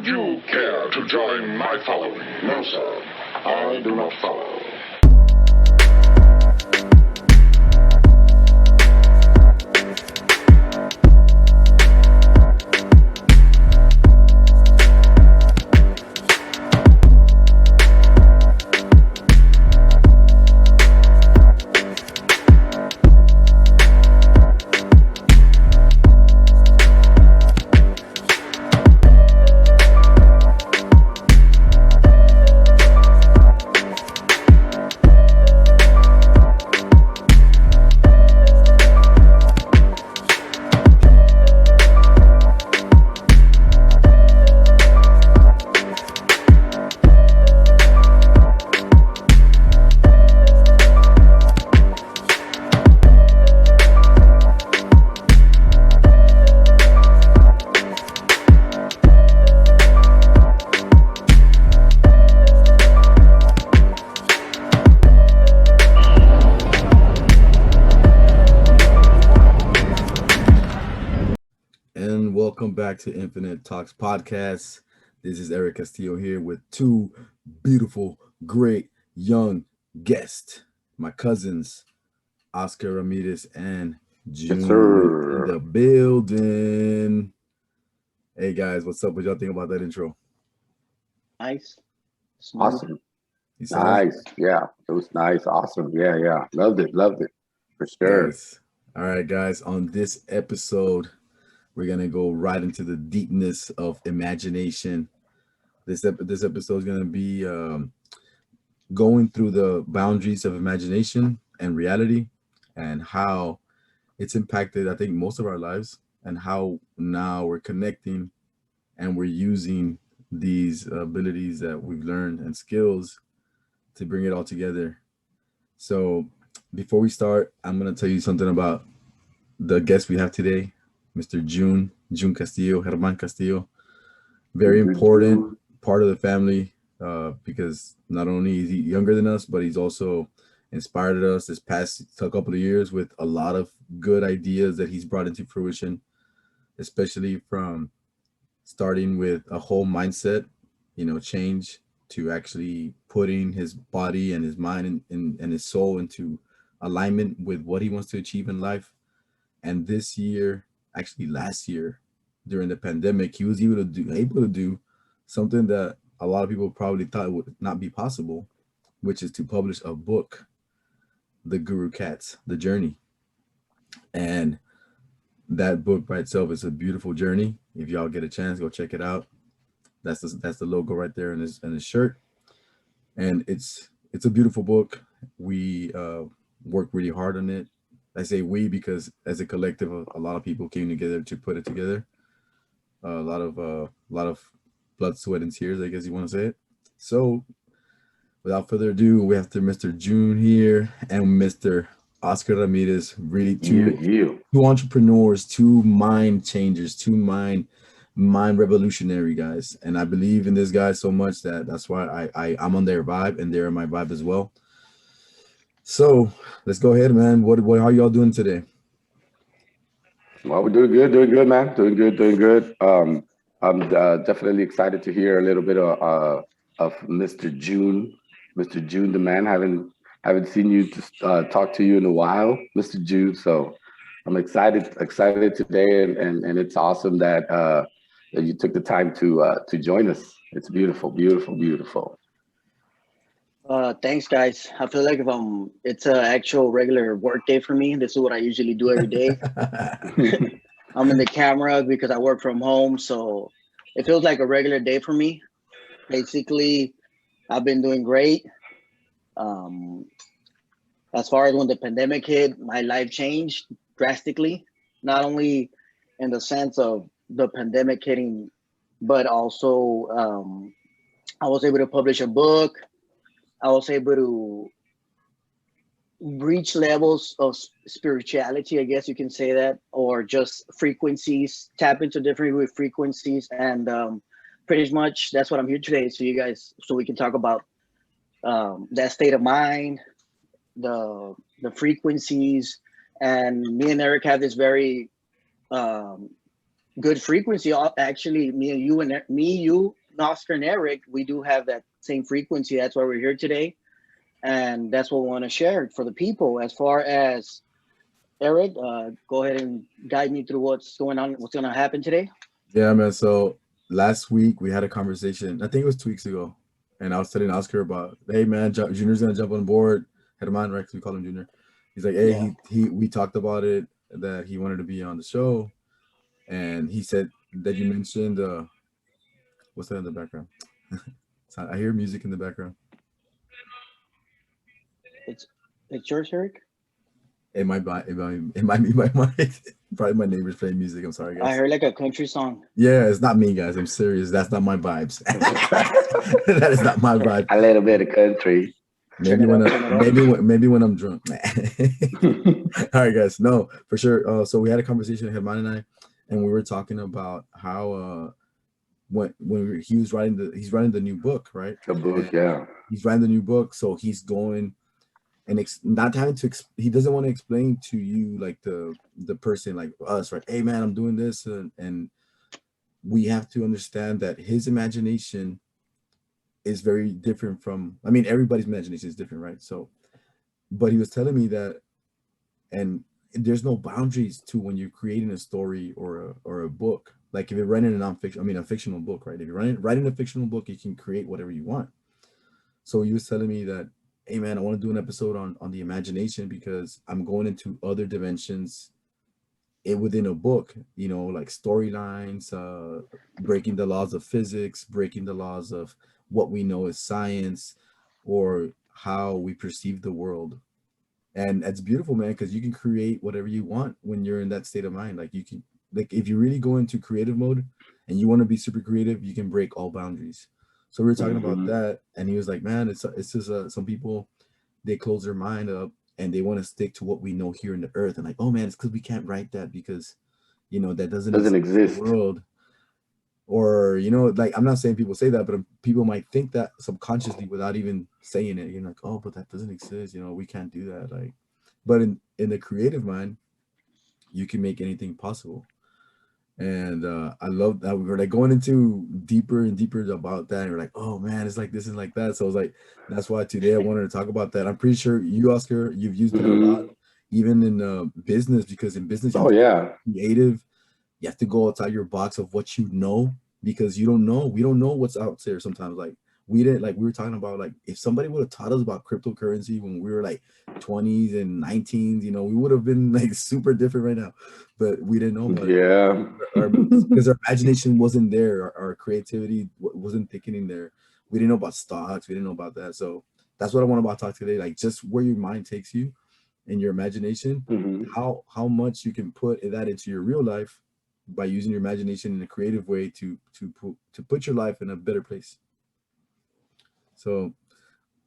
you care to join my following? No, sir. I do not follow. And welcome back to Infinite Talks Podcast. This is Eric Castillo here with two beautiful, great young guests, my cousins, Oscar Ramirez and Jun in the building. Hey guys, what's up? What y'all think about that intro? Nice. Awesome. You saw Nice. Yeah. It was nice. Awesome. Yeah. Loved it. For sure. Yes. All right, guys. On this episode, we're gonna go right into the deepness of imagination. This episode is gonna be going through the boundaries of imagination and reality, and how it's impacted, I think, most of our lives, and how now we're connecting and we're using these abilities that we've learned and skills to bring it all together. So before we start, I'm gonna tell you something about the guest we have today. Mr. Jun Castillo, Herman Castillo, very important part of the family because not only is he younger than us, but he's also inspired us this past couple of years with a lot of good ideas that he's brought into fruition, especially from starting with a whole mindset, change, to actually putting his body and his mind and his soul into alignment with what he wants to achieve in life. And this year, actually last year during the pandemic, he was able to do something that a lot of people probably thought would not be possible, which is to publish a book, the Guru Catz The Journey. And that book by itself is a beautiful journey. If y'all get a chance, go check it out. That's the logo right there in his shirt, and it's a beautiful book. We worked really hard on it. I say we because as a collective, a lot of people came together to put it together. A lot of blood, sweat, and tears, I guess you want to say it. So, without further ado, we have Mr. Jun here and Mr. Oscar Ramirez. Really, two entrepreneurs, two mind changers, two mind revolutionary guys. And I believe in this guy so much that's why I'm on their vibe and they're on my vibe as well. So let's go ahead, man. How y'all doing today? Well, we're doing good, man. Doing good. I'm definitely excited to hear a little bit of Mr. Jun, the man. Haven't seen you talk to you in a while, Mr. Jun. So I'm excited today, and it's awesome that you took the time to join us. It's beautiful. Thanks, guys. I feel like it's an actual regular work day for me. This is what I usually do every day. I'm in the camera because I work from home, so it feels like a regular day for me. Basically, I've been doing great. As far as when the pandemic hit, my life changed drastically, not only in the sense of the pandemic hitting, but also I was able to publish a book. I was able to reach levels of spirituality, I guess you can say that, or just frequencies, tap into different frequencies. And pretty much that's what I'm here today. So we can talk about that state of mind, the frequencies. And me and Eric have this very good frequency. Actually, me, you, Oscar, and Eric, we do have that same frequency. That's why we're here today, and that's what we want to share for the people. As far as Eric, go ahead and guide me through what's going on, what's going to happen today. Yeah, man. So last week we had a conversation. I think it was 2 weeks ago, and I was telling Oscar about, hey, man, Junior's gonna jump on board. Herman, right? 'Cause we call him Junior. He's like, hey, Yeah. we talked about it, that he wanted to be on the show, and he said that you mentioned what's that in the background? I hear music in the background. It's yours, Eric. It might be my probably my neighbors playing music. I'm sorry, I guys. heard like a country song. Yeah, it's not me, guys. I'm serious. That's not my vibes. That is not my vibe. A little bit of country. Maybe when I'm drunk. All right, guys. No, for sure. So we had a conversation, Herman and I, and we were talking about how he's writing the new book, right? The book, yeah. He's writing the new book, so he's going and not having to. He doesn't want to explain to you like the person like us, right? Hey, man, I'm doing this, and we have to understand that his imagination is very different from. I mean, everybody's imagination is different, right? So, but he was telling me that, and there's no boundaries to when you're creating a story or a book. Like if you're writing a fictional book, right? If you're writing a fictional book, you can create whatever you want. So he was telling me that, hey, man, I want to do an episode on the imagination because I'm going into other dimensions within a book, like storylines, breaking the laws of physics, breaking the laws of what we know as science, or how we perceive the world. And it's beautiful, man, because you can create whatever you want when you're in that state of mind. Like you can, like if you really go into creative mode and you want to be super creative, you can break all boundaries. So we were talking about that, and he was like, man, it's just some people, they close their mind up and they want to stick to what we know here in the earth, and like, oh man, it's because we can't write that because that doesn't exist in the world. Or like, I'm not saying people say that, but people might think that subconsciously without even saying it. You're like, oh, but that doesn't exist, we can't do that. Like, but in the creative mind, you can make anything possible. And I love that we were like going into deeper and deeper about that, and we're like, oh man, it's like this and like that. So I was like, that's why today I wanted to talk about that. I'm pretty sure you, Oscar, you've used it a lot, even in business, because in business, oh yeah, creative, you have to go outside your box of what you know, because we don't know what's out there sometimes. Like we were talking about, like, if somebody would have taught us about cryptocurrency when we were like 20s and 19s, we would have been like super different right now, but we didn't know about it because our imagination wasn't there. Our creativity wasn't thinking in there. We didn't know about stocks. We didn't know about that. So that's what I want to talk today. Like, just where your mind takes you and your imagination, how much you can put that into your real life by using your imagination in a creative way to put your life in a better place. So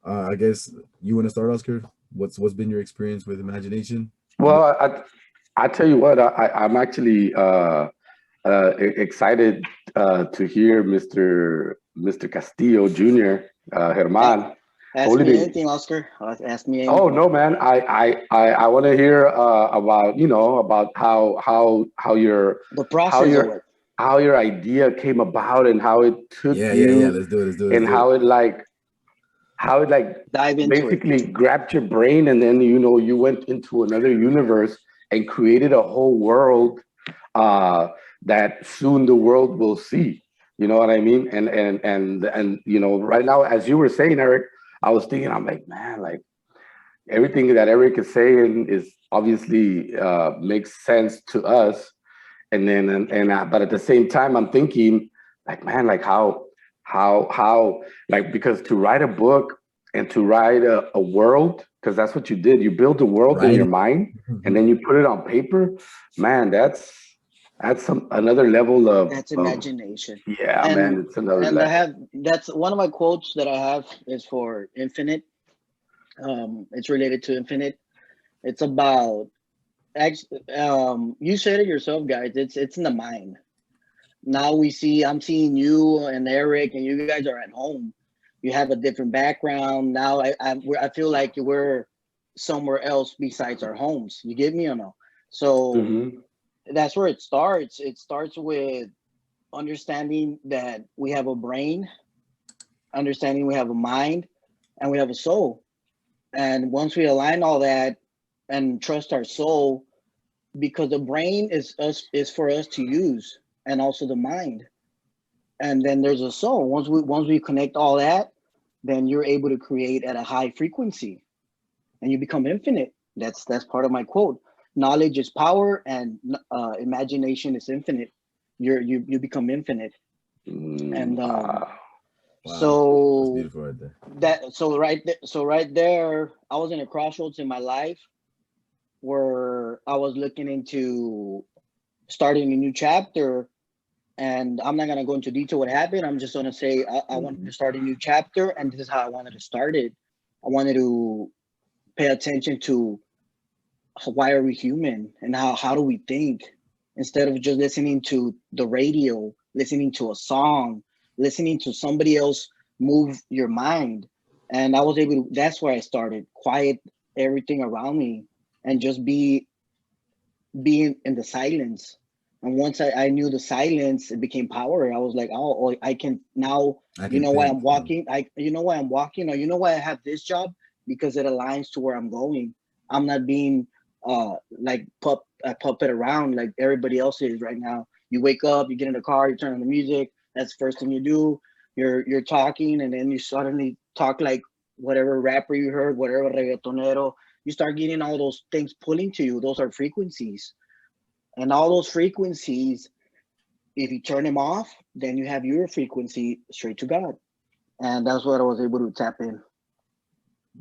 I guess you want to start, Oscar? What's been your experience with imagination? Well, I tell you what, I'm actually excited to hear Mr. Castillo Jr. Herman. Ask me anything, Oscar. Ask me anything. Oh no, man! I want to hear about how your the process how your idea came about and how it took you. Yeah. Let's do it. And how it dive into basically grabbed your brain, and then you went into another universe and created a whole world that soon the world will see. You know what I mean? And right now, as you were saying, Eric, I was thinking, I'm like, man, like everything that Eric is saying is obviously makes sense to us. And then, but at the same time, I'm thinking, like, man, like how, like, because to write a book and to write a world, because that's what you did. You build a world in your mind, and then you put it on paper. Man, that's another level of imagination. Man, it's another level. That's one of my quotes that I have is for Infinite. It's related to Infinite. It's about you said it yourself, guys. It's in the mind. Now I'm seeing you and Eric, and you guys are at home. You have a different background. Now I feel like we're somewhere else besides our homes. You get me or no? So that's where it starts. It starts with understanding that we have a brain, understanding we have a mind, and we have a soul. And once we align all that and trust our soul, because the brain is for us to use, and also the mind. And then there's a soul. Once we connect all that, then you're able to create at a high frequency, and you become infinite. That's part of my quote. Knowledge is power, and imagination is infinite. You become infinite. And Wow. Wow, that's so beautiful right there. right there, I was in a crossroads in my life where I was looking into starting a new chapter. And I'm not gonna go into detail what happened. I'm just gonna say I wanted to start a new chapter, and this is how I wanted to start it. I wanted to pay attention to why are we human, and how do we think, instead of just listening to the radio, listening to a song, listening to somebody else move your mind. And I was able to, that's where I started, quiet everything around me and just being in the silence. And once I knew the silence, it became power. I was like, oh, I can now, I you can know why think. I'm walking, you know why I'm walking, or you know why I have this job, because it aligns to where I'm going. I'm not being like puppet around like everybody else is right now. You wake up, you get in the car, you turn on the music. That's the first thing you do. You're talking, and then you suddenly talk like whatever rapper you heard, whatever reggaetonero. You start getting all those things pulling to you. Those are frequencies, and all those frequencies, if you turn them off, then you have your frequency straight to God. And that's what I was able to tap in.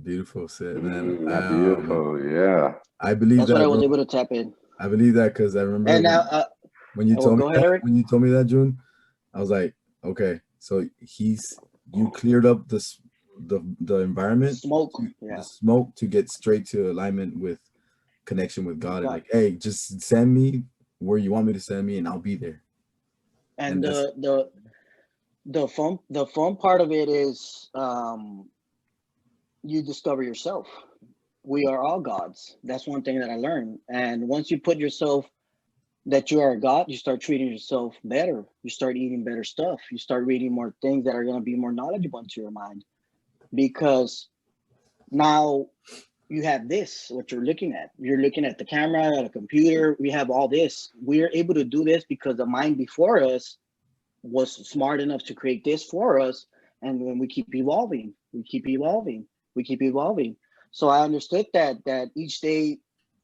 Beautiful said, man. Beautiful. Yeah. I believe That's what I that, was bro. able to tap in. I believe that because I remember And now, when you well, told me go ahead, that, Eric. June, I was like, okay, so you cleared up the environment, Smoke. the Yeah. smoke to get straight to alignment with connection with God, and God. like, hey, just send me where you want me to send me, and I'll be there. And And that's the fun part of it is you discover yourself. We are all gods. That's one thing that I learned. And once you put yourself that you are a god, you start treating yourself better. You start eating better stuff. You start reading more things that are going to be more knowledgeable into your mind, because now you have this, what you're looking at. You're looking at the camera, at a computer. We have all this. We're able to do this because the mind before us was smart enough to create this for us. And when we keep evolving, we keep evolving, we keep evolving. So I understood that each day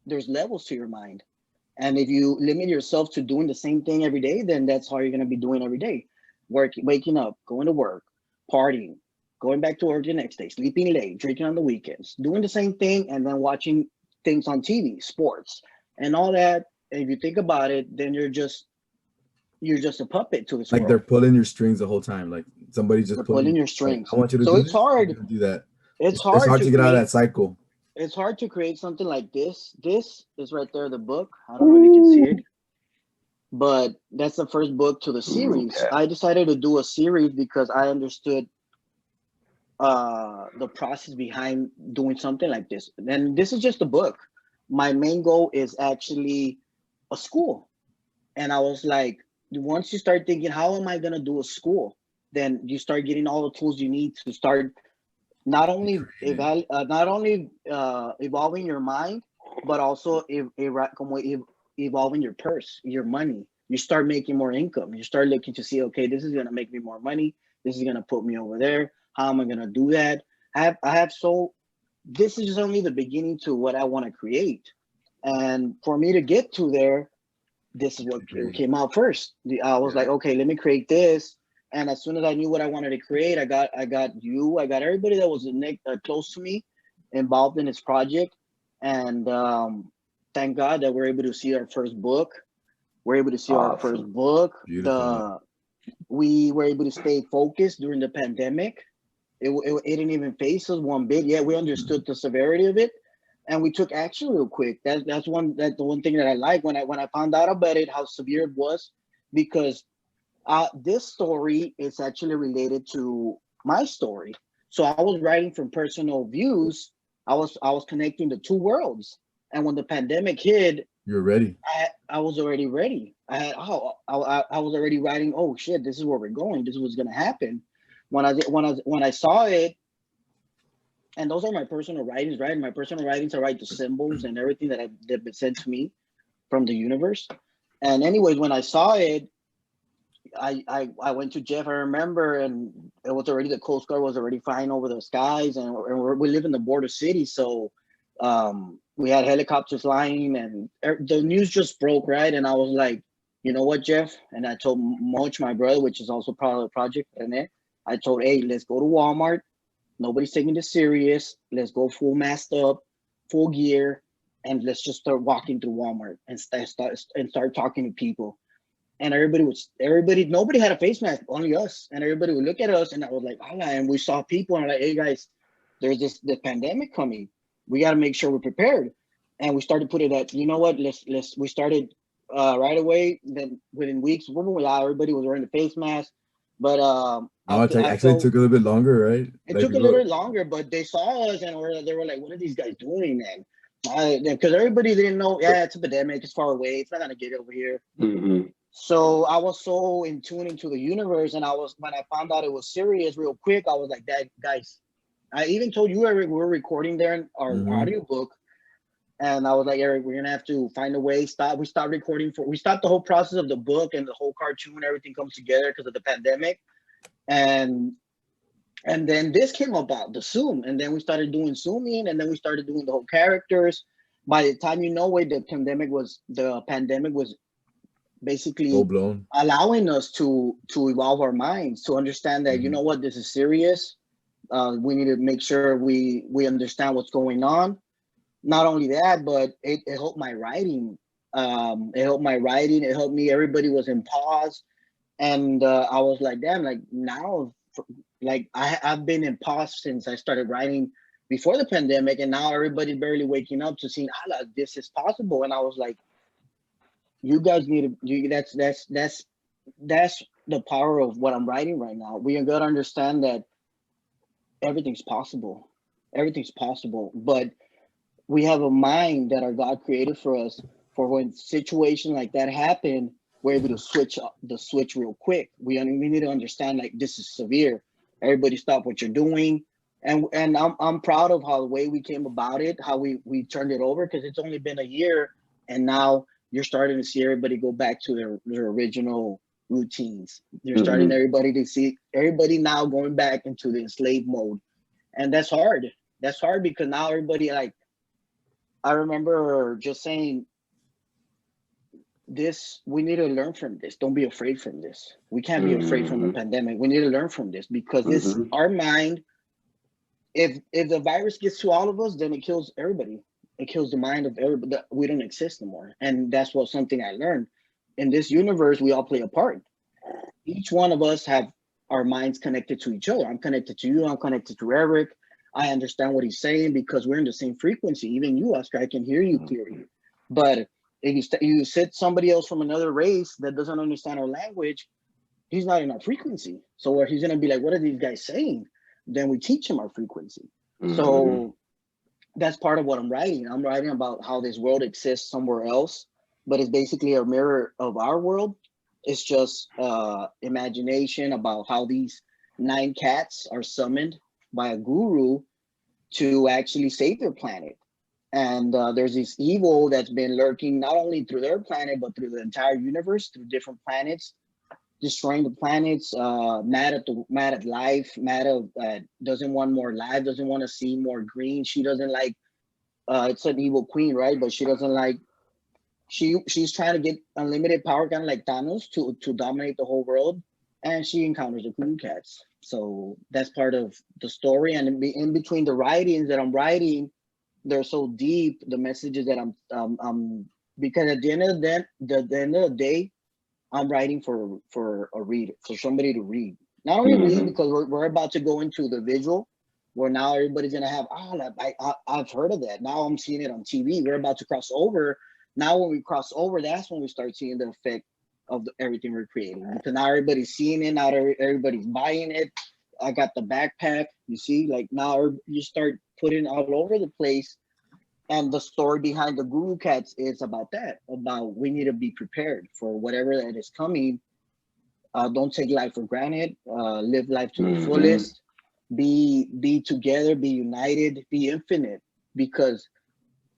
there's levels to your mind. And if you limit yourself to doing the same thing every day, then that's how you're going to be doing every day. Waking up, going to work, partying, going back to work the next day, sleeping late, drinking on the weekends, doing the same thing, and then watching things on TV, sports, and all that. And if you think about it, then you're just a puppet to this like they're world. pulling your strings the whole time. Like somebody's just They're pulling pulling you. your Like, strings. I want you to So do it's this. You're hard. gonna do that. It's It's hard hard to to get out of that create. cycle. It's hard to create something like this. This is right there, the book. I don't know if you can see it, but that's the first book to the Guru series. Catz. I decided to do a series because I understood the process behind doing something like this. And this is just a book. My main goal is actually a school. And I was like, once you start thinking, how am I gonna do a school? Then you start getting all the tools you need to start not only evolving your mind, but also evolving your purse, your money. You start making more income. You start looking to see, okay, this is gonna make me more money. This is gonna put me over there. How am I gonna do that? I have so this is just only the beginning to what I want to create. And for me to get to there, this is what came out first. I was like, okay, let me create this. And as soon as I knew what I wanted to create, I got everybody that was close to me involved in this project. And thank God that we're able to see our first book. We're able to see our first Awesome. book. Beautiful. We were able to stay focused during the pandemic. It didn't even face us one bit. Yeah, we understood the severity of it, and we took action real quick. That's the one thing that I like when I found out about it, how severe it was, because this story is actually related to my story. So I was writing from personal views. I was connecting the two worlds, and when the pandemic hit, You're ready. I was already ready. I was already writing. Oh shit, this is where we're going. This is what's gonna happen. When I saw it, and those are my personal writings, right? My personal writings, I write the symbols and everything that have been sent to me from the universe. And anyways, when I saw it, I went to Jeff. I remember, and it was already the Coast Guard was already flying over the skies, and we live in the border city, so we had helicopters flying, and the news just broke, right? And I was like, you know what, Jeff? And I told Moch, my brother, which is also part of the project, and I told, hey, let's go to Walmart. Nobody's taking this serious. Let's go full masked up, full gear, and let's just start walking through Walmart and start talking to people. And nobody had a face mask, only us. And everybody would look at us, and I was like, oh, and we saw people, and I'm like, hey guys, there's the pandemic coming. We got to make sure we're prepared. And we started putting that, you know what, we started right away. Then within weeks, everybody was wearing the face mask. But It actually took a little bit longer, right? It took a little bit longer, but they saw us, and they were like, what are these guys doing, man? Because everybody didn't know, yeah, it's a pandemic, it's far away, it's not going to get over here. Mm-hmm. So I was so in tune into the universe, and when I found out it was serious real quick, I was like, that guys, I even told you, Eric, we were recording there in our audiobook, and I was like, Eric, we're gonna have to find a way. We stopped recording we stopped the whole process of the book, and the whole cartoon, everything comes together because of the pandemic, and then this came about, the Zoom, and then we started doing Zooming, and then we started doing the whole characters. By the time the pandemic was basically allowing us to evolve our minds, to understand that, you know what, this is serious. We need to make sure we understand what's going on. Not only that, but it helped my writing. It helped me. Everybody was in pause, and I was like, damn, like now, like I've been in pause since I started writing before the pandemic, and now everybody's barely waking up to seeing, this is possible. And I was like, you guys need to. That's the power of what I'm writing right now. We gotta understand that everything's possible. Everything's possible, but we have a mind that our God created for us. For when situations like that happen, we're able to switch the switch real quick. We need to understand, like, this is severe. Everybody stop what you're doing. And I'm proud of how the way we came about it, how we turned it over, because it's only been a year, and now you're starting to see everybody go back to their original routines. You're starting everybody to see everybody now going back into the enslaved mode. And that's hard. That's hard because now everybody, like, I remember just saying, we need to learn from this. Don't be afraid from this. We can't be afraid from the pandemic. We need to learn from this, because this, our mind, if the virus gets to all of us, then it kills everybody. It kills the mind of everybody. We don't exist anymore. And that's something I learned. In this universe, we all play a part. Each one of us have our minds connected to each other. I'm connected to you. I'm connected to Eric. I understand what he's saying because we're in the same frequency. Even you, Oscar, I can hear you clearly. But if you sit somebody else from another race that doesn't understand our language, he's not in our frequency. So he's going to be like, what are these guys saying? Then we teach him our frequency. So that's part of what I'm writing. I'm writing about how this world exists somewhere else, but it's basically a mirror of our world. It's just imagination about how these 9 cats are summoned by a guru to actually save their planet. And there's this evil that's been lurking not only through their planet, but through the entire universe, through different planets, destroying the planets, mad at life, doesn't want more life, doesn't want to see more green. She doesn't like, it's an evil queen, right? But she doesn't like, she's trying to get unlimited power, kind of like Thanos, to dominate the whole world. And she encounters the Guru Catz. So that's part of the story. And in between the writings that I'm writing, they're so deep, the messages that I'm because at the end of the day, I'm writing for a reader, for somebody to read. Not only read, because we're about to go into the visual, where now everybody's gonna have, I've heard of that. Now I'm seeing it on TV. We're about to cross over. Now when we cross over, that's when we start seeing the effect of everything we're creating. Because now everybody's seeing it. Now everybody's buying it. I got the backpack. You see, like now you start putting all over the place. And the story behind the Guru Catz is about that, about we need to be prepared for whatever that is coming. Don't take life for granted. Live life to the Mm-hmm. fullest. Be together. Be united. Be infinite. Because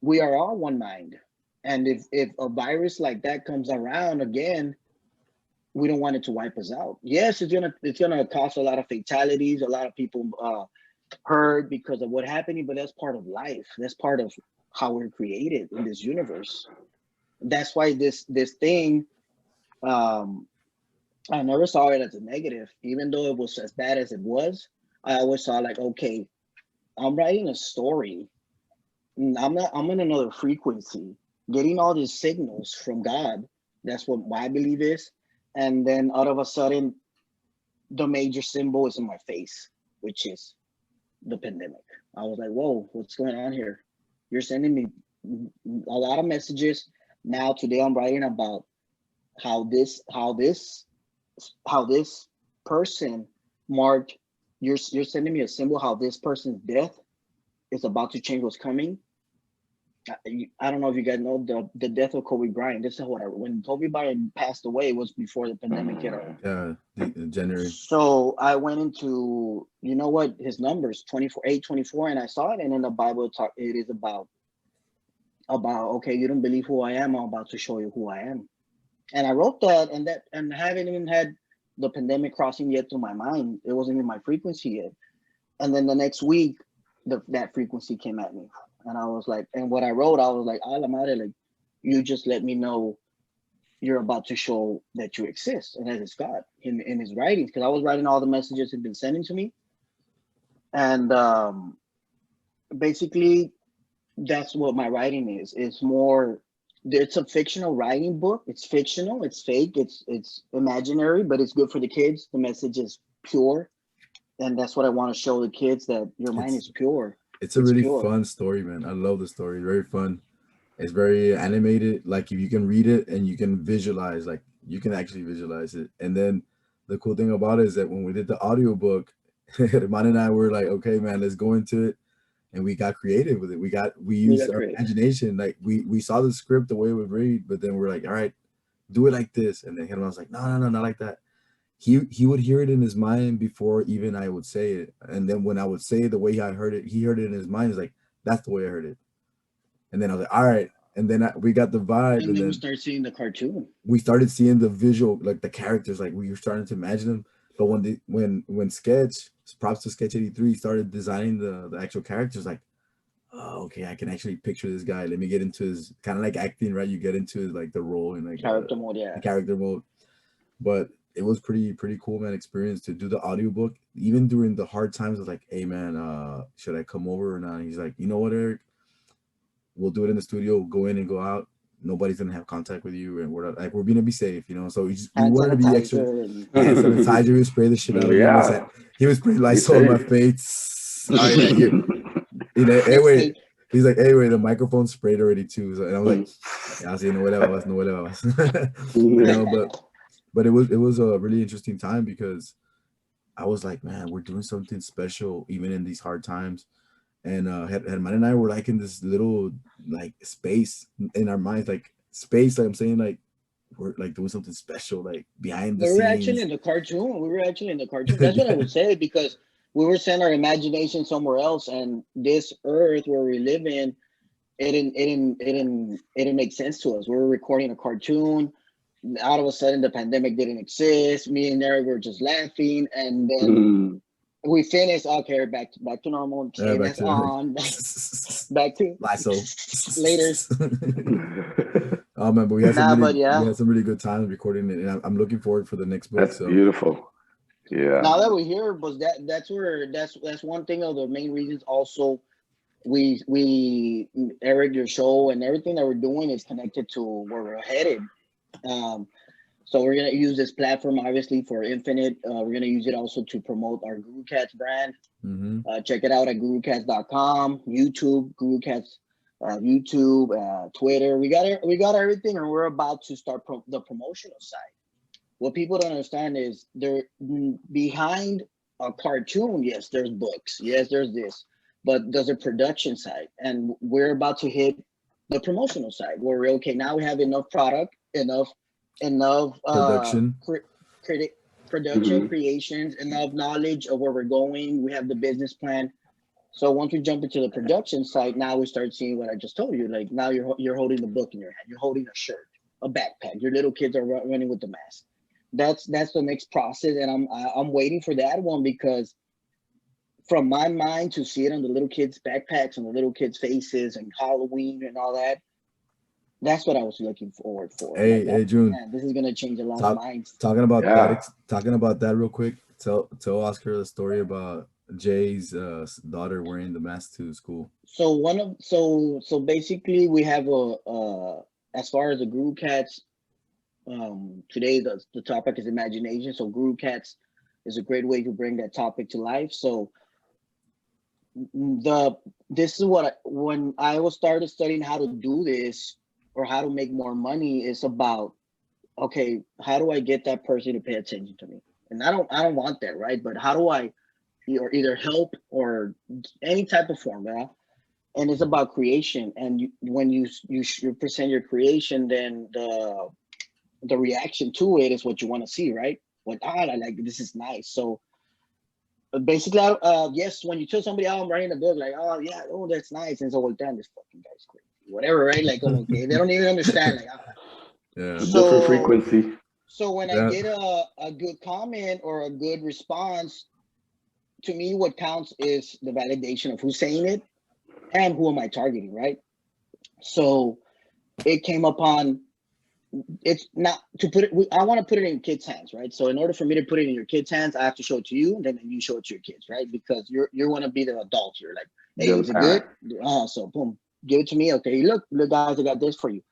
we are all one mind. And if a virus like that comes around again, we don't want it to wipe us out. Yes, it's gonna cause a lot of fatalities, a lot of people hurt because of what happening, but that's part of life. That's part of how we're created in this universe. That's why this thing, um, I never saw it as a negative, even though it was as bad as it was. I always saw like, okay, I'm writing a story. I'm in another frequency, getting all these signals from God. That's what my belief is. And then all of a sudden, the major symbol is in my face, which is the pandemic. I was like, whoa, what's going on here? You're sending me a lot of messages. Now today I'm writing about how this person marked. You're sending me a symbol how this person's death is about to change what's coming. I don't know if you guys know the death of Kobe Bryant. This is what when Kobe Bryant passed away, it was before the pandemic hit our. Yeah, the January. So I went into, you know what, his numbers 24, 824, and I saw it, and in the Bible it is about okay, you don't believe who I am, I'm about to show you who I am. And I wrote that, and haven't even had the pandemic crossing yet through my mind. It wasn't in my frequency yet. And then the next week, that frequency came at me, and I was like, and what I wrote, I was like, "A la madre, like, you just let me know you're about to show that you exist," and that is God in His writings, because I was writing all the messages He'd been sending to me, and basically that's what my writing is. It's more. It's a fictional writing book. It's fictional. It's fake. It's imaginary, but it's good for the kids. The message is pure, and that's what I want to show the kids, that your mind It's is pure. it's a It's really pure. fun story, man. I love the story. Very fun. It's very animated. Like if you can read it and you can visualize, like you can actually visualize it. And then the cool thing about it is that when we did the audiobook, Iman and I were like, okay, man, let's go into it. And we got creative with it. We We used got our creative. imagination. Like we saw the script the way we read, but then we're like, all right, do it like this. And then Herman was like, no, no, no, not like that. He would hear it in his mind before even I would say it. And then when I would say it the way I heard it, he heard it in his mind. He's like, that's the way I heard it. And then I was like, all right. And then we got the vibe, And and then we then start seeing the cartoon. we started seeing the visual, like the characters, like we were starting to imagine them. But when Sketch, props to Sketch 83, started designing the actual characters, like, oh, okay, I can actually picture this guy. Let me get into his kind of like acting, right? You get into like the role and like Character mode, the yeah. character mode. But it was pretty cool, man, experience to do the audiobook. Even during the hard times, I was like, hey man, should I come over or not? And he's like, you know what, Eric? We'll do it in the studio. We'll go in and go out. Nobody's gonna have contact with you, and we're like, we're gonna be safe, you know. So we Hand wanted to be extra. sanitizer and Hand sanitizer, we spray the shit out of me. Yeah, He was spraying be Lysol in my safe. face. Oh yeah, you know. next Anyway, thing. he's like, anyway, the microphone sprayed already too. So, and I was like, yeah, así no huele babas, no huele babas. You know, but it was a really interesting time because I was like, man, we're doing something special even in these hard times. And Herman and I were like in this little like space in our minds, like space, like I'm saying, like we're like doing something special, like behind the We were actually scenes. in the cartoon. We were actually in the cartoon. That's what I would say, because we were sending our imagination somewhere else, and this earth where we live in, it didn't make sense to us. We were recording a cartoon. All of a sudden, the pandemic didn't exist. Me and Eric were just laughing, and then we finished. Okay, back to normal. Yeah, Stay back mask to on. Back to Lysol. later. Oh man, but we had some Nah, really but yeah. good times recording it, and I'm looking forward for the next book. That's So beautiful. Yeah. Now that we're here, but that's one thing of the main reasons. Also, we Eric, your show and everything that we're doing is connected to where we're headed. Um, so we're gonna use this platform obviously for Infinite. We're gonna use it also to promote our Guru Catz brand. Check it out at gurucatz.com, YouTube, Guru Catz, YouTube, Twitter. We got everything, and we're about to start the promotional side. What people don't understand is behind a cartoon. Yes, there's books. Yes, there's this. but there's a production side, and we're about to hit the promotional side where we're okay. Now we have enough product, enough Production. production creations, enough knowledge of where we're going. We have the business plan. So once we jump into the production side, now we start seeing what I just told you. Like now you're holding the book in your hand, you're holding a shirt, a backpack. Your little kids are running with the mask. That's the next process, and I'm waiting for that one, because from my mind to see it on the little kids' backpacks and the little kids' faces and Halloween and all that, that's what I was looking forward for. Hey, like, Jun. Man, this is gonna change a lot of minds. Talking about that real quick. Tell Oscar the story about Jay's daughter wearing the mask to school. So basically we have as far as the Guru Catz, today the topic is imagination. So Guru Catz is a great way to bring that topic to life. So this is when I was started studying how to do this or how to make more money, is about, okay, how do I get that person to pay attention to me? And I don't want that, right? But how do I either help or any type of formula? And it's about creation. And when you present your creation, then the reaction to it is what you want to see, right? I like this is nice. So basically, yes, when you tell somebody, oh, I'm writing a book, like, oh yeah, oh that's nice, and so, well, damn, this fucking guy's crazy, whatever, right? Like, okay, they don't even understand, like, yeah, different frequency. So when I get a good comment or a good response, to me, what counts is the validation of who's saying it and who am I targeting, right? So it came upon, it's not to put it, I want to put it in kids' hands, right? So in order for me to put it in your kids' hands, I have to show it to you, and then you show it to your kids, right? Because you want to be the adult here, like, hey, is it good? So boom, give it to me. Okay, look guys, I got this for you.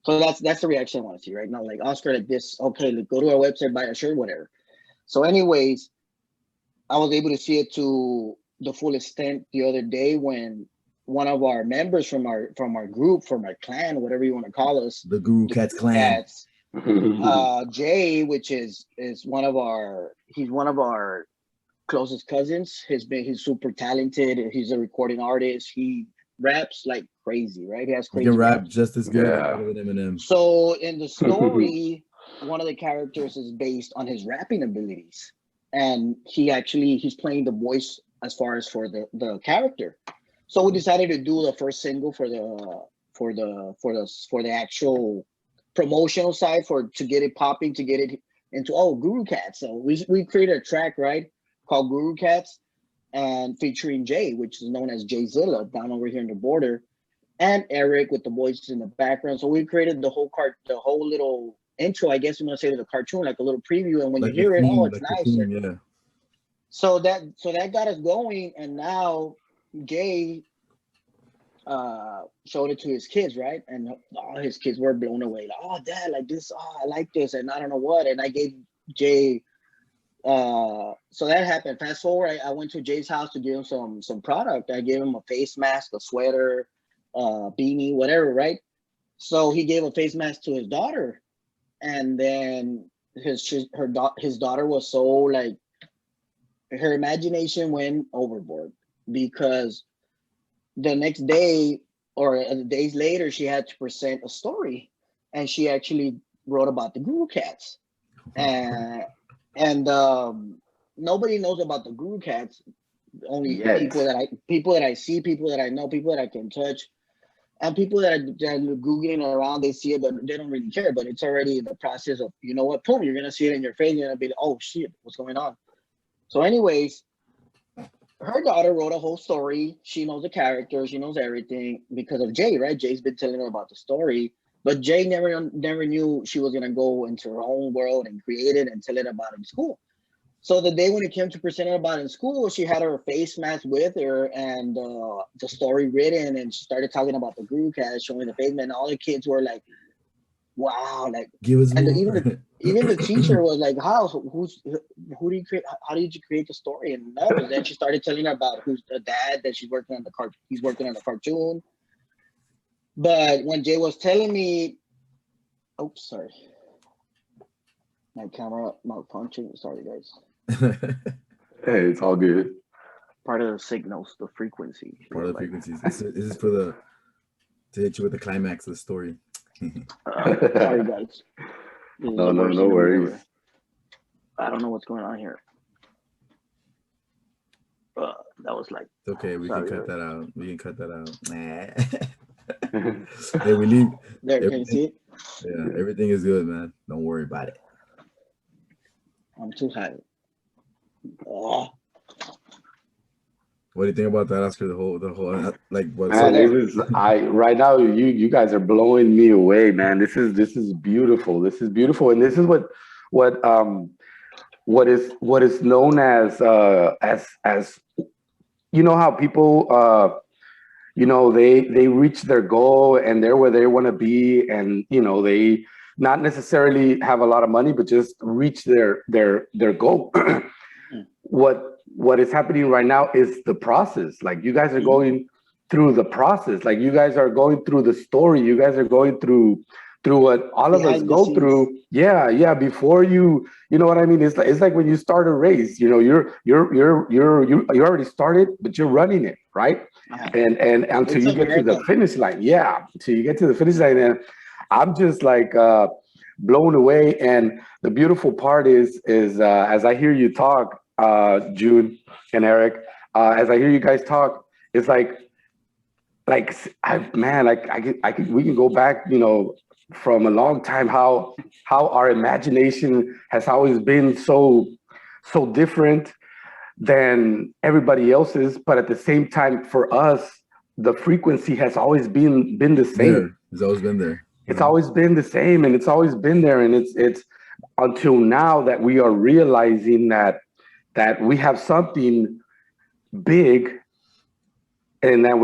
So that's the reaction I want to see, right? Not like, Oscar, like this, okay, look, go to our website, buy a shirt, whatever. So anyways, I was able to see it to the full extent the other day when one of our members from our group, from our clan, whatever you want to call us, the Guru Catz clan, Jay, which is he's one of our closest cousins. He's super talented. He's a recording artist. He raps like crazy, right? He has crazy. He can rap just as good as Eminem. So in the story, one of the characters is based on his rapping abilities, and he's playing the voice as far as for the character. So we decided to do the first single for the actual promotional side, to get it popping, to get it into Guru Catz. So we created a track, right, called Guru Catz, and featuring Jay, which is known as Jay Zilla down over here in the border, and Eric with the voices in the background. So we created the whole little intro, I guess you want to say, to the cartoon, like a little preview. And when you hear it, it's nice. So that got us going, and now Jay showed it to his kids, right? And his kids were blown away. Like, oh, Dad, like this. Oh, I like this, and I don't know what. And I gave Jay. So that happened. Fast forward, I went to Jay's house to give him some product. I gave him a face mask, a sweater, beanie, whatever, right? So he gave a face mask to his daughter, and then his daughter was so, like, her imagination went overboard, because the next day or days later, she had to present a story, and she actually wrote about the Guru Catz. And nobody knows about the Guru Catz. Only people that I see, people that I know, people that I can touch, and people that are Googling around. They see it, but they don't really care. But it's already in the process of, you know what, boom, you're gonna see it in your face. You're gonna be like, oh shit, what's going on? So anyways, her daughter wrote a whole story. She knows the character. She knows everything because of Jay, right? Jay's been telling her about the story, but Jay never knew she was gonna go into her own world and create it and tell it about it in school. So the day when it came to presenting about it in school, she had her face mask with her and the story written, and she started talking about the Guru Catz, showing the face mask, and all the kids were like, wow, like, give us more. Even the teacher was like, who do you create? How did you create the story? And no, but then she started telling her about who's the dad, that he's working on the cartoon. But when Jay was telling me, oops, sorry, my camera malfunctioning. Sorry, guys. Hey, it's all good. part of the signals, the frequency. Part of the frequencies. This is for the to hit you with the climax of the story. Sorry, guys. No worries. I don't know what's going on here. That was like. It's okay. We can cut right. that out. We can cut that out. Nah. Hey, we leave. There, can you see it? Yeah, everything is good, man. Don't worry about it. I'm too high. Oh. What do you think about that, Oscar? The whole like what? Man, it was right now. You guys are blowing me away, man. This is beautiful. This is beautiful, and this is what is known as you know how people you know they reach their goal and they're where they want to be, and you know they not necessarily have a lot of money, but just reach their goal. What is happening right now is the process. Like you guys are going through the process. Like you guys are going through the story. You guys are going through what all of us go through. Yeah. Before you know what I mean? It's like when you start a race, you know, you already started, but you're running it, right? And until you get to the finish line. Yeah. Until you get to the finish line. And I'm just like blown away. And the beautiful part is as I hear you talk, Jun and Eric, as I hear you guys talk, it's like we can go back, you know, from a long time, how our imagination has always been so different than everybody else's, but at the same time, for us, the frequency has always been the same. It's always been there. It's always been the same, and it's always been there, and it's until now that we are realizing that we have something big and that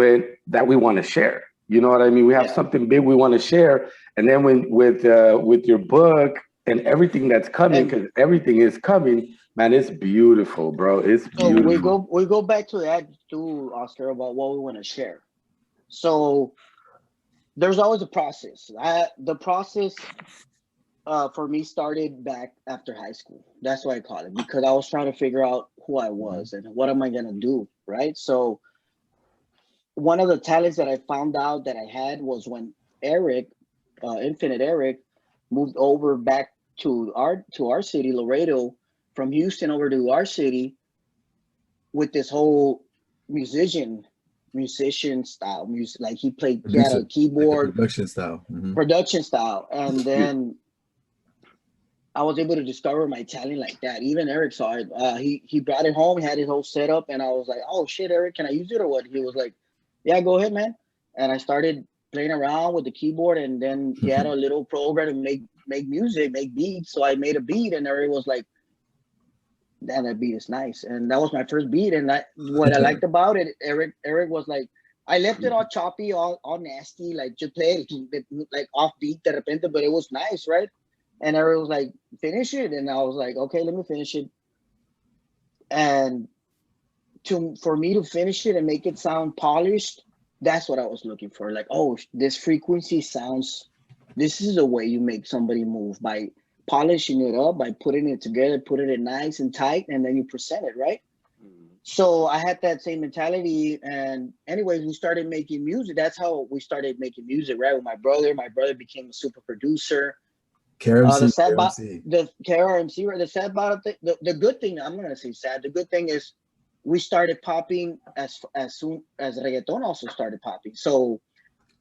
we want to share. You know what I mean? We have something big we want to share. And then with your book and everything that's coming, because everything is coming, man, it's beautiful, bro. It's beautiful. So we go back to that too, Oscar, about what we want to share. So there's always a process. The process for me started back after high school. That's what I call it, because I was trying to figure out who I was and what am I going to do, right? So one of the talents that I found out that I had was when Eric, Infinite Eric, moved over back to our city, Laredo, from Houston over to our city with this whole musician style music. Like he had a keyboard, production style, and then I was able to discover my talent like that. Even Eric saw it. He brought it home, he had his whole setup, and I was like, "Oh shit, Eric, can I use it or what?" He was like, "Yeah, go ahead, man." And I started playing around with the keyboard, and then he had a little program to make music, make beats. So I made a beat, and Eric was like, "Damn, that beat is nice." And that was my first beat. And what I liked about it, Eric was like, I left it all choppy, all nasty, like just play it like off beat, de repente, but it was nice, right? And Eric was like, "Finish it," and I was like, "Okay, let me finish it." And for me to finish it and make it sound polished, that's what I was looking for. Like, oh, this frequency sounds. This is the way you make somebody move, by polishing it up, by putting it together, putting it nice and tight, and then you present it, right? So I had that same mentality, and anyways, we started making music. That's how we started making music, right? With my brother. My brother became a super producer. The KRMC, right? The sad about it, the good thing, I'm not gonna say sad. The good thing is we started popping as soon as reggaeton also started popping. So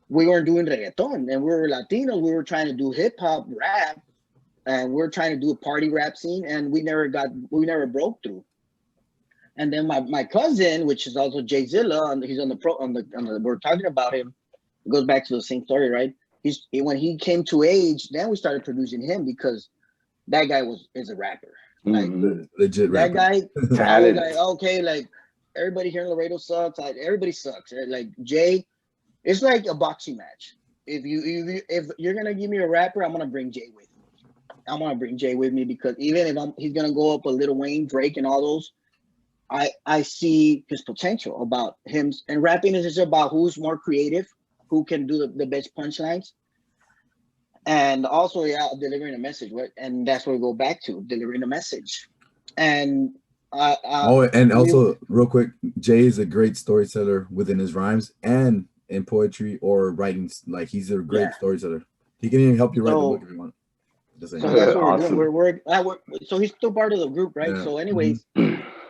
we weren't doing reggaeton, and we were Latinos. We were trying to do hip hop, rap, and we were trying to do a party rap scene, and we never broke through. And then my cousin, which is also Jay Zilla, he's on the we're talking about him. It goes back to the same story, right? When he came to age, then we started producing him, because that guy is a rapper, like legit rapper. That guy, I was like, okay, like everybody here in Laredo sucks. Everybody sucks. Right? Like Jay, it's like a boxing match. If you're gonna give me a rapper, I'm gonna bring Jay with me. I'm gonna bring Jay with me, because even if he's gonna go up a Lil Wayne, Drake, and all those, I see his potential about him. And rapping is just about who's more creative, who can do the best punchlines, and also delivering a message, right? And that's what we go back to, delivering a message. And And we, also real quick, Jay is a great storyteller within his rhymes and in poetry or writing. Like he's a great yeah. storyteller. He can even help you write the book So if you want. Just saying. so that's what we're doing. Awesome. So he's still part of the group, right? Yeah. So anyways,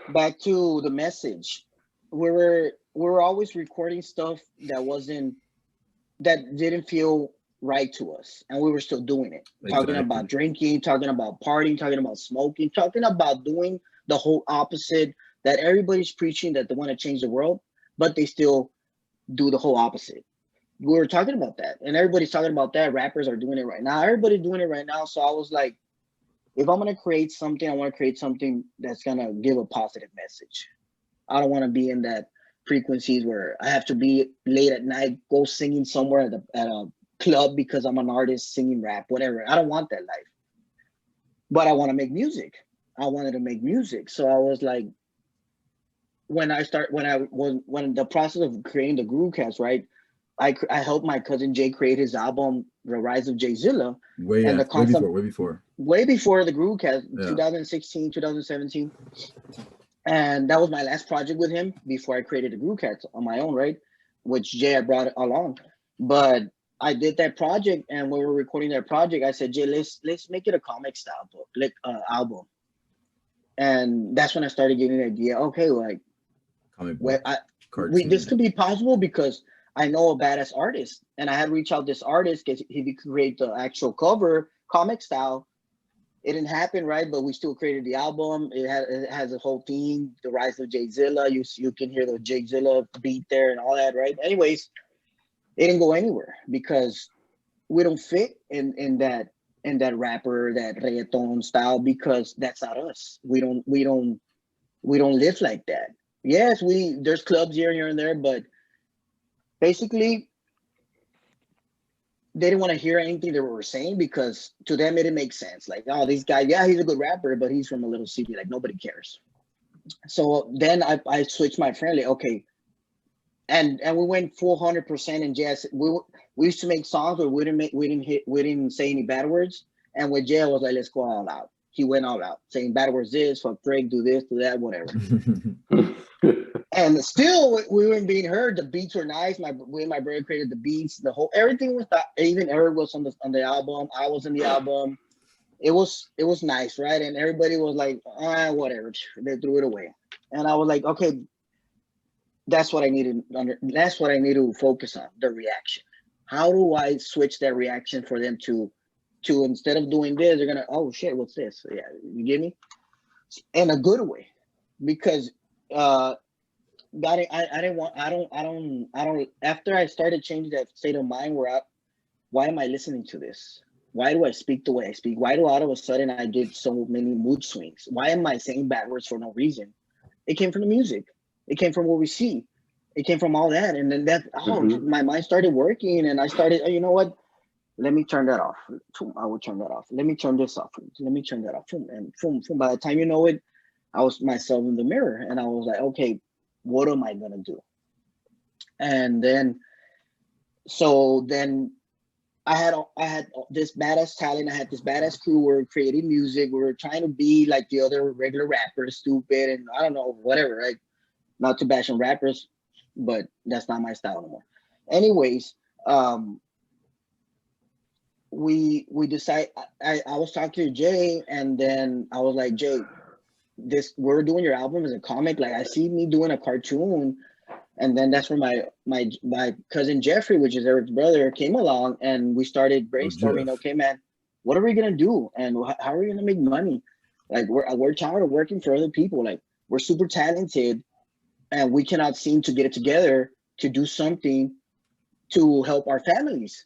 back to the message. We were always recording stuff that didn't feel right to us, and we were still doing it. Talking Exactly. about drinking, talking about partying, talking about smoking, talking about doing the whole opposite that everybody's preaching that they want to change the world, but they still do the whole opposite. We were talking about that, and everybody's talking about that. Rappers are doing it right now. Everybody's doing it right now. So I was like, if I'm gonna create something, I want to create something that's gonna give a positive message. I don't want to be in that frequencies where I have to be late at night, go singing somewhere at a club because I'm an artist singing rap, whatever. I don't want that life. But I want to make music. I wanted to make music. So I was like, when the process of creating the Guru Catz, right? I helped my cousin Jay create his album, The Rise of Jay Zilla. And the concept way before. way before the Guru Catz, Yeah. 2016, 2017. And that was my last project with him before I created the Guru Catz on my own, right? Which Jay had brought along. But I did that project, and when we were recording that project, I said, Jay, let's make it a comic style book, like album. And that's when I started getting the idea. Okay, like Comic where book, this cartoon. could be possible because I know a badass artist, and I had reached out this artist because he could create the actual cover comic style. It didn't happen, right? But we still created the album. It has a whole theme, the rise of Jay Zilla. You can hear the Jay Zilla beat there and all that, right? Anyways, it didn't go anywhere because we don't fit in that rapper, that reggaeton style, because that's not us. We don't live like that. Yes, there's clubs here and there, but basically they didn't want to hear anything that we were saying because to them it didn't make sense. Like, oh, this guy, yeah, he's a good rapper, but he's from a little city. Like nobody cares. So then I switched my friend. Like, okay, and we went 400% in jazz. We used to make songs where we didn't say any bad words. And with Jay, I was like, let's go all out. He went all out, saying bad words, this, fuck Drake, do this, do that, whatever. And still, we weren't being heard. The beats were nice. My brother created the beats. Everything was even Eric was on the album. I was in the album. It was nice, right? And everybody was like, whatever. They threw it away. And I was like, okay, that's what I needed. That's what I need to focus on, the reaction. How do I switch that reaction for them to instead of doing this, they're gonna, oh shit, what's this? Yeah, you get me? In a good way, because after I started changing that state of mind why am I listening to this? Why do I speak the way I speak? Why do all of a sudden I get so many mood swings? Why am I saying bad words for no reason? It came from the music. It came from what we see. It came from all that. And then my mind started working, and I started, you know what? Let me turn that off. I will turn that off. Let me turn this off. Let me turn that off. And by the time you know it, I was myself in the mirror, and I was like, okay, what am I gonna do? And then, I had this badass talent. I had this badass crew. We were creating music. We were trying to be like the other regular rappers, stupid, and I don't know, whatever, right? Not to bash on rappers, but that's not my style anymore. Anyways, we decide. I was talking to Jay, and then I was like, Jay, we're doing your album as a comic. Like, I see me doing a cartoon. And then that's where my cousin Jeffrey, which is Eric's brother, came along, and we started brainstorming. Okay, man, what are we gonna do, and how are we gonna make money? Like, we're tired of working for other people. Like, we're super talented, and we cannot seem to get it together to do something to help our families.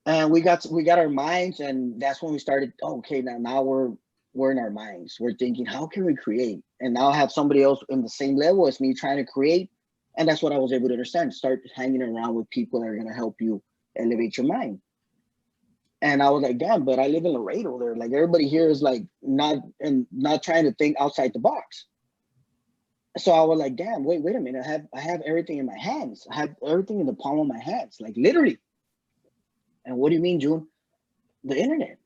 And we got our minds, and that's when we started. Oh, okay, now we're in our minds. We're thinking, how can we create? And now I have somebody else in the same level as me trying to create. And that's what I was able to understand. Start hanging around with people that are going to help you elevate your mind. And I was like, damn, but I live in Laredo. There, like, everybody here is like not trying to think outside the box. So I was like, damn, wait a minute. I have everything in my hands. I have everything in the palm of my hands, like literally. And what do you mean, June? The internet.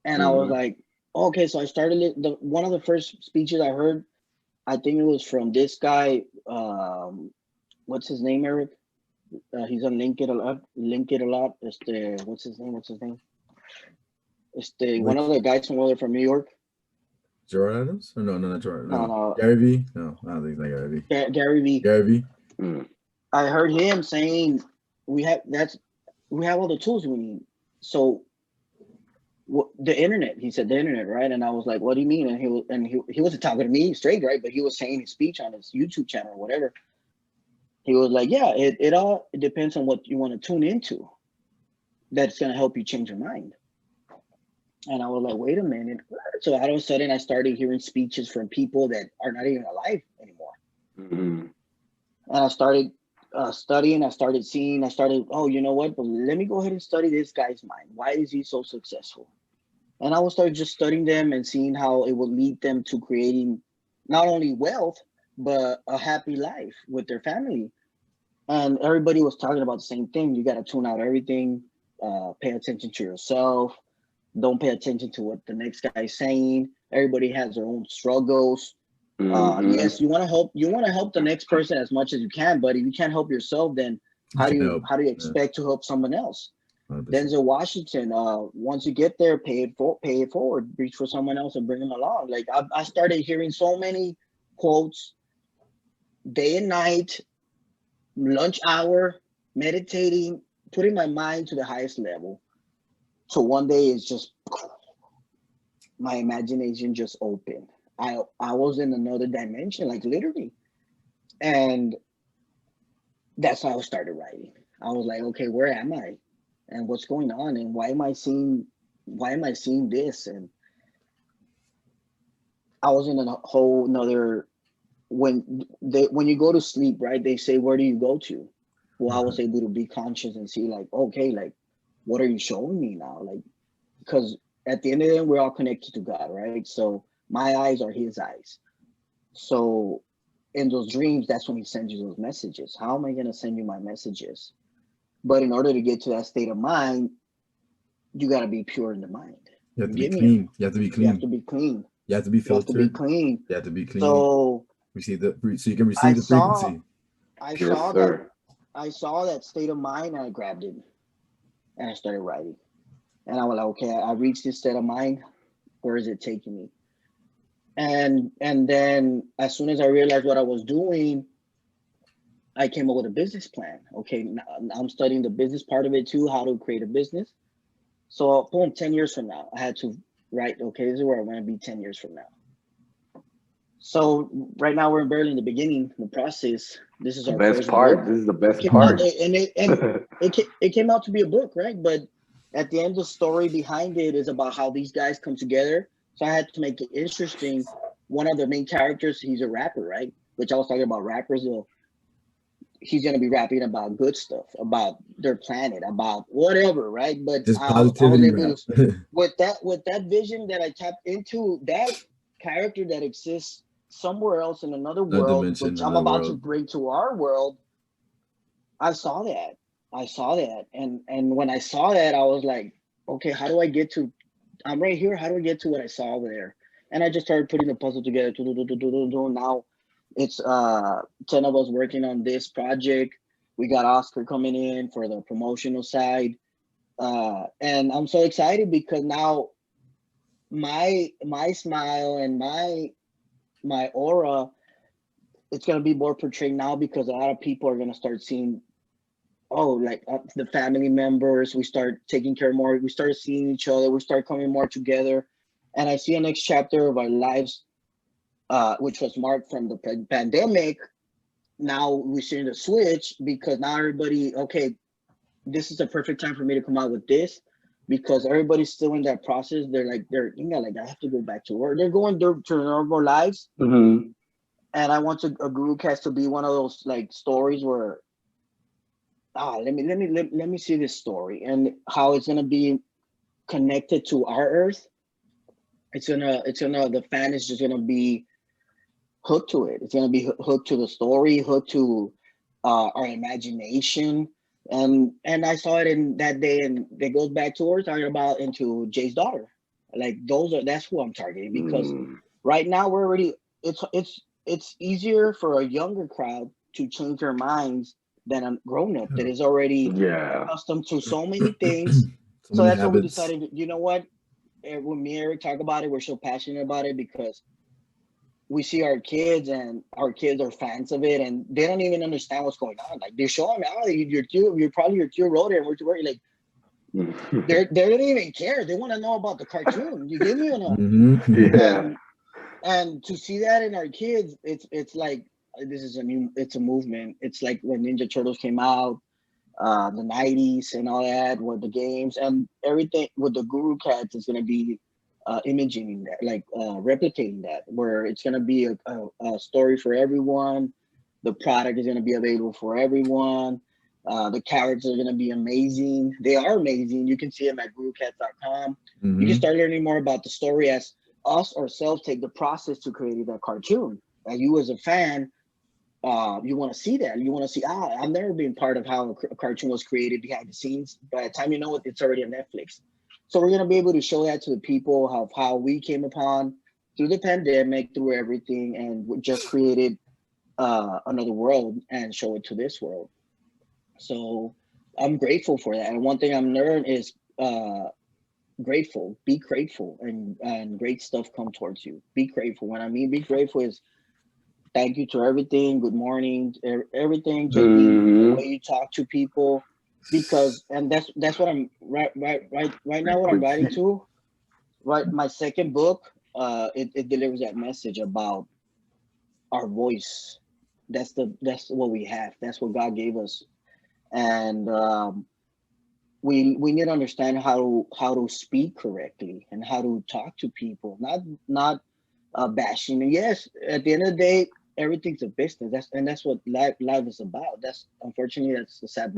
And I was like, Okay, so I started it. One of the first speeches I heard, I think it was from this guy. What's his name, Eric? He's on LinkedIn a lot. LinkedIn a lot. What's his name? What's his name? One of Which the guys from New York. Jordan Adams? Or no, not Jordan. No, No, no, Gary V. No, I don't think it's not Gary V. Gary V. Gary V. Mm. I heard him saying we have all the tools we need. So the internet, he said the internet, right? And I was like, what do you mean? And he wasn't talking to me straight, right? But he was saying his speech on his YouTube channel or whatever. He was like, yeah, it all depends on what you want to tune into. That's going to help you change your mind. And I was like, wait a minute. So all of a sudden I started hearing speeches from people that are not even alive anymore. Mm-hmm. And I started studying. Oh, you know what? But let me go ahead and study this guy's mind. Why is he so successful? And I would start just studying them and seeing how it would lead them to creating not only wealth, but a happy life with their family. And everybody was talking about the same thing. You got to tune out everything, pay attention to yourself. Don't pay attention to what the next guy is saying. Everybody has their own struggles. Mm-hmm. Yes, you want to help the next person as much as you can, but if you can't help yourself, then how do you expect to help someone else? 100%. Denzel Washington, once you get there, pay it forward, reach for someone else and bring them along. Like I started hearing so many quotes day and night, lunch hour, meditating, putting my mind to the highest level. So one day it's just my imagination just opened. I was in another dimension, like literally. And that's how I started writing. I was like, okay, where am I? And what's going on? And why am I seeing this? And I was in a whole nother when you go to sleep, right? They say, where do you go to? Well, I was able to be conscious and see like, okay, like what are you showing me now? Like, because at the end of the day, we're all connected to God, right? So my eyes are his eyes. So in those dreams, that's when he sends you those messages. How am I going to send you my messages? But in order to get to that state of mind, you got to be pure in the mind. You have to be clean. You have to be clean. You have to be clean. You have to be filtered. You have to be clean. You have to be clean. So so you can receive the frequency. I saw that state of mind and I grabbed it and I started writing. And I was like, okay, I reached this state of mind. Where is it taking me? And then as soon as I realized what I was doing, I came up with a business plan. Okay, now I'm studying the business part of it too, how to create a business. So boom, 10 years from now, I had to write, okay, this is where I want to be 10 years from now. So right now we're barely in the beginning, the process. This is our best first part. book. This is the best part. It came out to be a book, right? But at the end, the story behind it is about how these guys come together. So I had to make it interesting. One of the main characters, he's a rapper, right? Which I was talking about rappers. He's going to be rapping about good stuff, about their planet, about whatever, right? But just I was positivity able to, with that vision that I tapped into, that character that exists somewhere else in another world, dimension, which I'm about to bring to our world. I saw that. And when I saw that, I was like, okay, how do I get to, I'm right here. How do I get to what I saw over there? And I just started putting the puzzle together. Now it's 10 of us working on this project. We got Oscar coming in for the promotional side. And I'm so excited because now my smile and my aura, it's going to be more portrayed now because a lot of people are going to start seeing, the family members, we start taking care more, we start seeing each other, we start coming more together. And I see a next chapter of our lives, which was marked from the pandemic. Now we're seeing the switch because now everybody, okay, this is the perfect time for me to come out with this because everybody's still in that process. They're like, I have to go back to work. They're going to their normal lives. Mm-hmm. And I want a Guru Catz to be one of those like stories where, let me see this story and how it's gonna be connected to our earth. The fan is just gonna be hooked to it. It's gonna be hooked to the story, hooked to our imagination. And I saw it in that day, and it goes back to what we're talking about into Jay's daughter. Like that's who I'm targeting, because Mm, right now we're already it's easier for a younger crowd to change their minds than a grown up that is already yeah. accustomed to so many things. So So many that's what we habits. decided. You know what? When me and Eric talk about it, we're so passionate about it because we see our kids, and our kids are fans of it, and they don't even understand what's going on. Like they're showing me, oh, you're probably your 2 wrote it, and we're like, they don't even care. They want to know about the cartoon. You give me or no? Hmm. Yeah. And to see that in our kids, it's like this is it's a movement. It's like when Ninja Turtles came out, the 90s and all that, with the games and everything. With the Guru Catz is going to be imaging that, like replicating that, where it's going to be a story for everyone. The product is going to be available for everyone. The characters are going to be amazing. They are amazing. You can see them at gurucatz.com. You can Hmm. start learning more about the story as us ourselves take the process to create that cartoon. And you as a fan, you want to see that. You want to see, I've never been part of how a cartoon was created behind the scenes. By the time you know it, it's already on Netflix. So we're gonna be able to show that to the people how we came upon through the pandemic, through everything, and we just created another world and show it to this world. So I'm grateful for that. And one thing I'm learned is grateful. Be grateful, and great stuff come towards you. Be grateful. When I mean be grateful is thank you to everything. Good morning, everything, JD. The way Hmm. you talk to people, because and that's what I'm right now. What I'm writing Frequency. to, right? My second book, it delivers that message about our voice. That's what we have. That's what God gave us, and we need to understand how to speak correctly and how to talk to people, not bashing. And yes, at the end of the day, everything's a business. That's what life is about. That's unfortunately that's the sad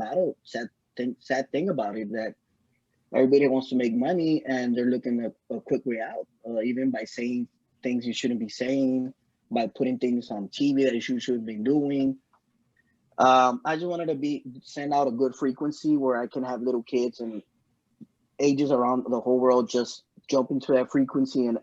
thing about it, that everybody wants to make money and they're looking at a quick way out, even by saying things you shouldn't be saying, by putting things on TV that you should have been doing. I just wanted to be send out a good frequency where I can have little kids and ages around the whole world just jump into that frequency and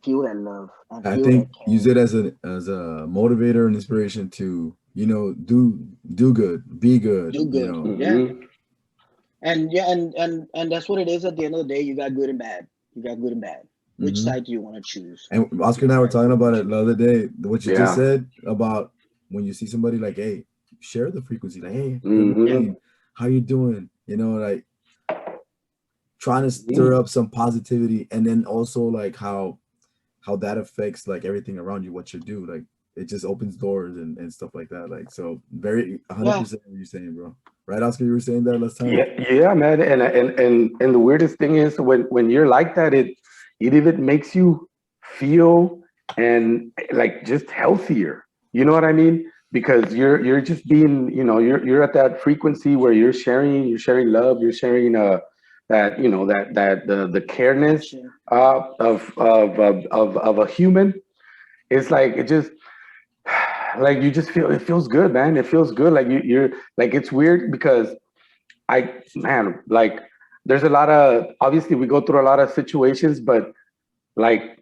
feel that love and I feel that think use caring. it as a motivator and inspiration to do good, be good. Do good. Yeah. Hmm. And yeah, and that's what it is. At the end of the day, you got good and bad. You got good and bad. Which Hmm. side do you want to choose? And Oscar You and I were got talking good about and it the other day. What you just Yeah. said about when you see somebody like, hey, share the frequency. Like, hey, good yeah, Hmm. morning. How you doing? Like trying to stir Hmm. up some positivity, and then also like how that affects like everything around you, what you do. Like it just opens doors and stuff like that. Like so very yeah, 100% what you're saying, bro. Right, Oscar? You were saying that last time? Yeah, yeah, man. And the weirdest thing is when you're like that, it even makes you feel and like just healthier. You know what I mean? Because you're just being, you're at that frequency where you're sharing love, you're sharing that that the careness compassion. of a human. It's like it just like you just feel it feels good, man. It feels good. Like you're like it's weird because man, like there's a lot of obviously we go through a lot of situations, but like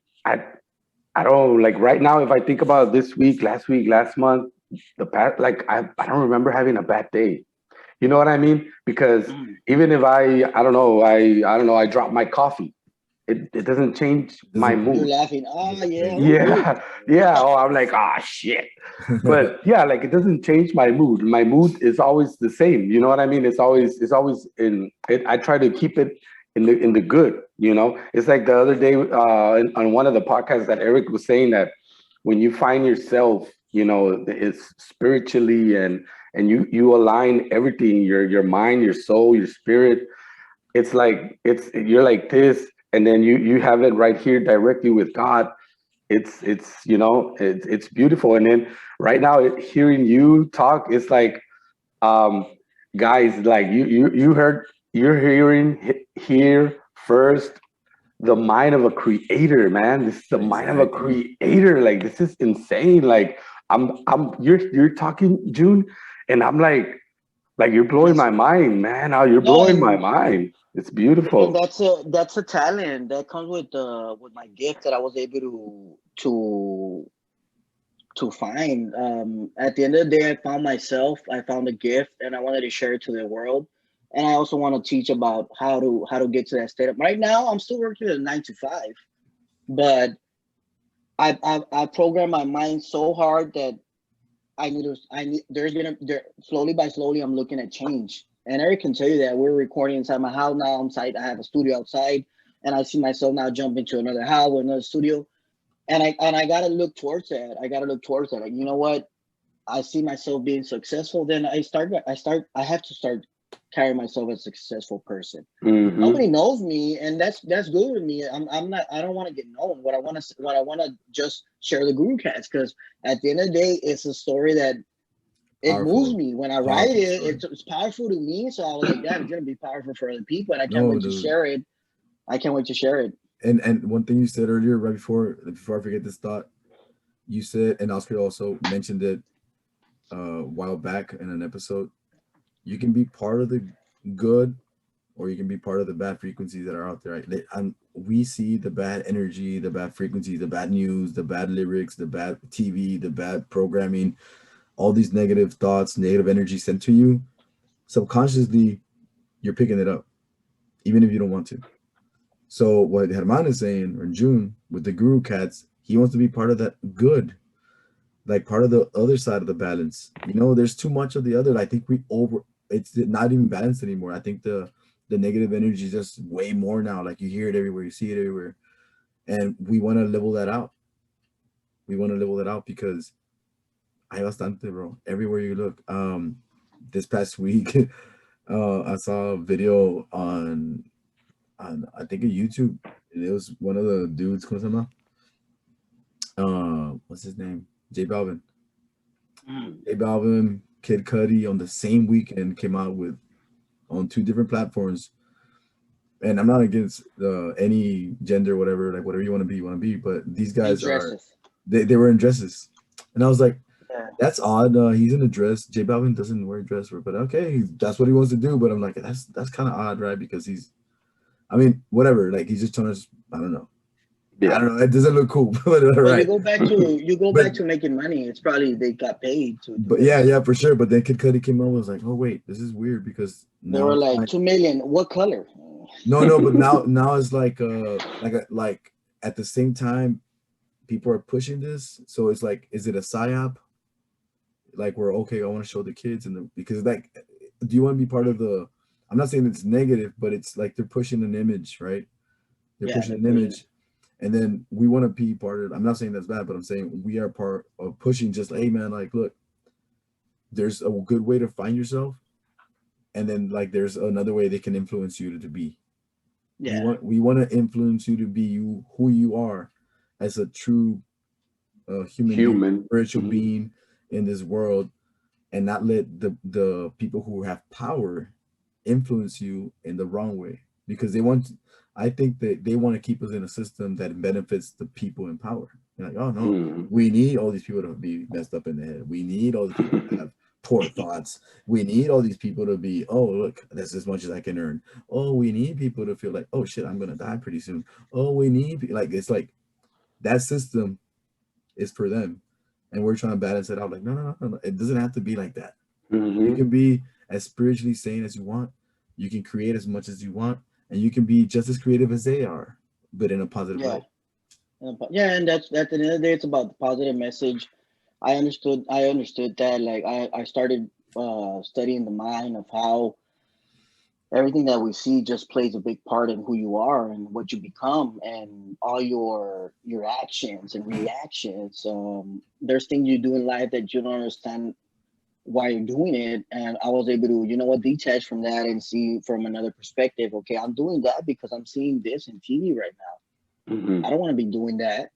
I don't like right now if I think about this week, last week, last month, the past, like I don't remember having a bad day. You know what I mean? Because Mm. even if I don't know, I don't know, I drop my coffee, it doesn't change It my doesn't You're mood. laughing. Oh yeah. change. Woo-hoo. Yeah, yeah. Oh, I'm like, ah, shit. But yeah, like it doesn't change my mood. My mood is always the same. You know what I mean? It's always in it. I try to keep it in the good. It's like the other day on one of the podcasts that Eric was saying that when you find yourself, it's spiritually and you align everything, your mind, your soul, your spirit. It's like you're like this, and then you have it right here directly with God. It's beautiful. And then right now hearing you talk, it's like um guys, like you're hearing here first the mind of a creator, man. This is the mind of a Exactly. creator. Like this is insane. Like you're talking, June, and I'm like you're blowing That's my mind, man. You're no, blowing my and mind. It's And beautiful. that's a talent that comes with my gift that I was able to find. At the end of the day, I found myself. I found a gift, and I wanted to share it to the world. And I also want to teach about how to get to that state. Right now, I'm still working at a 9 to 5, but I programmed my mind so hard that there's slowly by slowly I'm looking at change. And Eric can tell you that we're recording inside my house now. I have a studio outside, and I see myself now jump into another house or another studio. And I gotta look towards that. I gotta look towards that. Like, you know what? I see myself being successful. Then I have to start carrying myself as a successful person. Mm-hmm. Nobody knows me, and that's good with me. I'm not. I don't want to get known. What I want to just share the Guru Cats, because at the end of the day, it's a story that it moves Powerful, me when I write powerful it. story. It's powerful to me, so I was like, damn, it's gonna be powerful for other people, and I can't No, wait to dude. share it. I can't wait to share it. And one thing you said earlier, right before I forget this thought, you said, and Oscar also mentioned it a while back in an episode. You can be part of the good, or you can be part of the bad frequencies that are out there. Right? We see the bad energy, the bad frequencies, the bad news, the bad lyrics, the bad TV, the bad programming, all these negative thoughts, negative energy sent to you. Subconsciously, you're picking it up, even if you don't want to. So what Herman is saying, or June, with the Guru Cats, he wants to be part of that good, like part of the other side of the balance. There's too much of the other. I think it's not even balanced anymore. I think the negative energy is just way more now. Like, you hear it everywhere, you see it everywhere, and we want to level that out. We want to level that out because hay bastante, bro. Everywhere you look. This past week, I saw a video on I think a YouTube. And it was one of the dudes, ¿cómo se llama? What's his name? J Balvin. J Balvin, Kid Cudi on the same weekend came out with on two different platforms. And I'm not against any gender, whatever, like whatever you want to be, you want to be. But these And guys dresses. they were in dresses, and I was like, Yeah. that's odd. He's in a dress. J Balvin doesn't wear a dress, but okay, that's what he wants to do. But I'm like, that's kind of odd, right? Because I mean, whatever. Like, he's just trying to, I don't know. I Yeah. don't know. It doesn't look cool, but all But right. you go But back to making money. It's probably they got paid to do but it. yeah, for sure. But then Kid Cudi came out and was like, oh wait, this is weird because They now were it's like like, 2 million. What color? no, but now it's like at the same time people are pushing this, so it's like, is it a psyop? Like, we're okay, I want to show the kids, because like, do you want to be part of the? I'm not saying it's negative, but it's like they're pushing an image, right? They're Yeah, pushing they're an pushing it. image, and then we want to be part of it. I'm not saying that's bad, but I'm saying we are part of pushing. Just like, hey man, like, look, there's a good way to find yourself, and then like there's another way they can influence you to be. We Yeah, want we want to influence you to be who you are as a true human being, Human. spiritual Mhm. being in this world, and not let the people who have power influence you in the wrong way, because I think that they want to keep us in a system that benefits the people in power. You're like, oh no, Mhm. we need all these people to be messed up in the head, we need all these people to have poor thoughts, we need all these people to be, oh look, that's as much as I can earn, oh we need people to feel like, oh shit, I'm gonna die pretty soon, oh we need, like, it's like that system is for them, and we're trying to balance it out. Like, no. It doesn't have to be like that. You Mhm. can be as spiritually sane as you want. You can create as much as you want, and you can be just as creative as they are, but in a positive yeah, light. yeah. And that's at the end of the day, it's about the positive message. I understood that. Like, I started studying the mind of how everything that we see just plays a big part in who you are and what you become, and all your actions and reactions. There's things you do in life that you don't understand why you're doing it, and I was able to, detach from that and see from another perspective. Okay, I'm doing that because I'm seeing this in TV right now. I Mhm. don't want to be doing that.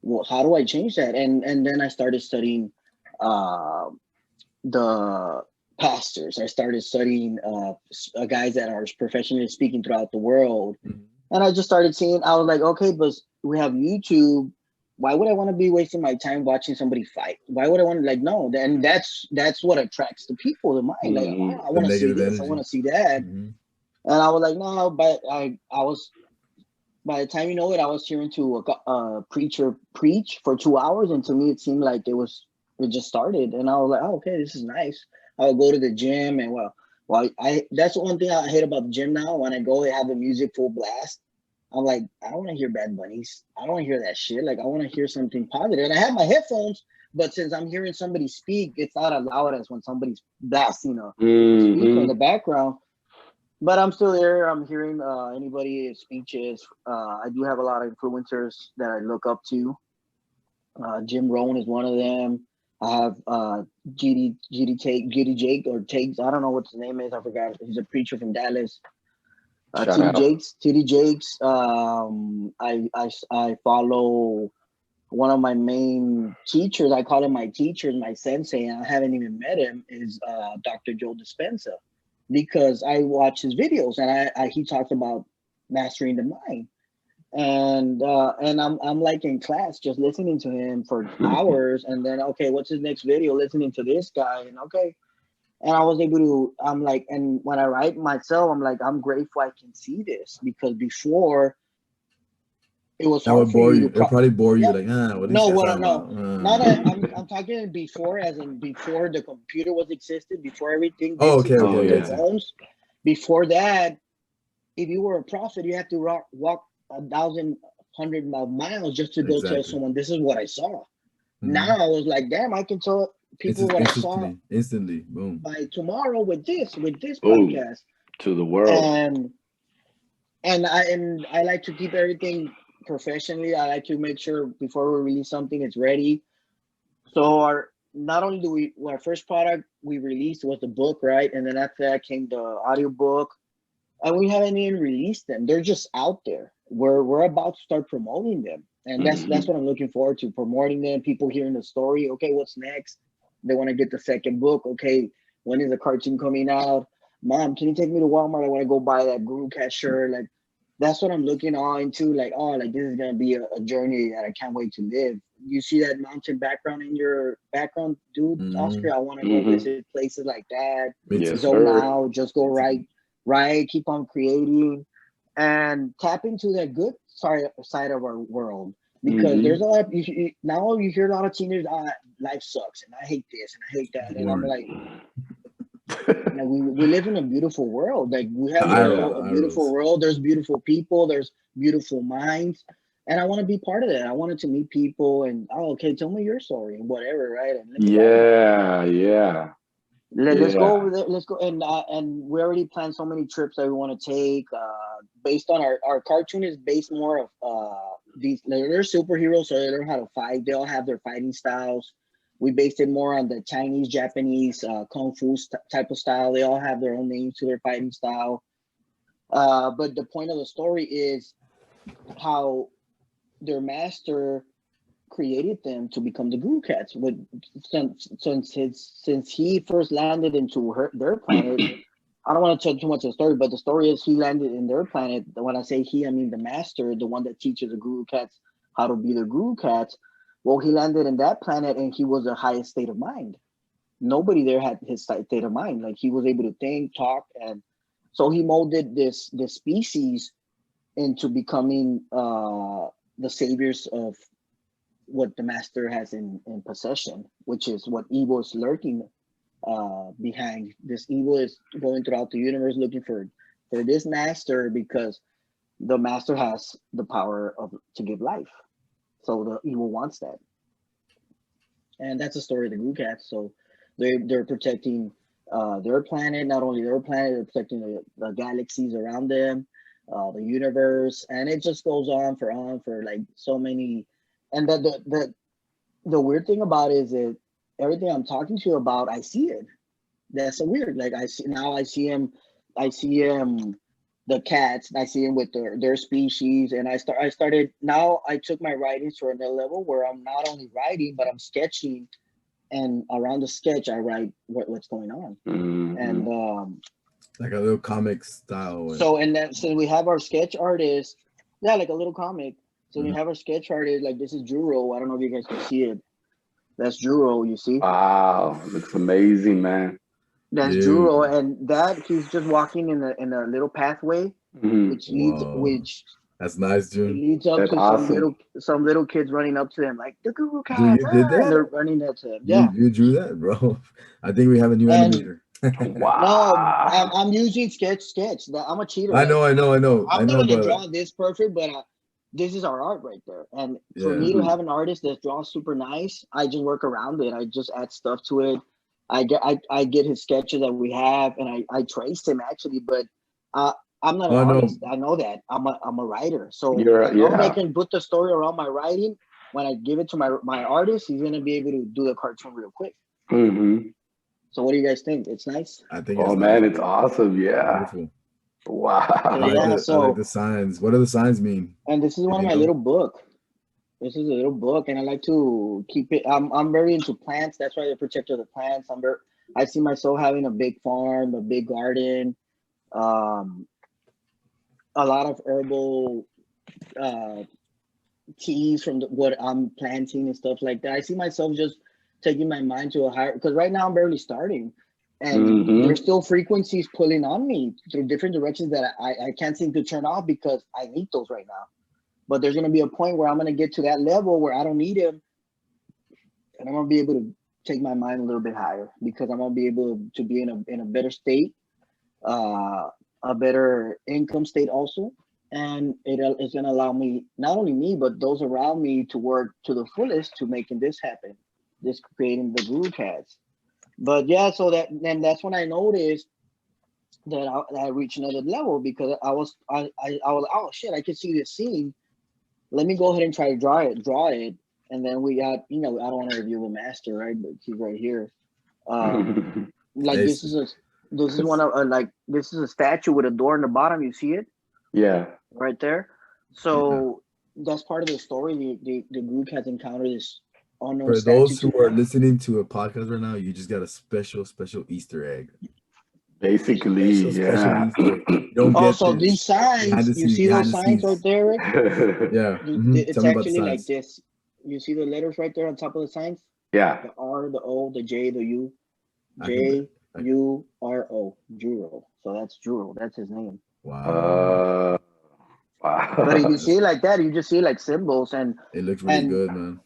Well, how do I change that? And then I started studying uh, the pastors. I started studying guys that are professionally speaking throughout the world, Mhm. and I just started seeing. I was like, okay, but we have YouTube. Why would I want to be wasting my time watching somebody fight? Why would I want to, like, no? Then that's what attracts the people, the mind. Like, oh, Mhm. I The want to see negative this. I want energy. to see that. Hmm. And I was like, no, but I was, by the time you know it, I was hearing to a preacher preach for 2 hours, and to me it seemed like it just started, and I was like, oh, okay, this is nice. I would go to the gym, and well, I that's one thing I hate about the gym now. When I go, they have the music full blast. I'm like, I don't want to hear Bad Bunnies. I don't want to hear that shit. Like, I want to hear something positive. And I have my headphones, but since I'm hearing somebody speak, it's not as loud as when somebody's blasting a speaker in the background. But I'm still there. I'm hearing anybody's speeches. I do have a lot of influencers that I look up to. Jim Rohn is one of them. I have GD Jake or Takes. I don't know what his name is. I forgot. He's a preacher from Dallas. TD Jakes. I follow one of my main teachers. I call him my teacher, my sensei, and I haven't even met him. Is Dr. Joe Dispenza, because I watch his videos, and he talks about mastering the mind, and I'm like in class just listening to him for hours, and then okay, what's his next video? Listening to this guy, and okay. And I was able to, I'm like, and when I write myself, I'm like, I'm grateful I can see this, because before it was hard for me to It'll probably bore you. Like, what is no, that no, about? not that I'm talking before, as in before the computer was existed, before everything. Okay. Phones. Before that, if you were a prophet, you had to walk 1,100 miles just to go tell someone, this is what I saw. Now I was like, damn, I can tell people what I saw instantly, boom, by tomorrow with this podcast to the world. And I like to keep everything professionally. I like to make sure before we release something, it's ready. So not only do our first product we released was the book, right? And then after that came the audiobook, and we haven't even released them. They're just out there. We're about to start promoting them. And that's what I'm looking forward to, promoting them, people hearing the story. Okay, what's next? They want to get the second book. Okay, when is the cartoon coming out? Mom, can you take me to Walmart? I want to go buy that Guru Catz shirt. Like, that's what I'm looking on into. Like, oh, like this is gonna be a journey that I can't wait to live. You see that mountain background in your background, dude? Oscar, I want to go visit places like that. Zone out, just go right, keep on creating, and tap into that good side of our world, because there's a lot of now you hear a lot of teenagers, life sucks and I hate this and I hate that, and I'm like, we live in a beautiful world. Like, we have a beautiful world. There's beautiful people, there's beautiful minds, and I want to be part of that. I wanted to meet people and, okay, tell me your story and whatever, right? And let's go over there. Let's go. And we already planned so many trips that we want to take. Based on our cartoon is based more of they're superheroes, so they learn how to fight. They all have their fighting styles. We based it more on the Chinese, Japanese, kung fu type of style. They all have their own names to their fighting style. But the point of the story is how their master created them to become the Guru Catz. Since he first landed into their planet, I don't want to tell too much of the story, but the story is he landed in their planet. When I say he, I mean the master, the one that teaches the Guru Catz how to be the Guru Catz. Well, he landed in that planet, and he was the highest state of mind. Nobody there had his state of mind. Like, he was able to think, talk, and so he molded this species into becoming the saviors of what the master has in possession, which is what evil is lurking behind. This evil is going throughout the universe looking for this master, because the master has the power to give life. So the evil wants that. And that's the story of the Guru Catz. So they're protecting their planet, not only their planet, they're protecting the galaxies around them, the universe, and it just goes on for like so many. And the weird thing about it is that everything I'm talking to you about, I see it. That's so weird. Like, I see him, the cats, I see him with their species, and I started now I took my writing to another level where I'm not only writing, but I'm sketching, and around the sketch I write what's going on. And like a little comic style. So, and then so we have our sketch artist, like a little comic. So we have our sketch artist, like, this is Juro. I don't know if you guys can see it. That's Juro, you see? Wow, looks amazing, man. That's Dude, Juro, and that he's just walking in a little pathway, Mhm. wow, that's nice, June. leads up That's to awesome. some little kids running up to him like the Guru Dude, Catz, you did and that? they're running up to him. Yeah, You drew that, bro. I think we have a new and animator. no, Wow. I'm using sketch. I'm a cheater. I Like know, I know, I know, I I'm not know, gonna but draw this perfect, but this is our art right there. And for yeah, me to Mhm. have an artist that draws super nice, I just work around it. I just add stuff to it. I get his sketches that we have, and I trace him actually. But uh, I'm not an oh no, artist. I know that. I'm a writer. So You're as long as I yeah. can put the story around my writing, when I give it to my artist, he's gonna be able to do the cartoon real quick. Mhm. So what do you guys think? It's nice. I think Oh it's nice, man, it's bro. awesome. Yeah. Beautiful. So Wow. yeah. I like So the signs. What do the signs mean? and this is Did one of you my know? little book. This is a little book, and I like to keep it. I'm very into plants. That's why I protect the plants. I see myself having a big farm, a big garden, um, a lot of herbal uh, teas from what I'm planting and stuff like that. I see myself just taking my mind to a higher, because right now I'm barely starting, and there's Mhm. still frequencies pulling on me through different directions that I can't seem to turn off because I need those right now. But there's going to be a point where I'm going to get to that level where I don't need him, and I'm going to be able to take my mind a little bit higher because I'm going to be able to be in a better state, uh, a better income state also, and it's going to allow me, not only me but those around me, to work to the fullest to making this happen, this creating the Guru Catz. But yeah, so that's when I noticed that I reached another level because I was, oh shit, I can see this scene. Let me go ahead and try to draw it, and then we got, I don't want to review the master, right? But he's right here. Um, like It's, this is one of like this is a statue with a door in the bottom. You see it Yeah. right there. yeah. So that's part of the story. The group has encountered this unknown For statue those to who are them. listening to a podcast right now, you just got a special Easter egg. Basically, Special yeah. Easter egg. You don't get Also, these this signs, you see behind those the signs right scenes. there, Rick? Yeah. Tell It's me about the actually like signs. this. You see the letters right there on top of the signs? Yeah. The R, the O, the J, the U. I can bet. Juro, Juro. So that's Juro. That's his name. Wow. Uh, But if you wow. see it like that, you just see like symbols, It looks really and good, man.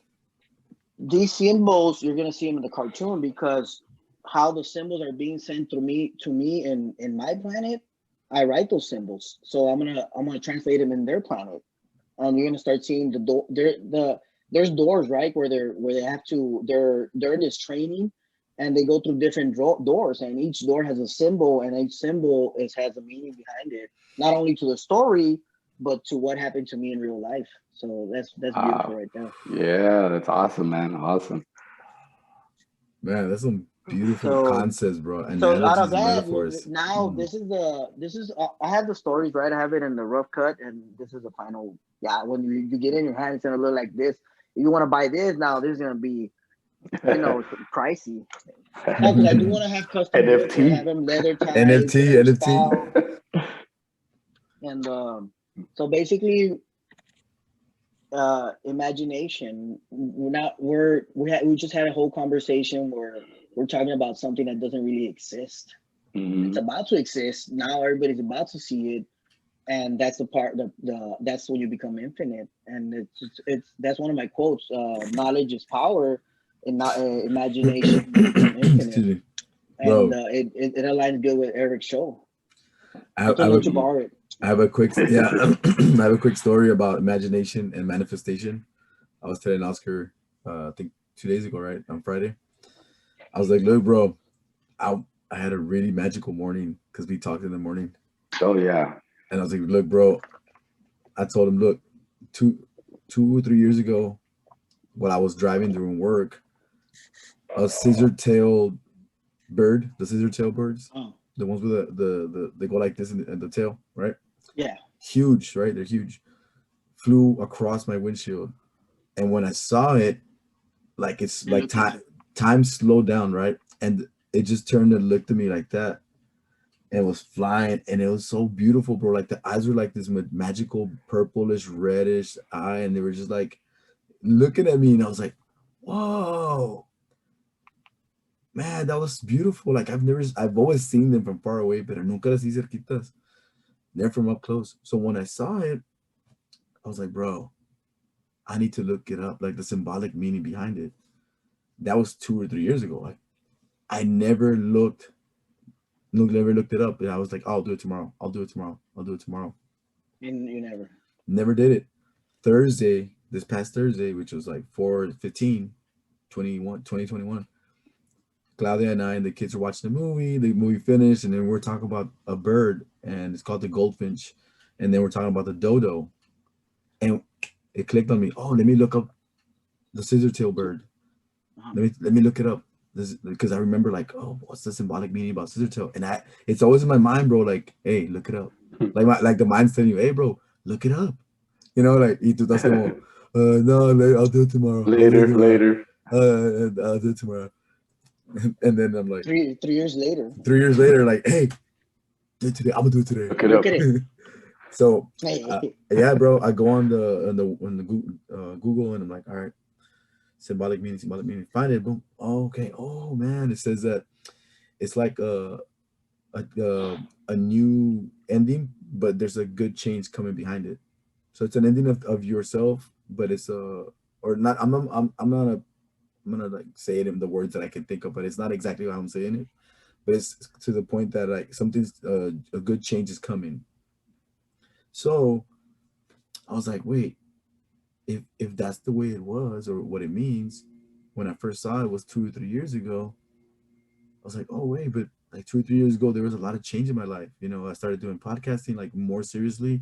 these symbols you're gonna see them in the cartoon because how the symbols are being sent through me to me in my planet. I write those symbols, so I'm gonna translate them in their planet, and you're gonna start seeing the door. There's doors, right, where they have to they're in this training, and they go through different doors, and each door has a symbol, and each symbol has a meaning behind it, not only to the story but to what happened to me in real life. So that's beautiful Wow. right there. Yeah, that's awesome, man. Awesome. Man, that's some beautiful So concepts, bro. so out of Analogies and that, metaphors. now this is I have the stories, right. I have it in the rough cut, and this is the final. Yeah, when you get in your hand, it's gonna look like this. If you want to buy this now, this is gonna be, pricey. Oh, because I do want to have custom books where I have NFT. them leather tied with NFT, their NFT. spout, and so basically, imagination. We just had a whole conversation where we're talking about something that doesn't really exist. It's Mhm. about to exist now. Everybody's about to see it, and that's the part that's when you become infinite. And it's that's one of my quotes. Knowledge is power, and not imagination. You become infinite, Excuse me, and bro. it aligns good with Eric's show. I I can let would you borrow it. I have a quick yeah. I have a quick story about imagination and manifestation. I was telling Oscar, I think 2 days ago, right on Friday. I was like, look, bro, I had a really magical morning because we talked in the morning, Oh yeah. and I was like, look, bro. I told him, look, two 2 or 3 years ago, when I was driving during work, a scissor-tailed bird, the scissor-tailed birds, Oh, the ones with the they go like this in the tail, right? yeah. Huge, right? They're huge. Flew across my windshield, and when I saw it, like it's They like look at you. time slowed down, right? And it just turned and looked at me like that, and was flying, and it was so beautiful, bro. Like the eyes were like this magical purplish reddish eye, and they were just like looking at me, and I was like, whoa, man, that was beautiful. Like I've always seen them from far away, but nunca las vi cerquitas. They're from up close. So when I saw it, I was like, bro, I need to look it up, like the symbolic meaning behind it. That was 2 or 3 years ago. Like I never looked it up. And I was like, I'll do it tomorrow. I'll do it tomorrow. I'll do it tomorrow. And you never. Never did it. Thursday, this past Thursday, which was like 4/15, 2021. Claudia and I and the kids were watching the movie. The movie finished, and then we're talking about a bird, and it's called the goldfinch. And then we're talking about the dodo, and it clicked on me. Oh, let me look up the scissor-tail bird. Let me look it up. This because I remember like, oh, what's the symbolic meaning about scissor-tail? And it's always in my mind, bro. Like, hey, look it up. Like the mind's telling you, hey, bro, look it up. You know, like, y tú estás como, no, I'll do it tomorrow. Later. I'll do it tomorrow. And then I'm like, 3 years later. 3 years later, like, hey, do it today. I'm gonna do it today. Look it Look up. at it. So Hey. yeah, bro, I go on the Google, and I'm like, all right, symbolic meaning, find it. Boom. Oh, okay. Oh man, it says that it's like a new ending, but there's a good change coming behind it. So it's an ending of yourself, but it's or not. I'm gonna like say it in the words that I can think of, but it's not exactly how I'm saying it. But it's to the point that like something's a good change is coming. So I was like, wait, if that's the way it was or what it means, when I first saw it was 2 or 3 years ago. I was like, oh wait, but like 2 or 3 years ago, there was a lot of change in my life. You know, I started doing podcasting like more seriously.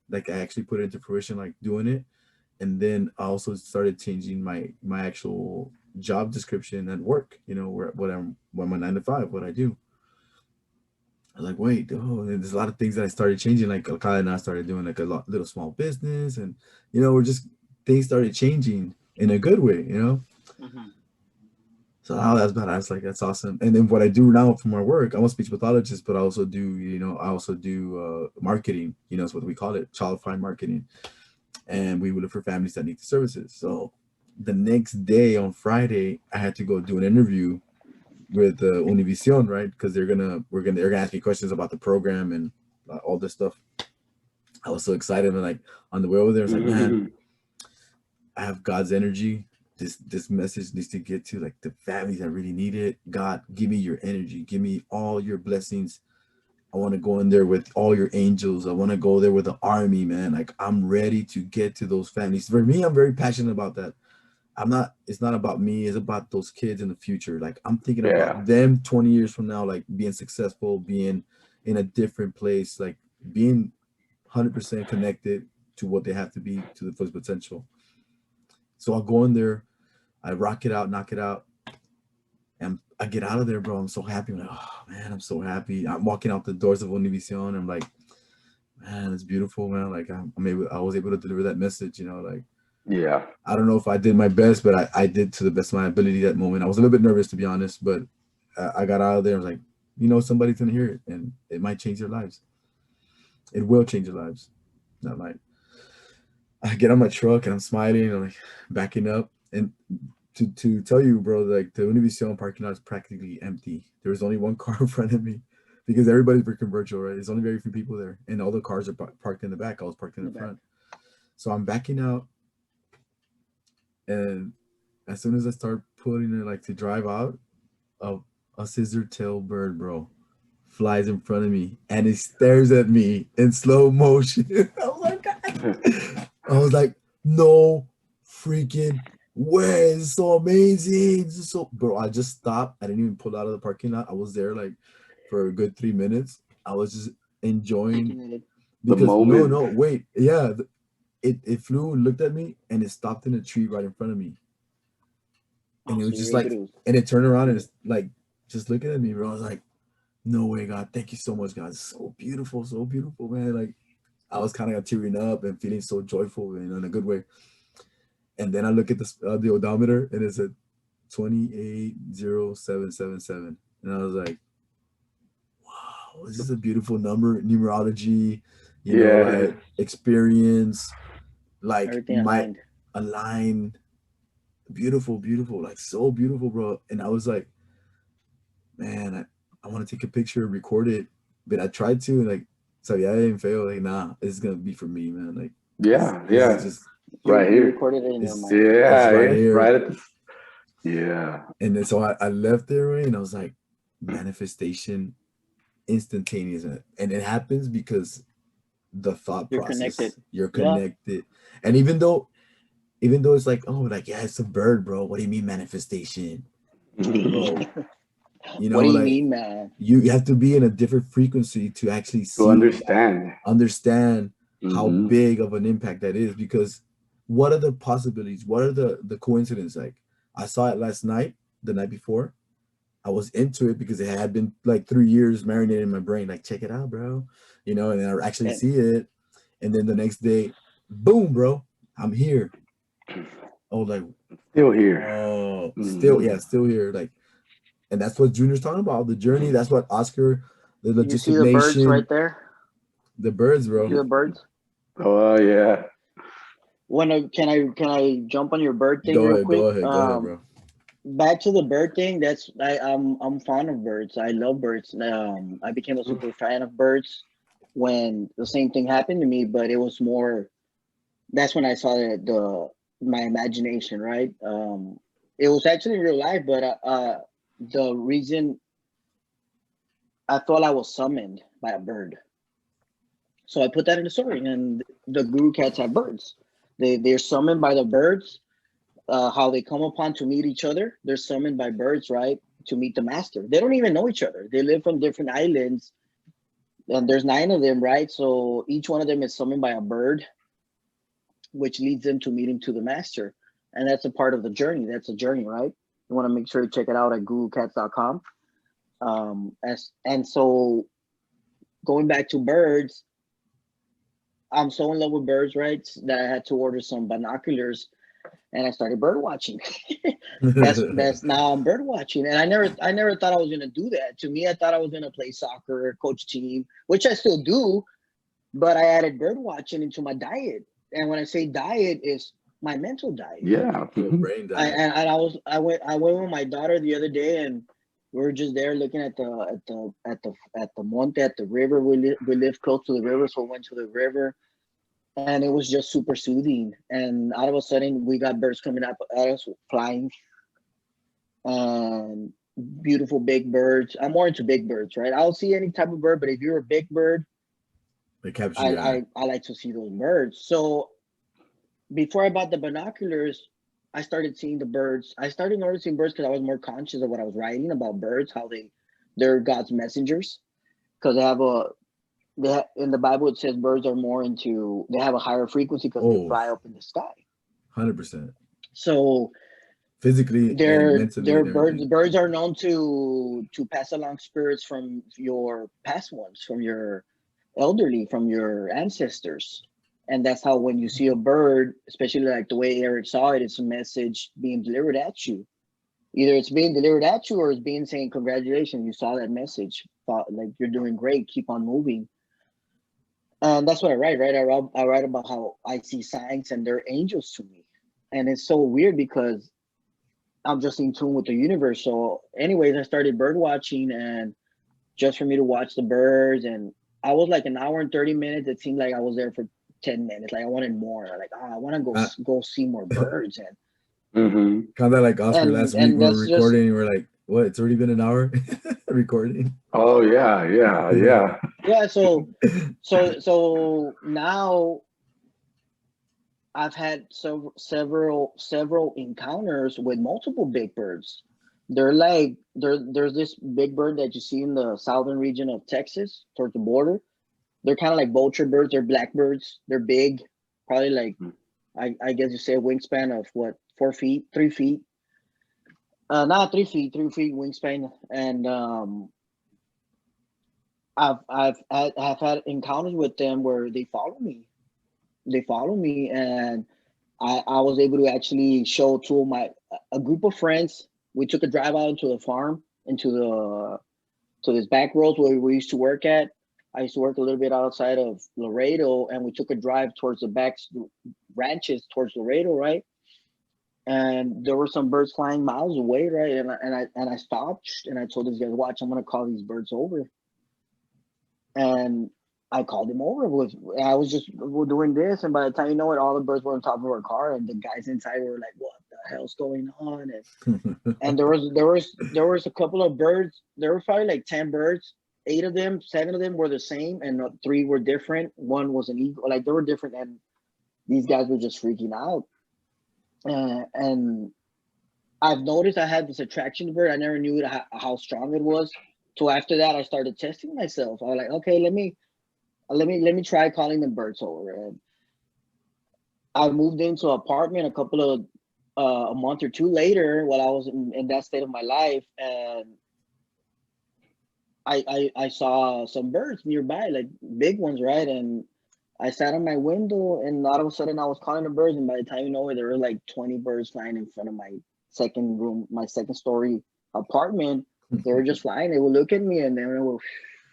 Like I actually put it into fruition, like doing it. And then I also started changing my actual job description at work. You know, where what my 9 to 5, what I do. I was like, wait, oh, and there's a lot of things that I started changing. Like Kyle and I started doing like a little small business, and we're just things started changing in a good way. Mhm. So that's bad. I was like, that's awesome. And then what I do now for my work, I'm a speech pathologist, but I also do marketing. Is what we call it, child find marketing, and we will look for families that need the services. So the next day on Friday, I had to go do an interview with Univision, right? Because they're gonna ask me questions about the program and all this stuff. I was so excited, and like on the way over there, I was like, man, I have God's energy. This message needs to get to like the families that really need it. God, give me your energy. Give me all your blessings. I want to go in there with all your angels. I want to go there with the army, man. Like I'm ready to get to those families. For me, I'm very passionate about that. It's not about me, it's about those kids in the future. Like I'm thinking Yeah. about them 20 years from now, like being successful, being in a different place, like being 100% connected to what they have to be to the fullest potential. So I'll go in there, I rock it out, knock it out, and I get out of there, bro. I'm so happy. I'm like, oh man, I'm so happy. I'm walking out the doors of Univision. I'm like, man, it's beautiful, man. Like I was able to deliver that message, like Yeah. I don't know if I did my best, but I did to the best of my ability that moment. I was a little bit nervous, to be honest, but I got out of there. I was like, somebody's gonna hear it, and it might change their lives. It will change their lives. Not like I get on my truck and I'm smiling, I'm like backing up, and to tell you, bro, like the Univision parking lot is practically empty. There was only one car in front of me because everybody's working virtual, right? There's only very few people there, and all the cars are parked in the back. I was parked in the front, so I'm backing out, and as soon as I start putting it like to drive out, a scissor tail bird, bro, flies in front of me and it stares at me in slow motion. I was like, God. I was like, no freaking way. It's so amazing. It's so, bro, I just stopped. I didn't even pull out of the parking lot. I was there like for a good 3 minutes. I was just enjoying The because moment. no, wait. Yeah. It flew, looked at me, and it stopped in a tree right in front of me. And it was just like, and it turned around and it's like, just looking at me, bro. I was like, no way, God. Thank you so much, God. It's so beautiful, man. Like, I was kind of tearing up and feeling so joyful, in a good way. And then I look at the odometer, and it's at 280777. And I was like, wow, this is a beautiful number, numerology, Yeah. like experience, like Everything my aligned. align, beautiful, like so beautiful, bro. And I was like, man, I want to take a picture, record it, but I tried to, like, so yeah, I didn't fail. Like, nah, this is gonna be for me, man. Like, Yeah, this is yeah. just, Right You here. recorded it in your it's mind. it's Yeah, right yeah. here. Right at the, yeah. And then so I left there, right, and I was like, manifestation, instantaneous, and it happens because the thought You're connected. process, you're Yeah. connected, and even though it's like, oh, like, yeah, it's a bird, bro. What do you mean manifestation, bro? You What know, do you like, mean, man? you have to be in a different frequency to actually To see, understand. understand how Hmm. big of an impact that is. Because what are the possibilities? What are the coincidences? Like, I saw it last night, the night before. I was into it because it had been like 3 years marinating in my brain. Like, check it out, bro. And then I actually And see it, and then the next day, boom, bro, I'm here. Oh, like, Still here. oh, still, Hmm. yeah, still here. Like, and that's what Junior's talking about, the journey. That's what Oscar, the you see Logistic the birds right Nation, there? the birds, You see bro. the birds? Oh yeah. Can I jump on your bird thing Go real ahead, go quick? ahead, go ahead, bro. Back to the bird thing. I'm fond of birds. I love birds. I became a super fan of birds when the same thing happened to me, but it was more. That's when I saw my imagination, right? It was actually real life, but the reason I thought I was summoned by a bird. So I put that in the story, and the Guru Cats have birds. They're summoned by the birds. How they come upon to meet each other. They're summoned by birds, right, to meet the master. They don't even know each other. They live from different islands, and there's 9 of them, right? So each one of them is summoned by a bird, which leads them to meeting to the master, and that's a part of the journey. That's a journey, right? You want to make sure you check it out at gurucats.com. And so going back to birds, I'm so in love with birds, right? That I had to order some binoculars, and I started bird watching. That's now I'm bird watching, and I never thought I was gonna do that. To me, I thought I was gonna play soccer, coach team, which I still do, but I added bird watching into my diet. And when I say diet, is my mental diet. Yeah. Your Hmm. brain I died. and I went with my daughter the other day, and we were just there looking at the monte, at the river. We live close to the river, so we went to the river, and it was just super soothing. And all of a sudden, we got birds coming up at us, flying, and beautiful big birds. I'm more into big birds, right? I'll see any type of bird, but if you're a big bird, It captures I your eye. I, I like to see those birds. So before I bought the binoculars, I started seeing the birds. I started noticing birds because I was more conscious of what I was writing about birds, how they're God's messengers. Because in the Bible it says birds are more into, they have a higher frequency because they Oh, fly up in the sky. 100%. So Physically and mentally they're and birds. everything. Birds are known to pass along spirits from your past ones, from your elderly, from your ancestors. And that's how when you see a bird, especially like the way Eric saw it, it's a message being delivered at you. Either it's being delivered at you or it's being saying, congratulations, you saw that message. Thought like you're doing great, keep on moving. And that's what I write, right? I write about how I see signs and they're angels to me. And it's so weird because I'm just in tune with the universe. So, anyways, I started bird watching, and just for me to watch the birds, and I was like an hour and 30 minutes. It seemed like I was there for 10 minutes. Like I wanted more. Like, I want to Uh, go see more birds, Hmm. kind of like Oscar last week. and We were that's just recording. And we're like, what? It's already been an hour recording. Oh yeah, yeah, yeah. yeah. So now I've had several encounters with multiple big birds. They're like there's this big bird that you see in the southern region of Texas towards the border. They're kind of like vulture birds. They're blackbirds. They're big, probably like I guess you say a wingspan of what, 4 feet, 3 feet. Not 3 feet, 3 feet wingspan. And I've had encounters with them where they follow me. They follow me, and I was able to actually show two of my a group of friends. We took a drive out into the farm, into the to this back roads where we used to work at. I used to work a little bit outside of Laredo, and we took a drive towards the back ranches towards Laredo, right? and there were some birds flying miles away, right? And I stopped and I told these guys, watch, I'm gonna call these birds over. And I called him over. I was just doing this, and by the time you know it, all the birds were on top of our car, and the guys inside were like, "What the hell's going on?" And there was a couple of birds. There were probably like 10 birds. 8 of them, 7 of them were the same, and 3 were different. One was an eagle. Like they were different, and these guys were just freaking out. And I've noticed I had this attraction to bird. I never knew how strong it was. So after that, I started testing myself. I was like, okay, let me try calling the birds over. And I moved into an apartment a couple of a month or 2 later, while I was in that state of my life, and I saw some birds nearby, like big ones, right? And I sat on my window, and all of a sudden I was calling the birds, and by the time you know it, there were like 20 birds flying in front of my second story apartment. They were just flying. They would look at me, and then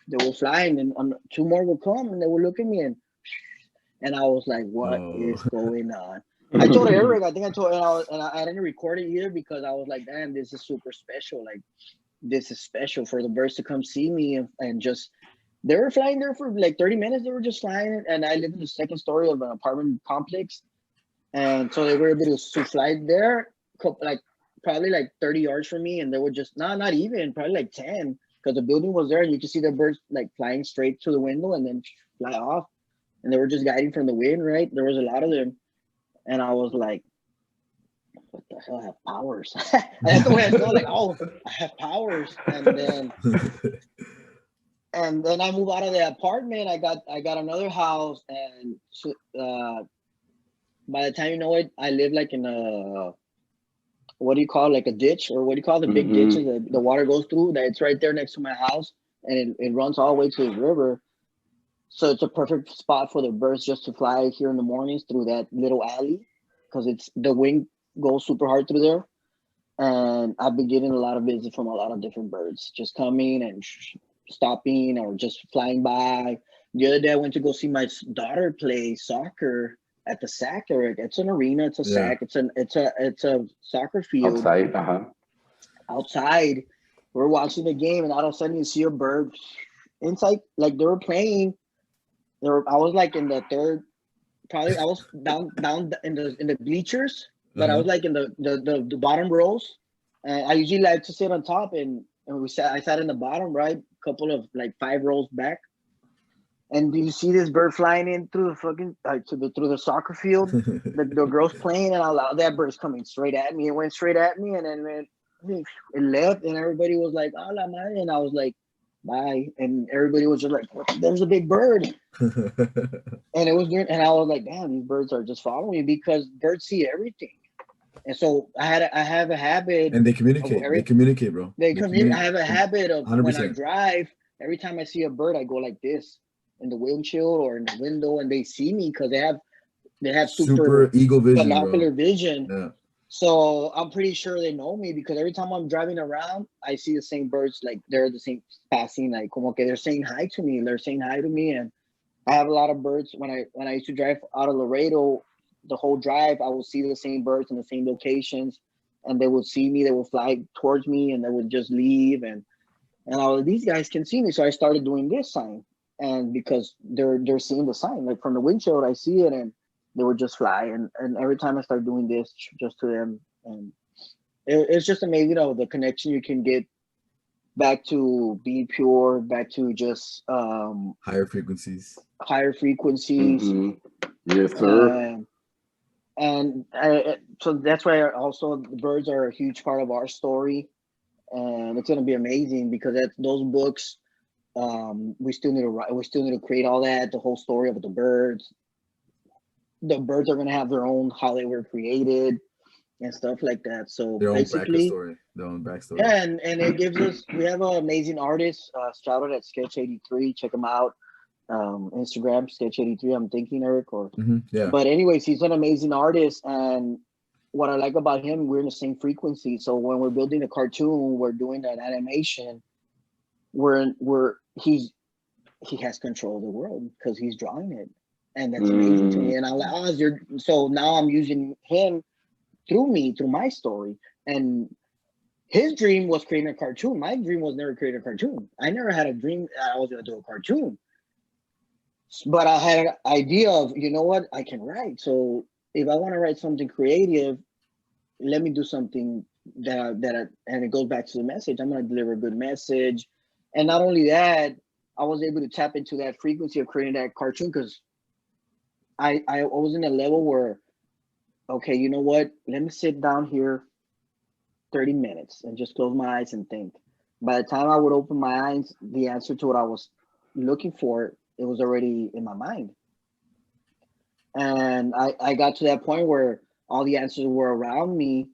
they were flying, and 2 more would come, and they would look at me, and I was like, "What is going on?" I told Eric, I think I told, and I didn't record it either because I was like, "Damn, this is super special. Like, this is special for the birds to come see me and just." They were flying there for like 30 minutes. They were just flying, and I live in the second story of an apartment complex, and so they were able to fly there, like probably like 30 yards from me, and they were just not even probably like 10, because the building was there, and you could see the birds like flying straight to the window and then fly off, and they were just guiding from the wind, right? There was a lot of them, and I was like, what the hell, I have powers? That's the way I felt, like, oh, I have powers. And then I moved out of the apartment. I got another house, and by the time you know it, I live like in a, what do you call it, like a ditch, or what do you call the big ditches that the water goes through? That it's right there next to my house, and it runs all the way to the river. So it's a perfect spot for the birds just to fly here in the mornings through that little alley, because the wind goes super hard through there. And I've been getting a lot of visits from a lot of different birds, just coming and stopping or just flying by. The other day I went to go see my daughter play soccer at the SAC. It's an arena, it's a SAC, it's a soccer field. Outside. We're watching the game, and all of a sudden you see a bird inside, like they were playing. I was like in the third, probably I was down in the bleachers, but I was like in the bottom rows. And I usually like to sit on top, and I sat in the bottom, right? Couple of like 5 rows back. And do you see this bird flying in through the fucking through the soccer field? the girl's playing, and that bird's coming straight at me. It went straight at me, and then it left, and everybody was like, "Oh la madre," and I was like, "Bye," and everybody was just like, "There's a big bird," and it was weird, and I was like, "Damn, these birds are just following me," because birds see everything. And so I have a habit, and they communicate. They communicate, bro. I have a habit of 100%. When I drive, every time I see a bird, I go like this in the windshield or in the window, and they see me because they have super eagle vision, binocular vision. Yeah. So I'm pretty sure they know me, because every time I'm driving around, I see the same birds, like they're the same passing, like como que they're saying hi to me, and I have a lot of birds. When I used to drive out of Laredo, the whole drive, I would see the same birds in the same locations, and they would see me, they would fly towards me, and they would just leave, and all of these guys can see me. So I started doing this sign, and because they're seeing the sign, like from the windshield, I see it, and they would just fly, and every time I start doing this just to them, and it's just amazing, the connection you can get back to being pure, back to just higher frequencies. Yes, sir. And so that's why also the birds are a huge part of our story, and it's going to be amazing, because those books, we still need to write, we still need to create all that, the whole story of the birds. The birds are going to have their own, how they were created and stuff like that. So their basically, their own backstory. Yeah, and it gives us, we have an amazing artist, shout out at Sketch83, check him out. Instagram, Sketch83, I'm thinking, Eric, or yeah. But anyways, he's an amazing artist, and what I like about him, we're in the same frequency. So when we're building a cartoon, we're doing an animation, he has control of the world, because he's drawing it, and that's amazing to me. And I'm like, so now I'm using him through me, through my story. And his dream was creating a cartoon. My dream was never creating a cartoon. I never had a dream that I was going to do a cartoon. But I had an idea of, you know what, I can write. So if I want to write something creative, let me do something and it goes back to the message. I'm going to deliver a good message. And not only that, I was able to tap into that frequency of creating that cartoon because I was in a level where, okay, you know what? Let me sit down here 30 minutes and just close my eyes and think. By the time I would open my eyes, the answer to what I was looking for, it was already in my mind. And I got to that point where all the answers were around me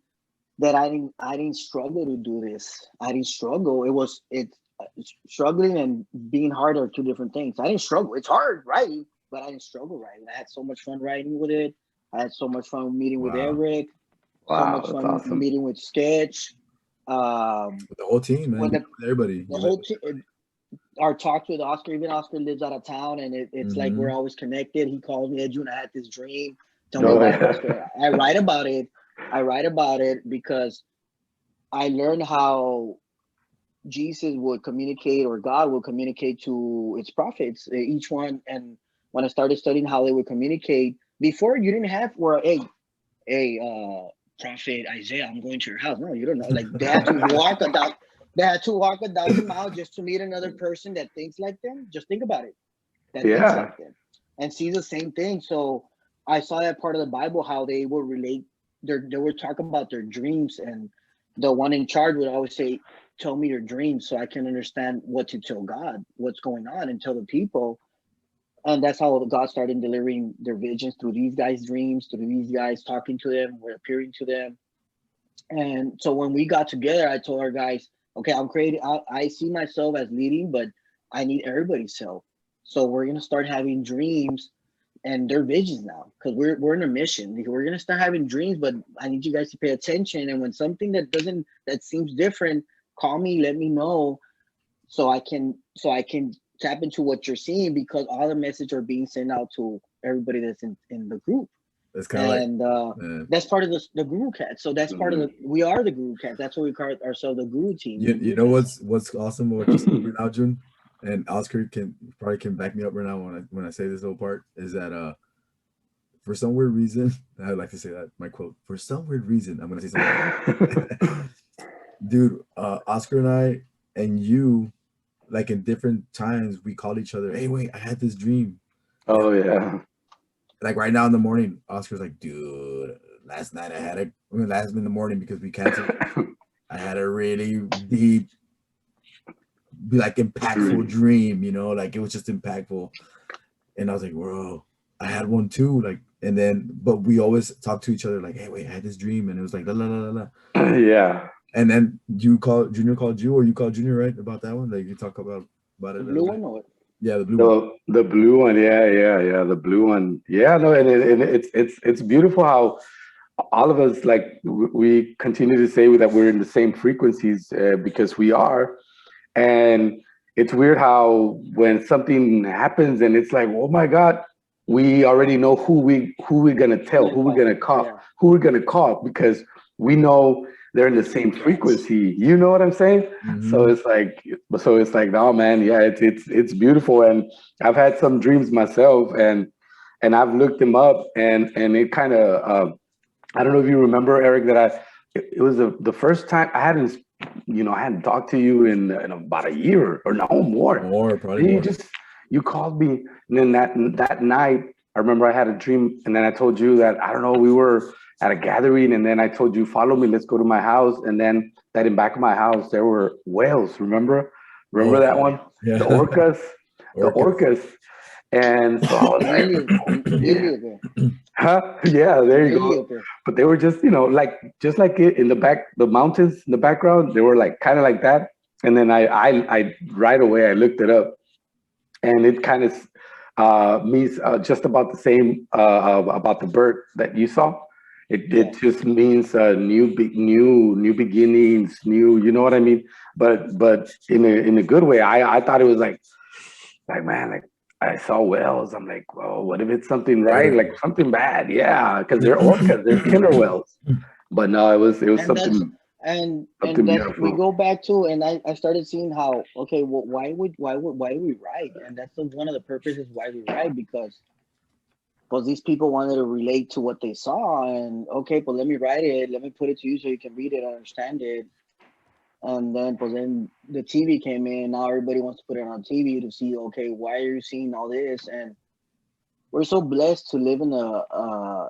that I didn't struggle to do this. I didn't struggle. It's struggling and being hard are two different things. I didn't struggle. It's hard writing, but I didn't struggle writing. I had so much fun writing with it. I had so much fun meeting with Eric. Wow, So much that's fun awesome. meeting with Sketch. With the whole team, man. Everybody. The whole team. Our talks with Oscar, even Oscar lives out of town, and it's like we're always connected. He calls me, "Hey, Jun, I had this dream. Tell me about it, Oscar." I write about it. I write about it because I learned how Jesus would communicate, or God would communicate to its prophets, each one. And when I started studying how they would communicate, before you didn't have where, hey, prophet Isaiah, I'm going to your house. No, you don't know. Like they had to walk a thousand miles just to meet another person that thinks like them. Just think about it. That thinks like them and sees the same thing. So I saw that part of the Bible, how they would relate. They were talking about their dreams, and the one in charge would always say, "Tell me your dreams so I can understand what to tell God, what's going on, and tell the people." And that's how God started delivering their visions through these guys' dreams, through these guys talking to them, or appearing to them. And so when we got together, I told our guys, okay, I'm creating, I see myself as leading, but I need everybody's help. So we're going to start having dreams and their visions now, because we're in a mission. We're going to start having dreams, but I need you guys to pay attention. And when something that seems different, call me, let me know, so I can tap into what you're seeing, because all the messages are being sent out to everybody that's in the group. That's kind of that's part of the Guru Catz. So that's part of we are the Guru Catz. That's what we call ourselves, the Guru team. You know what's awesome about what you're saying right now, Jun? And Oscar can back me up right now when I say this whole part, is that for some weird reason, I'd like to say that, my quote, for some weird reason, I'm gonna say something. Dude, Oscar and I and you, like in different times, we called each other, "Hey, wait, I had this dream." Oh yeah. Like right now in the morning, Oscar's like, "Dude, last night last in the morning, because we canceled, I had a really deep, like impactful dream, you know, like it was just impactful." And I was like, "Whoa, I had one too." Like, and then, but we always talk to each other like, "Hey, wait, I had this dream," and it was like, la la la la la. Yeah. And then Junior called you, or you called Junior, right, about that one? Like you talk about it. The blue one, or yeah, the blue one. The blue one, yeah, the blue one, yeah. No, and it's beautiful how all of us, like, we continue to say that we're in the same frequencies, because we are. And it's weird how when something happens and it's like, oh my God, we already know who we're gonna tell, who we're gonna call, because we know they're in the same frequency. You know what I'm saying? So it's like, no, man, yeah, it's beautiful. And I've had some dreams myself, and I've looked them up, and it kind of, I don't know if you remember, Eric, that it was the first time I hadn't talked to you in about a year or no more. Probably more. You called me, and then that night, I remember I had a dream, and then I told you that, I don't know, we were at a gathering, and then I told you, follow me, let's go to my house, and then that in back of my house there were whales. Remember that one? Yeah. The orcas. And so I was like, huh? Yeah, there you go. But they were just, like in the back, the mountains in the background, they were like kind of like that. And then I right away I looked it up, and it kind of means just about the same about the bird that you saw. It just means new beginnings, new, you know what I mean? But in a good way. I thought it was like man, like, I saw whales. I'm like, well, what if it's something like something bad? Yeah, because they're orcas, they're killer whales. But no, it was And that's something and something that's we beautiful. go back to, and I started seeing how, okay, well, why do we write? And that's one of the purposes why we write, because these people wanted to relate to what they saw, and okay, but let me write it, let me put it to you so you can read it, understand it. And then the TV came in. Now everybody wants to put it on TV to see, okay, why are you seeing all this? And we're so blessed to live in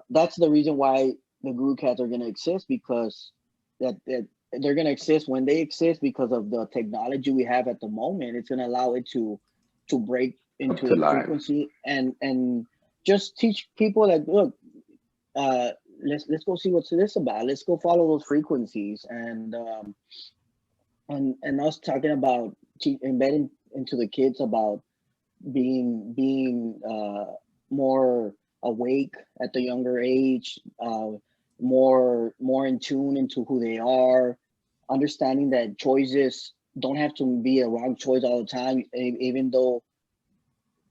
that's the reason why the Guru Cats are going to exist, because that they're going to exist when they exist, because of the technology we have at the moment. It's going to allow it to break Up into to the life. frequency, and just teach people that, look, uh let's go see what's this about, let's go follow those frequencies. And us talking about embedding into the kids about being more awake at the younger age, more in tune into who they are, understanding that choices don't have to be a wrong choice all the time, even though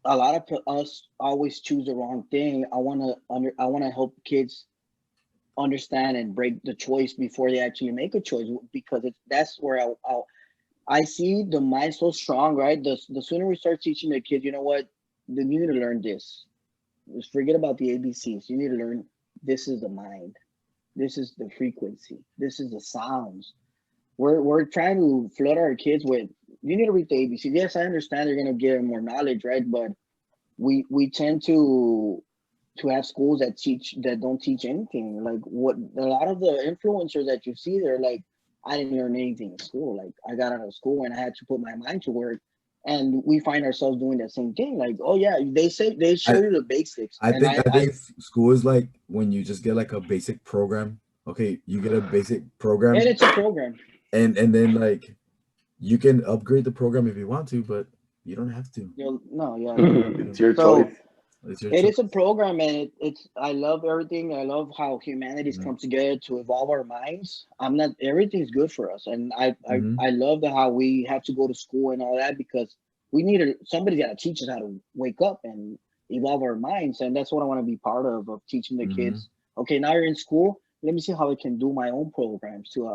a lot of us always choose the wrong thing. I want to help kids understand and break the choice before they actually make a choice, because that's where I see the mind so strong, right? The sooner we start teaching the kids, you know what, then you need to learn this. Just forget about the ABCs. You need to learn, this is the mind. This is the frequency. This is the sounds. We're trying to flood our kids with, you need to read the ABC. Yes, I understand they're gonna get more knowledge, right? But we tend to have schools that don't teach anything. Like, what a lot of the influencers that you see, they're like, I didn't learn anything in school. Like, I got out of school and I had to put my mind to work. And we find ourselves doing that same thing. Like, oh yeah, they I, show you the basics, I and think I think school is like when you just get like a basic program. Okay, you get a basic and program, it's a program. and then like you can upgrade the program if you want to, but you don't have to. No, yeah, you don't have You know, It's to. your choice. So it's your it choice. is a program, and it's, I love everything. I love how humanity's Hmm. come together to evolve our minds. I'm not, everything's good for us, and Hmm. I love the how we have to go to school and all that, because we need to, somebody's got to teach us how to wake up and evolve our minds, and that's what I want to be part of teaching the Hmm. kids. Okay, now you're in school. Let me see how I can do my own programs to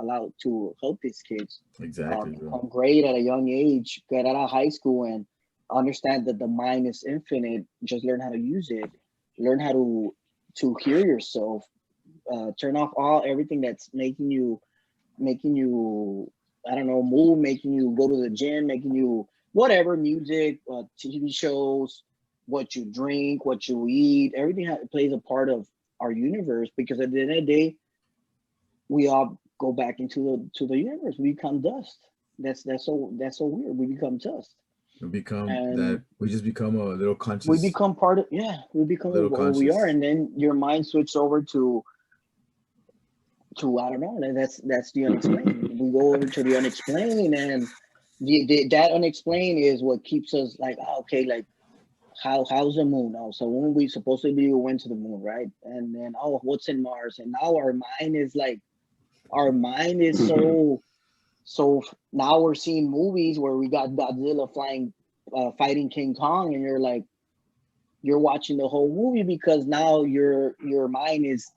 help these kids Exactly, bro. become great at a young age, get out of high school, and understand that the mind is infinite. Just learn how to use it. Learn how to hear yourself. Turn off all everything that's making you I don't know, move, making you go to the gym, making you whatever, music, TV shows, what you drink, what you eat. Everything plays a part of our universe, because at the end of the day, we all go back into the universe. We become dust. That's so weird. We become dust, We become and that. We just become a little we conscious, become part of, yeah, we become little what we are, conscious. and then your mind switches over to I don't know. That's the unexplained. We go over to the unexplained, and that unexplained is what keeps us like, oh, okay, like how's the moon? Oh, so when we supposed to be, we went to the moon, right? And then, oh, what's in Mars? And now our mind is so now we're seeing movies where we got Godzilla flying, fighting King Kong, and you're watching the whole movie, because now your mind is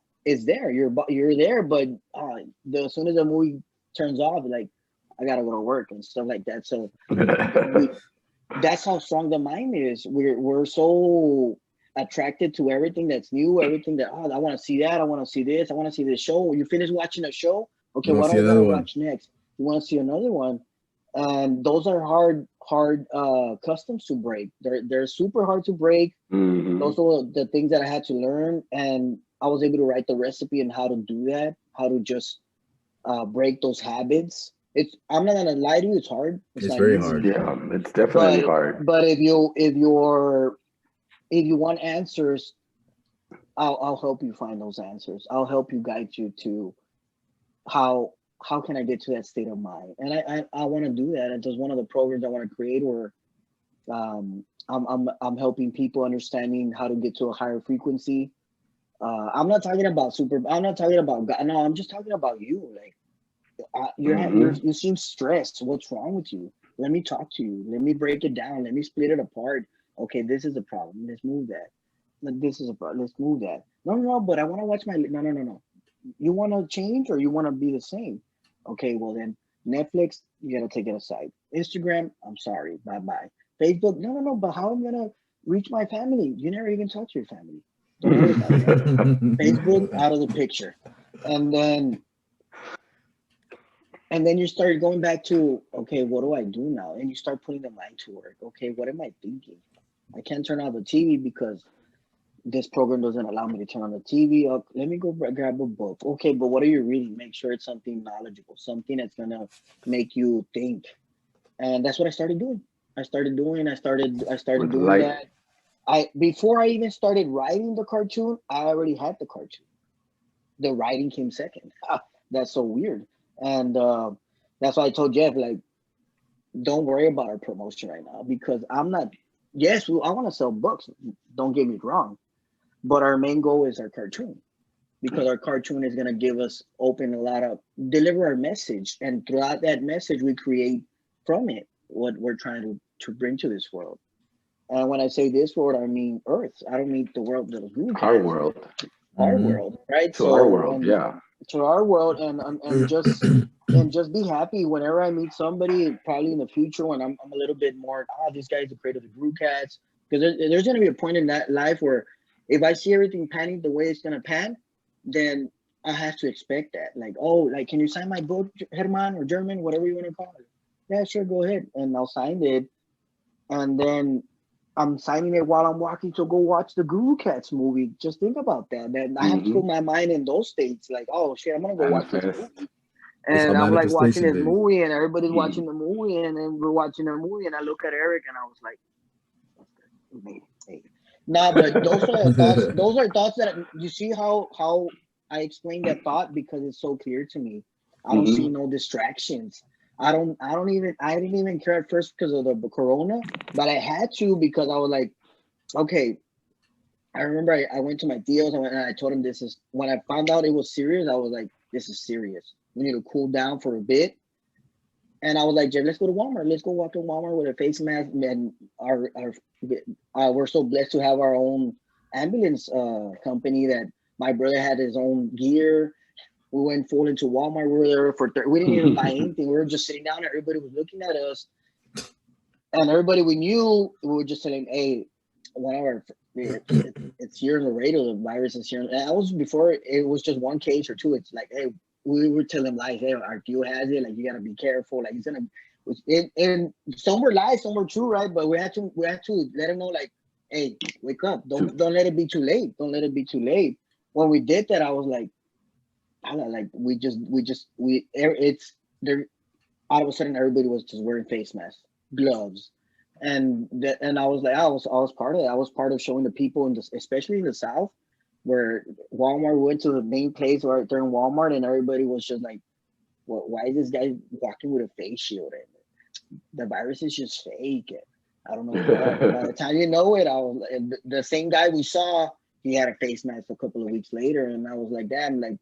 there. You're there, but as soon as the movie turns off, like, I gotta go to work and stuff like that. So we that's how strong the mind is. We're so attracted to everything that's new, everything that, oh, I want to see that, I want to see this, I want to see this show. You finish watching a show, You okay, want what to do see I gotta another one? watch next? You want to see another one, and those are hard customs to break. They're super hard to break. Hmm. Those are the things that I had to learn, and I was able to write the recipe on how to do that, how to just break those habits. I'm not gonna lie to you, it's hard. It's It's not very easy, hard. Yeah, it's definitely but hard. if you want answers, I'll help you find those answers. I'll help you, guide you to how how can I get to that state of mind, and I want to do that. And there's one of the programs I want to create where I'm helping people understanding how to get to a higher frequency. I'm not talking about super. I'm not talking about God. No, I'm just talking about you. Like, Hmm. you seem stressed. What's wrong with you? Let me talk to you. Let me break it down. Let me split it apart. Okay, this is a problem. Let's move that. Like, this is a problem. Let's move that. No, no, no. But I want to watch my. No, no, no, no. you want to change or you want to be the same? Okay, well then Netflix, you gotta take it aside. Instagram, I'm sorry, bye bye. Facebook, no. But how am I gonna reach my family? You never even touch your family. Don't worry about that. Facebook out of the picture, and then you start going back to, okay, what do I do now? And you start putting the mind to work. Okay, what am I thinking? I can't turn on the TV because this program doesn't allow me to turn on the TV. Let me go grab a book. Okay, but what are you reading? Make sure it's something knowledgeable, something that's gonna make you think. And that's what I started doing. I started doing With doing light. that. I before I even started writing the cartoon, I already had the cartoon. The writing came second. That's so weird. And that's why I told Jeff, like, don't worry about our promotion right now because I'm not. Yes, I want to sell books. Don't get me wrong, but our main goal is our cartoon because our cartoon is gonna give us open a lot of deliver our message, and throughout that message, we create from it what we're trying to bring to this world. And when I say this world, I mean Earth. I don't mean the world that Guru Our Catz, world. our Mhm. world, right? To our So world, and yeah. to our world, and just be happy whenever I meet somebody. Probably in the future when I'm a little bit more. This guy's the creator of the Guru Catz, because there's going to be a point in that life where if I see everything panning the way it's going to pan, then I have to expect that. Like, oh, like, can you sign my book, Herman or German, whatever you want to call it? Yeah, sure, go ahead, and I'll sign it, and then I'm signing it while I'm walking to go watch the Guru Catz movie. Just think about that. Then I have to Hmm. put my mind in those states. Like, oh shit, I'm gonna go watch this Manifest. movie. It's all And I'm like watching manifestation, this baby. movie, and everybody's Mm. watching the movie, and then we're watching the movie, and I look at Eric, and I was like, maybe, maybe. Nah, but those are thoughts. Those are thoughts that you see how I explain that thought because it's so clear to me. I don't see Hmm. no distractions. I didn't even care at first because of the corona, but I had to because I was like, okay. I remember I went to my tios and I told him this is when I found out it was serious. I was like, this is serious. We need to cool down for a bit. And I was like, Jeff, let's go to Walmart. Let's go walk to Walmart with a face mask. And we're so blessed to have our own ambulance company that my brother had his own gear. We went full into Walmart. We were there for we didn't even buy anything. We were just sitting down and everybody was looking at us. And everybody we knew, we were just telling, hey, one of our, it's here in the radio, the virus is here. And that was before it was just one case or two. It's like, hey, we were telling lies, hey, our Q has it, like you gotta be careful, like it's gonna, and some were lies, some were true, right? But we had to let them know, like, hey, wake up, To don't let it be too late, don't let it be too late. When we did that, I was like, I don't like it's there. All of a sudden, everybody was just wearing face masks, gloves, and I was like, I was part of it. I was part of showing the people especially in the South, where Walmart, we went to the main place right there in Walmart, and everybody was just like, "Well, why is this guy walking with a face shield? And the virus is just fake. I don't know what." And by the time you know it, I was and the same guy we saw. He had a face mask a couple of weeks later, and I was like, "Damn!" Like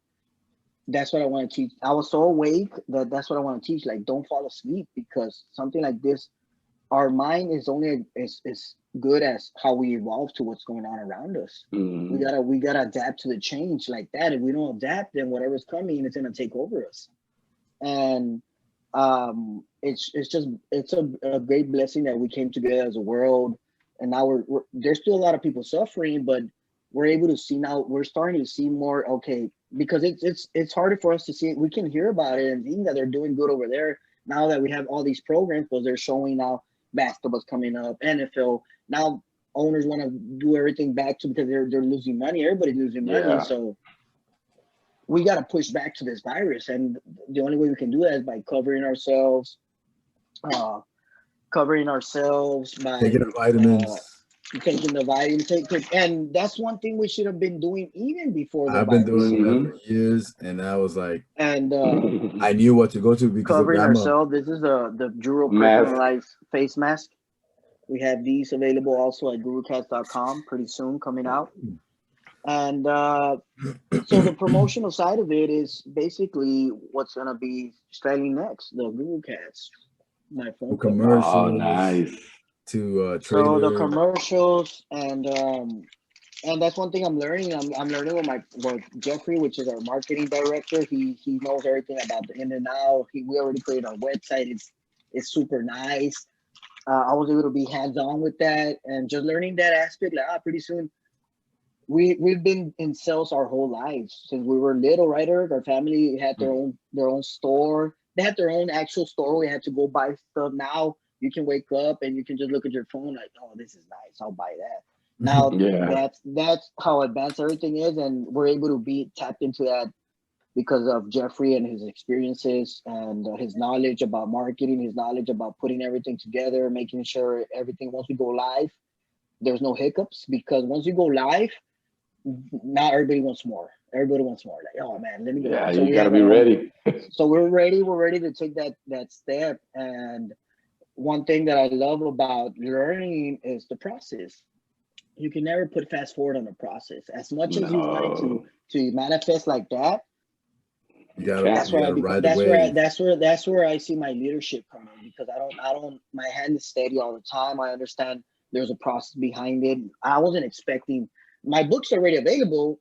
that's what I want to teach. I was so awake that that's what I want to teach. Like, don't fall asleep because something like this, our mind is only as good as how we evolve to what's going on around us. We Mhm. gotta we gotta adapt to the change like that. If we don't adapt, then whatever's coming, it's gonna take over us. And it's just it's a great blessing that we came together as a world. And now there's still a lot of people suffering, but we're able to see now. We're starting to see more. Okay, because it's harder for us to see. We can hear about it and think that they're doing good over there. Now that we have all these programs, because they're showing now basketball's coming up, NFL. Now owners want to do everything back to because they're losing money. Everybody's losing money, Yeah. so we got to push back to this virus, and the only way we can do that is by uh, covering ourselves Taking by the vitamins. taking the vitamin, and that's one thing we should have been doing even before the I've been virus doing hit. that Hmm. for years, and I was like, And I knew what to go to because covering I'm a ourselves. This is the Juro Mask. personalized face mask. We have these available also at gurucats.com pretty soon coming out. And so the promotional side of it is basically what's gonna be styling next, the Guru Catz, my phone company. Oh, commercials nice. to So the trailer. commercials And that's one thing I'm learning. I'm learning with Jeffrey, which is our marketing director. He knows everything about the in and out. We already created our website. It's super nice. I was able to be hands on with that and just learning that aspect. Like, pretty soon, we've been in sales our whole lives since we were little, right? Eric? Our family had their own store. They had their own actual store. We had to go buy stuff. Now you can wake up and you can just look at your phone like, oh, this is nice. I'll buy that. Now that's how advanced everything is, and we're able to be tapped into that because of Jeffrey and his experiences and his knowledge about marketing, his knowledge about putting everything together, making sure everything, once we go live, there's no hiccups, because once you go live, now everybody wants more. Everybody wants more. Like, oh man, let me go. Yeah, So you gotta be ready. So we're ready. We're ready to take that step. And one thing that I love about learning is the process. You can never put fast forward on the process. As much as you want it to manifest like that, that's where I see my leadership coming, because I don't my hand is steady all the time. I understand there's a process behind it. I wasn't expecting, my book's already available.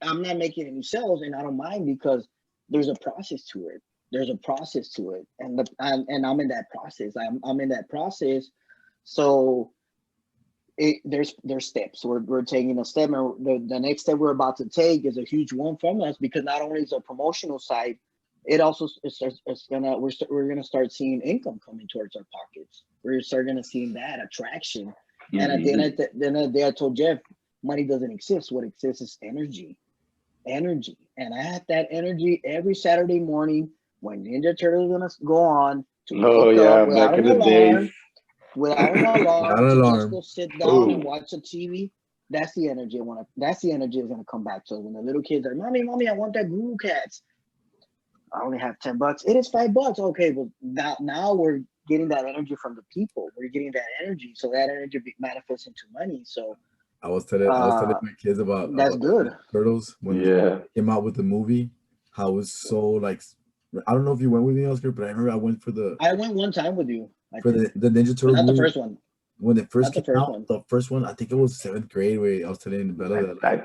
I'm not making any sales, and I don't mind, because there's a process to it. There's a process to it, and I'm in that process. I'm in that process. So there's steps. We're taking a step, and the next step we're about to take is a huge one from us, because not only is a promotional side, it also we're gonna start seeing income coming towards our pockets. We're gonna see that attraction. And at the end of the day, I told Jeff, money doesn't exist. What exists is energy. And I had that energy every Saturday morning when Ninja Turtles gonna go on to wake up back in the day. Without an alarm, to just go sit down and watch the TV. That's the energy I want. That's the energy that's gonna come back. So when the little kids are, mommy, I want that Guru Catz. I only have $10. It is $5. Okay, well now we're getting that energy from the people. We're getting that energy, so that energy manifests into money. So I was telling my kids about good Turtles when they came out with the movie. How it was so like, I don't know if you went with me, Oscar, but I remember I went one time with you for the Ninja Turtles. Not the first one. When it first came out, the first one, I think it was 7th grade. Where I was telling Bella that. I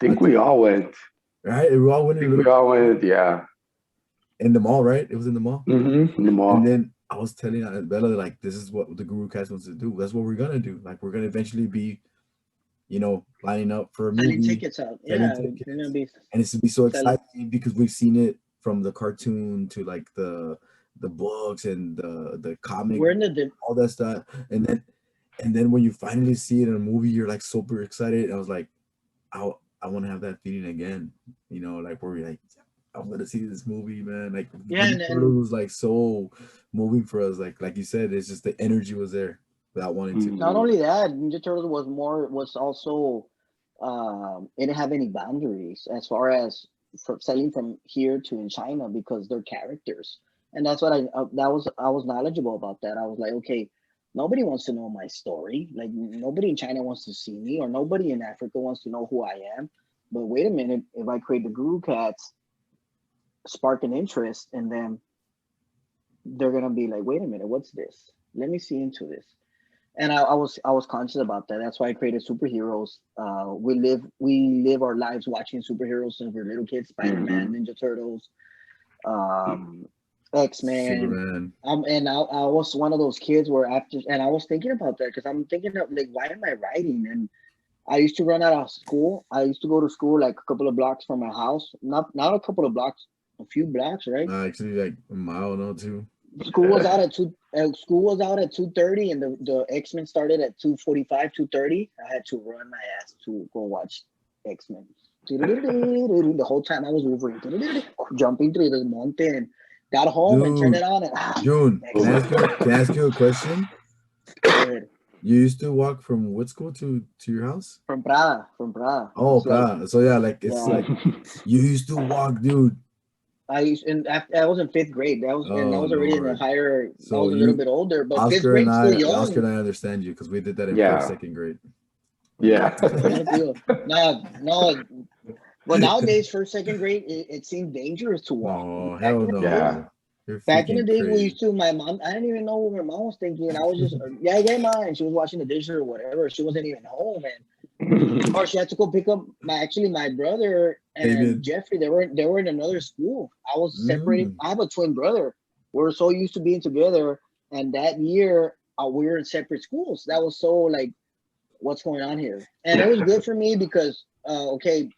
think we all went. Right, we all went. Yeah. In the mall, right? It was in the mall. Mm-hmm. In the mall. And then I was telling Bella, like, this is what the Guru Catz wants to do. That's what we're gonna do. Like, we're gonna eventually be, lining up for a movie. Selling tickets out. Yeah, tickets. And it's to be so exciting because we've seen it from the cartoon to like the books and the comic, all that stuff. And then when you finally see it in a movie, you're like super excited. And I was like, I want to have that feeling again. Like where we're like, I'm gonna see this movie, man. Like, it was like so moving for us. Like you said, it's just the energy was there without wanting to. Not only that, Ninja Turtles was also it didn't have any boundaries as far as selling from here to in China, because they're characters, and that's what I was knowledgeable about that. I was like, okay, nobody wants to know my story. Like, nobody in China wants to see me, or nobody in Africa wants to know who I am. But wait a minute, if I create the Guru Catz, spark an interest in them, they're gonna be like, wait a minute, what's this? Let me see into this. And I was conscious about that. That's why I created superheroes. We live our lives watching superheroes since we're little kids. Spider-Man, Ninja Turtles, X-Men. And I was one of those kids where and I was thinking about that, because I'm thinking of like, why am I writing? And I used to run out of school. I used to go to school like a couple of blocks from my house. Not a couple of blocks, a few blocks, right? Actually, like a mile or two. School was out at 2:30, and the X-Men started at 2:45, 2:30. I had to run my ass to go watch X-Men. The whole time I was Wolverine, jumping through the mountain. Got home and turned it on. And, Jun, can I ask you a question? You used to walk from what school to your house? From Prada. Oh, Prada. So yeah, like it's like you used to walk, dude. I was in 5th grade. I was already in a higher. So I was a little bit older, but Oscar 5th grade's still young. Oscar and I understand you, because we did that in 1st, 2nd grade. Yeah. No. But nowadays, 1st, 2nd grade, it seemed dangerous to walk. Oh, hell no. Yeah. Back in the day, we used to. My mom, I didn't even know what my mom was thinking. I was just, yeah, mine. She was washing the dishes or whatever. She wasn't even home, and Or she had to go pick up my brother and David. Jeffrey. They were in another school. I was separated. Mm. I have a twin brother. We were so used to being together, and that year we were in separate schools. That was so like, what's going on here? And it was good for me because okay,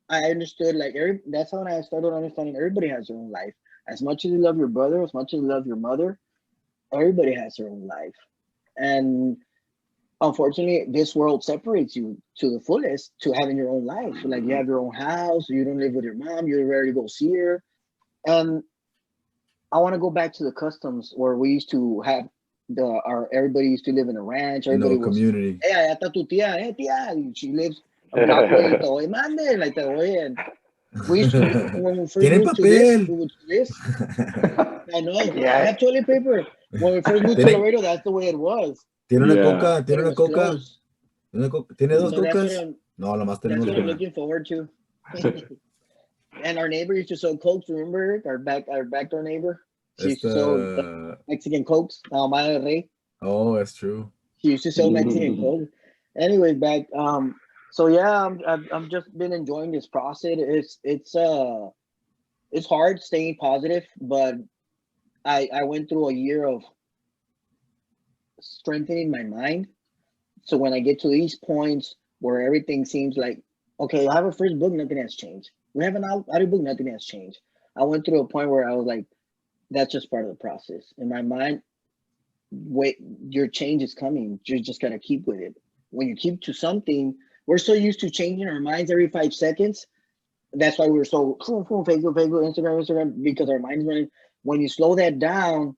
I understood like that's when I started understanding everybody has their own life. As much as you love your brother, as much as you love your mother, everybody has their own life. And unfortunately, this world separates you to the fullest to having your own life. Like you have your own house, you don't live with your mom, you rarely go see her. And I want to go back to the customs where we used to have our everybody used to live in a ranch. Everybody was, Community. hey, allá está tu tía, hey tía. She lives a block away, te voy mande, like te voy. And we used to when we first Tiene moved to this, papel. we would do this. I know, I Yeah. have toilet paper. When we first moved to Tiene, Laredo, that's the way it was. tiene una Yeah. coca, But tiene it una was coca. close. Tiene dos So that's what cocas. I'm No, nomás that's tenemos what I'm una. looking forward to. And our neighbor used to sell cokes. Remember our back door neighbor? She used to sell Esta. Mexican cokes. Maya Rey. Oh, that's true. She used to sell Mexican cokes. Anyway, back. So yeah, I'm just been enjoying this process. It's hard staying positive, but I went through a year of strengthening my mind. So when I get to these points where everything seems like, okay, I have a first book, nothing has changed. We have an audio book, nothing has changed. I went through a point where I was like, that's just part of the process. In my mind, wait, your change is coming. You just gotta keep with it. When you keep to something, we're so used to changing our minds every 5 seconds. That's why we're so Facebook, Instagram, because our mind's running. When you slow that down,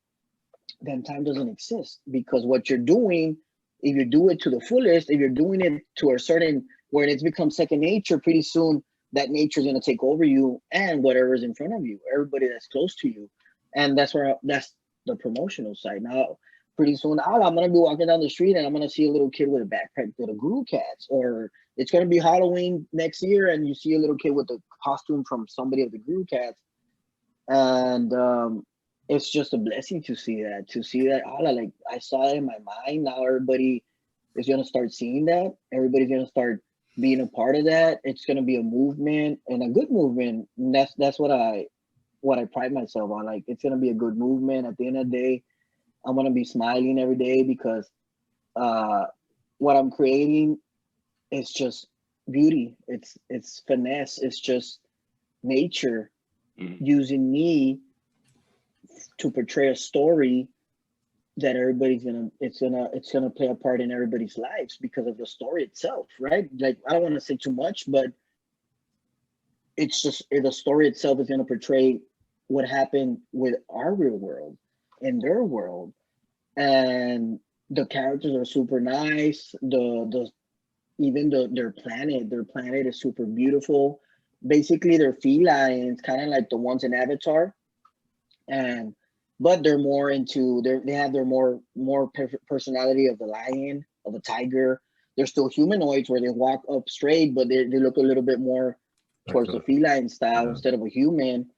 then time doesn't exist because what you're doing, if you do it to the fullest, if you're doing it to a certain where it's become second nature, pretty soon that nature is going to take over you and whatever is in front of you, everybody that's close to you. And that's the promotional side. Now, pretty soon, I'm going to be walking down the street and I'm going to see a little kid with a backpack with a Guru Catz, or it's going to be Halloween next year and you see a little kid with a costume from somebody of the Guru Catz. And it's just a blessing to see that Allah, like I saw it in my mind. Now everybody is gonna start seeing that. Everybody's gonna start being a part of that. It's gonna be a movement and a good movement. And that's what I pride myself on. Like it's gonna be a good movement. At the end of the day, I'm gonna be smiling every day because uh what I'm creating is just beauty. It's finesse. It's just nature using me to portray a story that it's gonna play a part in everybody's lives because of the story itself, right? Like I don't want to say too much, but it's just the story itself is gonna portray what happened with our real world and their world. And the characters are super nice. The even their planet is super beautiful. Basically they're felines, kind of like the ones in Avatar. And but they're more into they have their more personality of the lion, of a tiger. They're still humanoids where they walk up straight, but they look a little bit more towards the feline style instead of a human.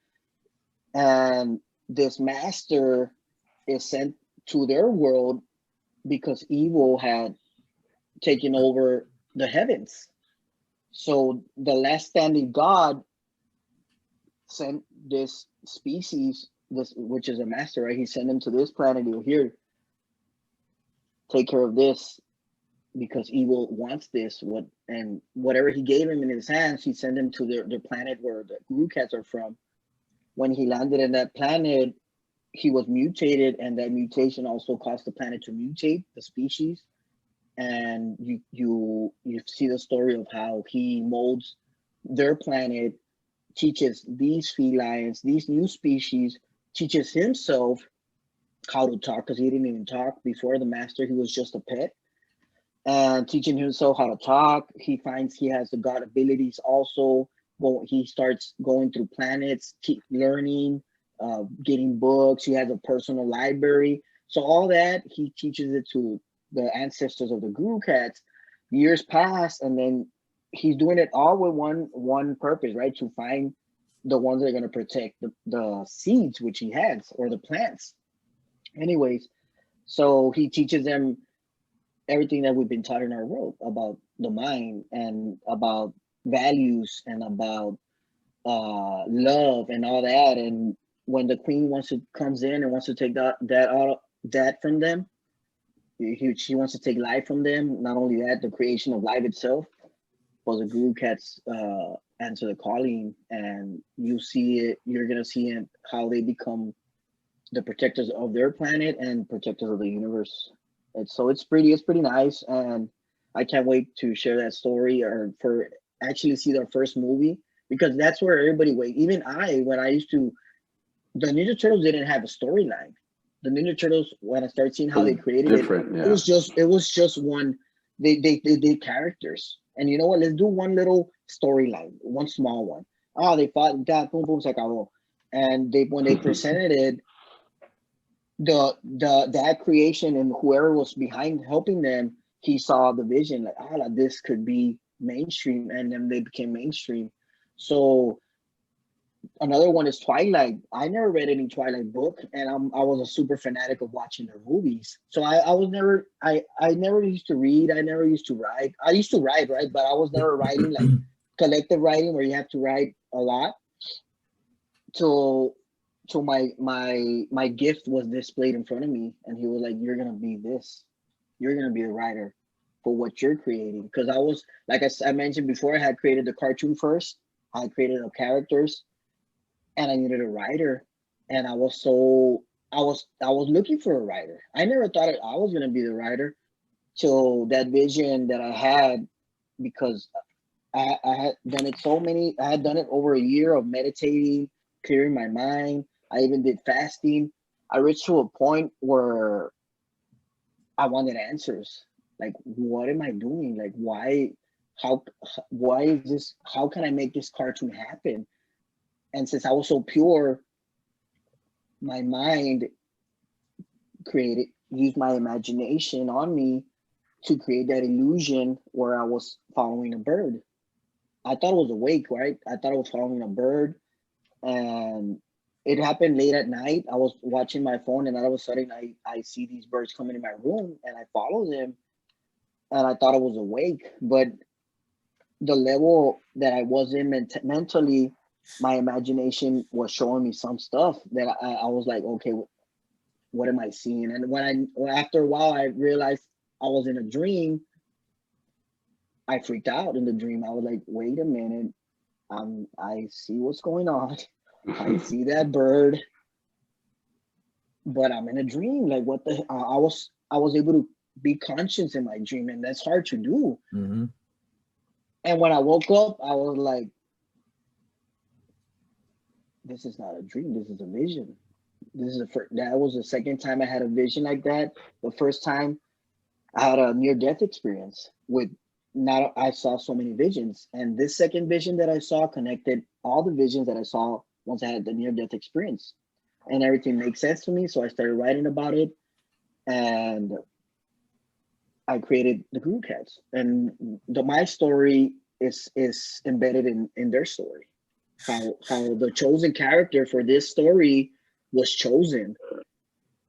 And this master is sent to their world because evil had taken over the heavens. So the last standing god sent this species, this which is a master, right? He sent him to this planet. He was here, take care of this because evil wants this. And whatever he gave him in his hands, he sent him to the planet where the Guru Catz are from. When he landed in that planet, he was mutated, and that mutation also caused the planet to mutate the species. And you see the story of how he molds their planet, teaches these felines, these new species, teaches himself how to talk because he didn't even talk before the master. He was just a pet. And teaching himself how to talk, he finds he has the god abilities also. Well, he starts going through planets, keep learning, getting books. He has a personal library. So all that he teaches it to the ancestors of the Guru Catz. Years pass, and then he's doing it all with one purpose, right? To find the ones that are going to protect the seeds which he has, or the plants. Anyways, so he teaches them everything that we've been taught in our world about the mind and about values and about love and all that. And when the queen comes in and wants to take that from them, she wants to take life from them. Not only that, the creation of life itself was a Guru Catz answer the calling, and you see it. You're gonna see it, how they become the protectors of their planet and protectors of the universe. And so it's pretty nice, and I can't wait to share that story or for actually see their first movie, because that's where everybody wait. Even when I used to, the Ninja Turtles didn't have a storyline. The Ninja Turtles, when I started seeing how they created different, it, yeah. it was just one. They did characters, and you know what? Let's do one little storyline, one small one. Oh, they fought, that boom boom se acabó. And when they presented it, that creation and whoever was behind helping them, he saw the vision like, this could be mainstream, and then they became mainstream. So another one is Twilight. I never read any Twilight book, and I was a super fanatic of watching their movies. So I was never I never used to read. I never used to write. I used to write, right, but I was never writing like collective writing where you have to write a lot. So my gift was displayed in front of me, and he was like, "You're gonna be this. You're gonna be a writer for what you're creating." Because I was, like I mentioned before, I had created the cartoon first. I had created the characters, and I needed a writer. And I was looking for a writer. I never thought I was gonna be the writer till that vision that I had, because I had done it I had done it over a year of meditating, clearing my mind. I even did fasting. I reached to a point where I wanted answers. Like, what am I doing? Like, why is this? How can I make this cartoon happen? And since I was so pure, my mind used my imagination on me to create that illusion where I was following a bird. I thought it was awake, right? I thought I was following a bird, and it happened late at night. I was watching my phone, and all of a sudden I see these birds coming in my room, and I follow them, and I thought I was awake. But the level that I was in mentally, my imagination was showing me some stuff that I was like, okay, what am I seeing? And after a while, I realized I was in a dream. I freaked out in the dream. I was like, wait a minute. I see what's going on. I see that bird, but I'm in a dream. Like, what the? I was able to be conscious in my dream, and that's hard to do. Mm-hmm. And when I woke up, I was like, this is not a dream. This is a vision. That was the second time I had a vision like that. The first time I had a near-death experience with. Now I saw so many visions, and this second vision that I saw connected all the visions that I saw once I had the near-death experience, and everything makes sense to me. So I started writing about it, and I created the Guru Catz, and my story is embedded in their story. How the chosen character for this story was chosen,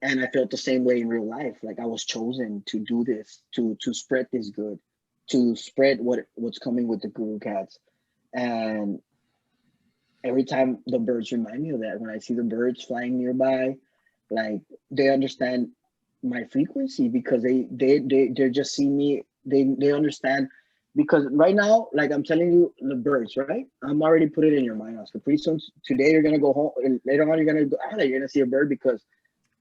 and I felt the same way in real life. Like, I was chosen to do this, to spread this good, to spread what's coming with the Guru Catz. And every time the birds remind me of that, when I see the birds flying nearby, like, they understand my frequency, because they're just seeing me. They understand, because right now, like I'm telling you, the birds, right? I'm already put it in your mind, Oscar. Pretty soon today you're gonna go home, and later on you're gonna go out there, you're gonna see a bird, because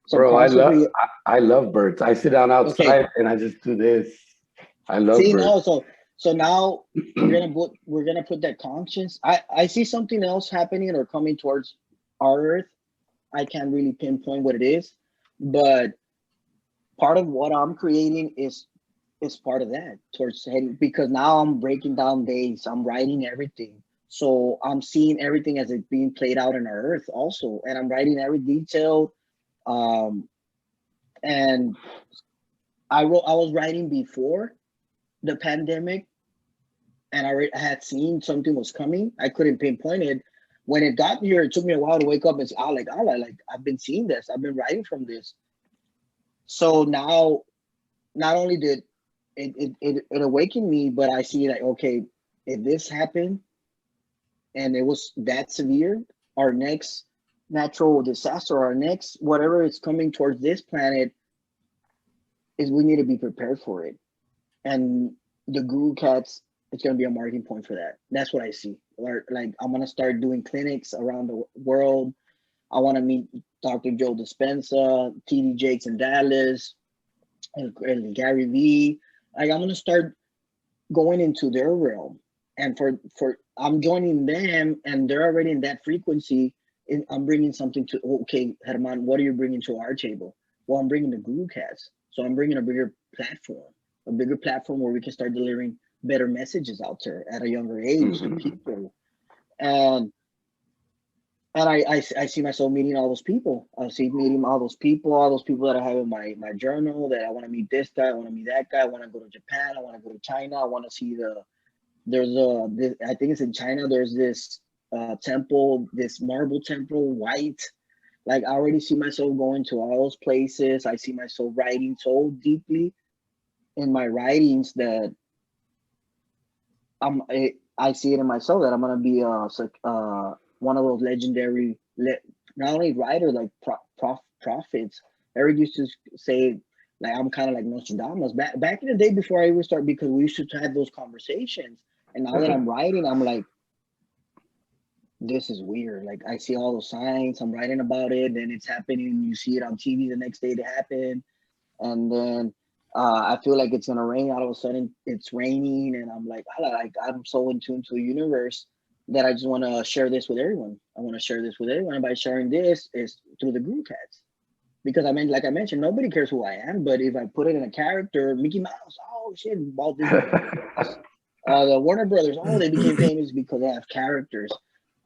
Bro, subconsciously. I love birds. I sit down outside Okay. and I just do this. I love See, birds. no, so now we're gonna put that conscience. I see something else happening or coming towards our Earth. I can't really pinpoint what it is, but part of what I'm creating is part of that, towards heading, because now I'm breaking down days. I'm writing everything, so I'm seeing everything as it's being played out on our Earth also, and I'm writing every detail. And I was writing before the pandemic, and I had seen something was coming. I couldn't pinpoint it. When it got here, it took me a while to wake up and say, like, I've been seeing this. I've been writing from this. So now, not only did it awakened me, but I see like, okay, if this happened and it was that severe, our next natural disaster, our next whatever is coming towards this planet, is we need to be prepared for it. And the Guru Catz, it's going to be a marking point for that. That's what I see. Like I'm going to start doing clinics around the world. I want to meet Dr. Joe Dispenza, TD Jakes in Dallas, and Gary Vee. Like I'm going to start going into their realm. And for I'm joining them, and they're already in that frequency. And I'm bringing something to, okay, Herman, what are you bringing to our table? Well, I'm bringing the Guru Catz. So I'm bringing a bigger platform where we can start delivering better messages out there at a younger age to people. And I see myself meeting all those people. I see meeting all those people that I have in my journal, that I want to meet this guy, I want to meet that guy, I want to go to Japan, I want to go to China, I want to see I think it's in China, there's this temple, this marble temple, white. Like I already see myself going to all those places. I see myself writing so deeply in my writings that I see it in myself that I'm gonna be one of those legendary, not only writer, like prophets. Eric used to say, like I'm kind of like Nostradamus back in the day before I even start, because we used to have those conversations. And now that I'm writing, I'm like, this is weird. Like I see all those signs, I'm writing about it, then it's happening. You see it on TV the next day it happened, and then I feel like it's gonna rain. All of a sudden, it's raining, and I'm like I'm so in tune to the universe that I just want to share this with everyone. I want to share this with everyone, and by sharing this is through the Guru Catz, because I mean, like I mentioned, nobody cares who I am, but if I put it in a character, Mickey Mouse, oh shit, Walt Disney, the Warner Brothers, oh, they became famous because they have characters.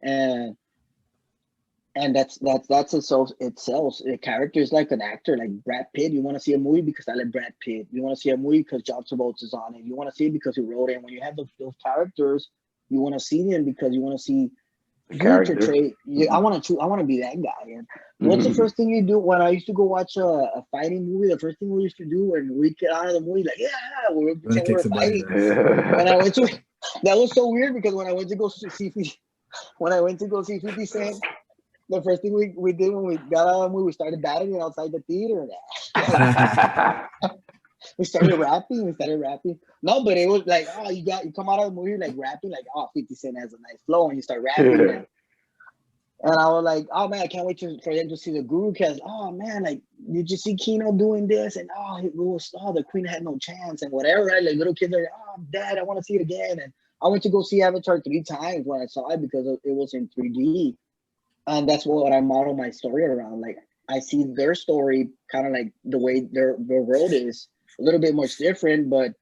And that's itself. A character is like an actor, like Brad Pitt. You want to see a movie because I like Brad Pitt. You want to see a movie because John Travolta is on it. You want to see it because he wrote it. And when you have those characters, you want to see them because you want to see character trait. I want to be that guy. And what's the first thing you do? When I used to go watch a fighting movie, the first thing we used to do when we get out of the movie, like, yeah, we're fighting. When I went to, that was so weird, because when I went to go see 50 Cent, the first thing we did when we got out of the movie, we started battling outside the theater. We started rapping. No, but it was like, oh, you come out of the movie like rapping, like, oh, 50 Cent has a nice flow, and you start rapping. And I was like, oh man, I can't wait for them to see the Guru Catz. Oh man, like, did you see Kino doing this? And the Queen had no chance and whatever, right? Like little kids are like, oh dad, I want to see it again. And I went to go see Avatar 3 times when I saw it, because it was in 3D. And that's what I model my story around. Like I see their story kind of like the way their world is, a little bit much different, but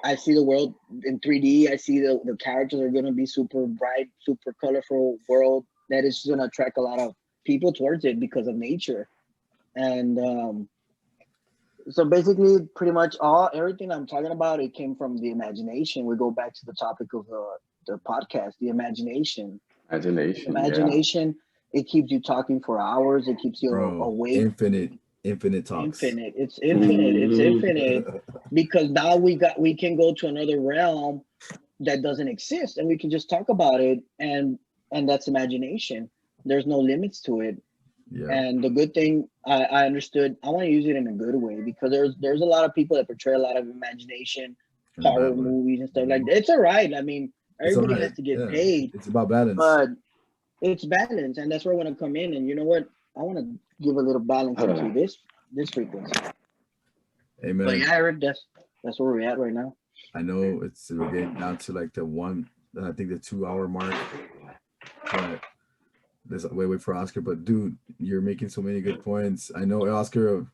I see the world in 3D. I see the characters are going to be super bright, super colorful world that is going to attract a lot of people towards it because of nature. And so basically, pretty much everything I'm talking about, it came from the imagination. We go back to the topic of the podcast, the imagination. Imagination. Yeah. It keeps you talking for hours. It keeps you awake. Infinite talks. It's infinite because now we can go to another realm that doesn't exist, and we can just talk about it, and that's imagination. There's no limits to it. Yeah. And the good thing, I understood, I want to use it in a good way, because there's a lot of people that portray a lot of imagination, horror movies and stuff like that. It's all right. I mean, everybody has to get paid. It's about balance. But it's balance, and that's where I want to come in. And you know what? I want to give a little balance into this frequency. Amen. But yeah, Eric, that's where we're at right now. I know we're getting down to like the 2 hour mark. But let's wait for Oscar. But dude, you're making so many good points. I know, Oscar.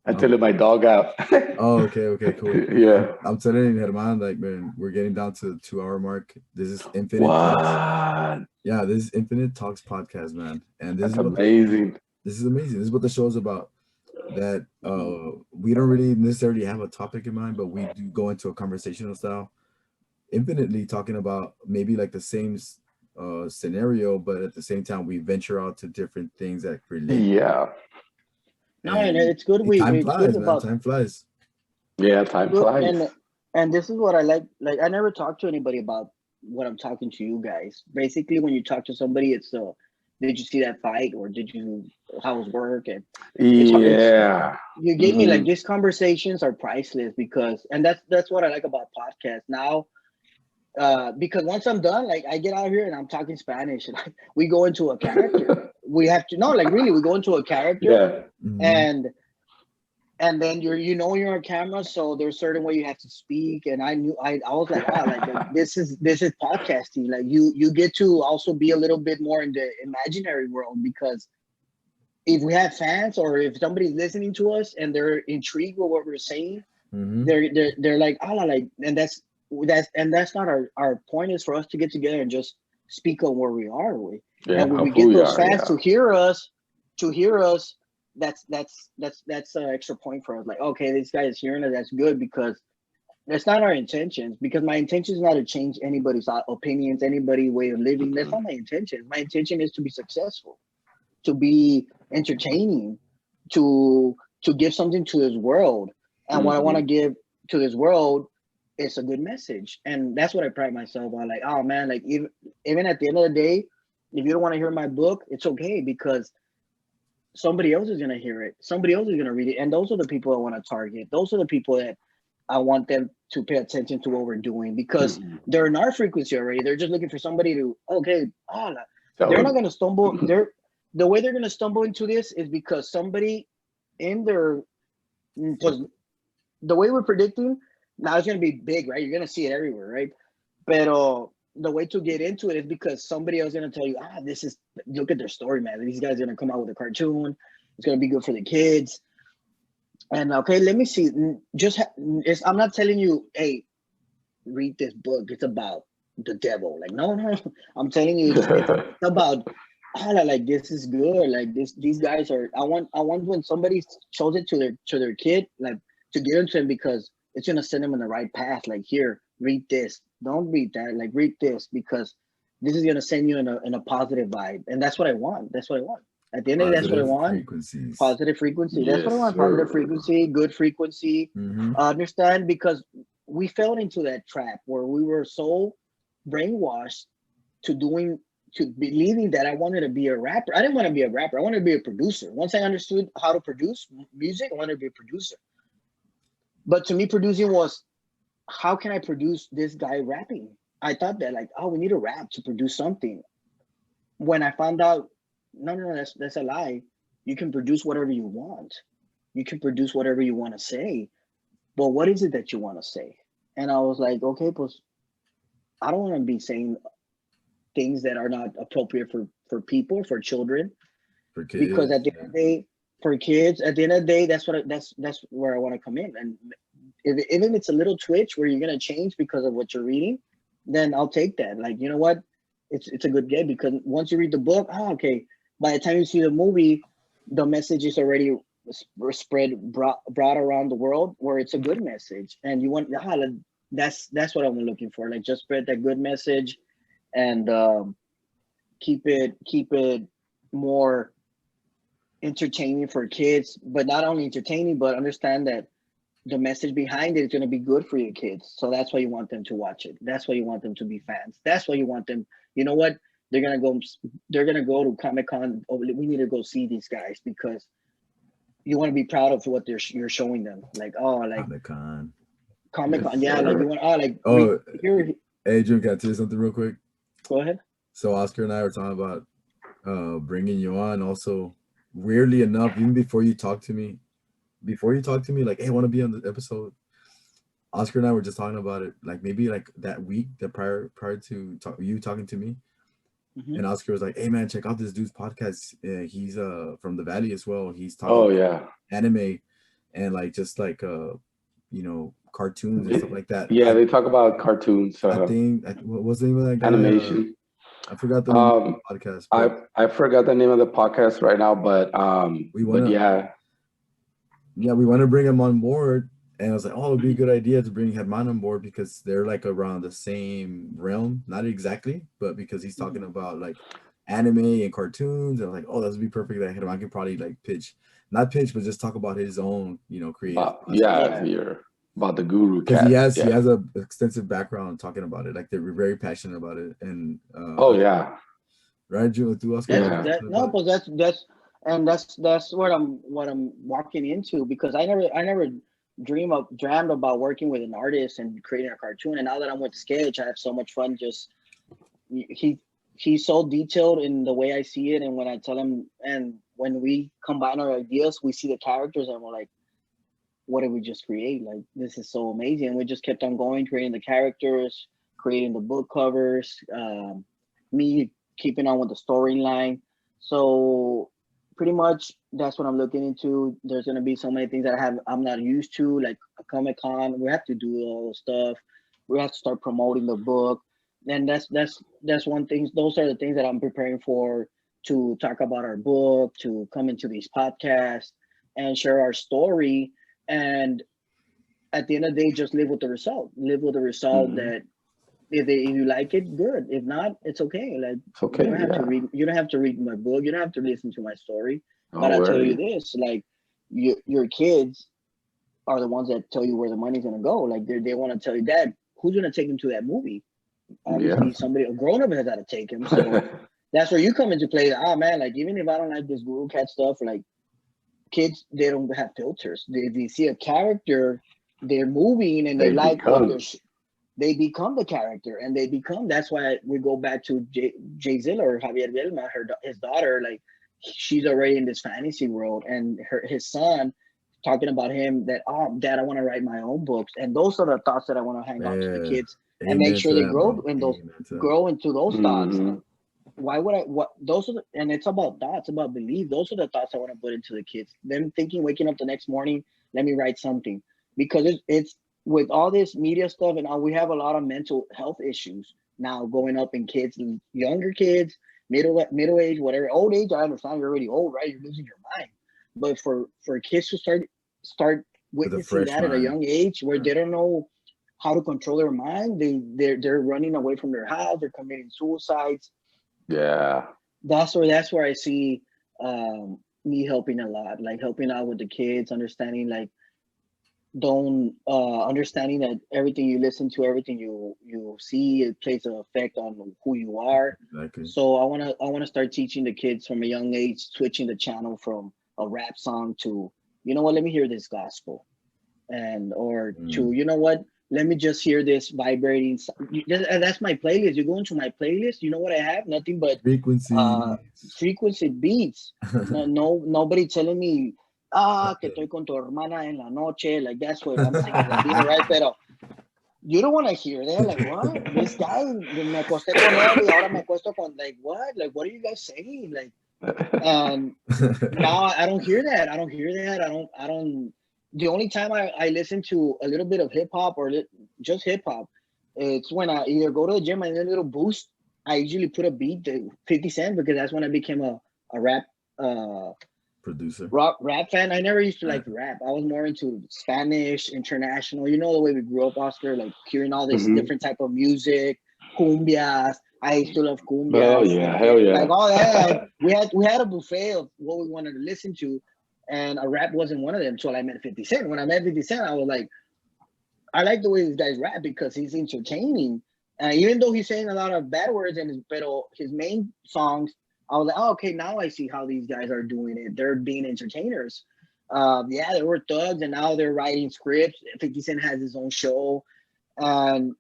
I tell my dog out. Oh, okay, cool. Yeah. I'm telling you, Herman, like, man, we're getting down to the 2 hour mark. This is Infinite Talks. Yeah, this is Infinite Talks podcast, man. And this is amazing. This is amazing. This is what the show is about. That we don't really necessarily have a topic in mind, but we do go into a conversational style, infinitely talking about maybe like the same scenario, but at the same time we venture out to different things that relate. Yeah. No, and it's good. Time flies, man. Time flies. Yeah, time flies. And this is what I like. Like, I never talk to anybody about what I'm talking to you guys. Basically, when you talk to somebody, it's did you see that fight, or did you, how was work? And it's Yeah. you get me, like, these conversations are priceless, because, and that's what I like about podcasts now. Because once I'm done, like, I get out here and I'm talking Spanish, and we go into a character. We have to, no, like, really, we go into a character, Yeah. and then you're on camera, so there's certain way you have to speak. And I was like, wow, like, this is podcasting. Like, you get to also be a little bit more in the imaginary world, because if we have fans, or if somebody's listening to us and they're intrigued with what we're saying, they're like, oh, like, and that's not our point. Is for us to get together and just speak on where we are. And when we get those fans to hear us, that's an extra point for us. Like, okay, this guy is hearing it. That's good, because that's not our intentions. Because my intention is not to change anybody's opinions, anybody's way of living. That's not my intention. My intention is to be successful, to be entertaining, to give something to this world. And what I want to give to this world is a good message. And that's what I pride myself on. Like, oh man, like, even at the end of the day, if you don't want to hear my book, it's okay, because somebody else is going to hear it. Somebody else is going to read it. And those are the people I want to target. Those are the people that I want them to pay attention to what we're doing, because they're in our frequency already. They're just looking for somebody to, okay, they're not going to stumble. The way they're going to stumble into this is because somebody in their, because the way we're predicting now, it's going to be big, right? You're going to see it everywhere, right? But the way to get into it is because somebody else is going to tell you, look at their story, man. These guys are going to come out with a cartoon. It's going to be good for the kids. And okay, let me see. I'm not telling you, hey, read this book. It's about the devil. Like, no. I'm telling you, it's about, like, this is good. Like, these guys are. I want when somebody shows it to their kid, like, to give it to him, because it's gonna send them in the right path. Like, here, read this. Don't read that. Like, read this, because this is gonna send you in a positive vibe. And that's what I want. That's what I want. At the end of the day, that's what I want. Positive frequency. That's what I want. Positive frequency, good frequency. Understand? Because we fell into that trap where we were so brainwashed to believing that I wanted to be a rapper. I didn't want to be a rapper. I wanted to be a producer. Once I understood how to produce music, I wanted to be a producer. But to me, producing was, how can I produce this guy rapping? I thought that, like, oh, we need a rap to produce something. When I found out, no, that's a lie. You can produce whatever you want. You can produce whatever you want to say. But what is it that you want to say? And I was like, okay, pues, I don't want to be saying things that are not appropriate for people, for children. For kids. Because at the end of the day, for kids, at the end of the day, that's where I want to come in. And even if it's a little twitch where you're gonna change because of what you're reading, then I'll take that. Like, you know what? It's a good game, because once you read the book, okay, by the time you see the movie, the message is already brought around the world, where it's a good message. And you want, that's what I'm looking for. Like, just spread that good message, and keep it more entertaining for kids, but not only entertaining, but understand that the message behind it is going to be good for your kids. So that's why you want them to watch it. That's why you want them to be fans. That's why you want them, you know what? They're going to go to Comic-Con. Oh, we need to go see these guys, because you want to be proud of what you're showing them. Like, oh, like Comic-Con. Yeah. Like, you want, here. Hey, Jun, can I tell you something real quick? Go ahead. So Oscar and I were talking about bringing you on. Also, weirdly enough, even before you talked to me, like, hey, I want to be on the episode, Oscar and I were just talking about it, like, maybe like that week, that prior to you talking to me. And Oscar was like, hey man, check out this dude's podcast. He's from the Valley as well. He's talking about anime and like just like cartoons and stuff like that. Yeah, they talk about cartoons. I think what was the name of that guy? Animation. I forgot the name of the podcast. I forgot the name of the podcast right now, but we want to bring him on board. And I was like, oh, it'd be a good idea to bring Herman on board, because they're like around the same realm. Not exactly, but because he's talking about like anime and cartoons. And I was like, oh, that would be perfect. That Herman could probably like but just talk about his own, creative. Your About the Guru because Catz. he has a extensive background talking about it. Like they're very passionate about it, and Oh yeah. right, Jun, through Oscar. Yeah. No, but that's what I'm walking into, because I never dreamed about working with an artist and creating a cartoon. And now that I'm with Sketch, I have so much fun. Just he he's so detailed in the way I see it, and when I tell him, and when we combine our ideas, we see the characters, and we're like, what did we just create? Like, this is so amazing. And we just kept on going, creating the characters, creating the book covers, me keeping on with the storyline. So pretty much that's what I'm looking into. There's gonna be so many things that I'm not used to, like a Comic-Con. We have to do all the stuff. We have to start promoting the book. And that's one thing. Those are the things that I'm preparing for, to talk about our book, to come into these podcasts and share our story. And at the end of the day, just live with the result. Live with the result that if you like it, good. If not, it's okay. Like, It's okay. you don't have to read. You don't have to read my book. You don't have to listen to my story. Don't But I'll tell worry. you this: like, your kids are the ones that tell you where the money's gonna go. Like, they want to tell you, Dad, who's gonna take him to that movie? Obviously, a grown up has got to take him. So that's where you come into play. Man, like, even if I don't like this Guru Cat stuff, like, kids, they don't have filters. They see a character, they're moving, and they like what they become the character, and they become. That's why we go back to Jay Zilla, or Javier Vilma, his daughter. Like, she's already in this fantasy world, and his son talking about him that, Dad, I want to write my own books. And those are the thoughts that I want to hang on to the kids, and make sure they grow in those, grow into those thoughts. Why would I? What those are, and it's about thoughts, about belief. Those are the thoughts I want to put into the kids. Them thinking, waking up the next morning, let me write something, because it's with all this media stuff, and we have a lot of mental health issues now going up in kids, younger kids, middle age, whatever, old age. I understand you're already old, right? You're losing your mind, but for kids to start witnessing that at a young age, where they don't know how to control their mind, they're running away from their house, they're committing suicides. Yeah. That's where I see me helping a lot, like helping out with the kids, understanding, like, don't understanding that everything you listen to, everything you see, it plays an effect on who you are. Exactly. So I wanna start teaching the kids from a young age, switching the channel from a rap song to, you know what, let me hear this gospel, or to, you know what, let me just hear this vibrating. And that's my playlist. You go into my playlist, you know what I have? Nothing but frequency beats. Nobody telling me, que estoy con tu hermana en la noche. Like, that's what I'm singing Latino, right? Pero you don't want to hear that. Like, what? This guy, me acosté con él y ahora me acuesto con, like, what? Like, what are you guys saying? Like, and now I don't hear that. I don't. The only time I listen to a little bit of hip hop, or just hip hop, it's when I either go to the gym and need a little boost. I usually put a beat to 50 Cent, because that's when I became a rap producer, rap fan. I never used to like rap. I was more into Spanish, international. You know the way we grew up, Oscar, like hearing all this different type of music, cumbias. I used to love cumbias. Oh yeah, hell yeah! Like all that. we had a buffet of what we wanted to listen to, and a rap wasn't one of them until I met 50 Cent. When I met 50 Cent, I was like, I like the way this guy's rap, because he's entertaining. Even though he's saying a lot of bad words but his main songs, I was like, oh, okay, now I see how these guys are doing it. They're being entertainers. Yeah, they were thugs, and now they're writing scripts. 50 Cent has his own show. And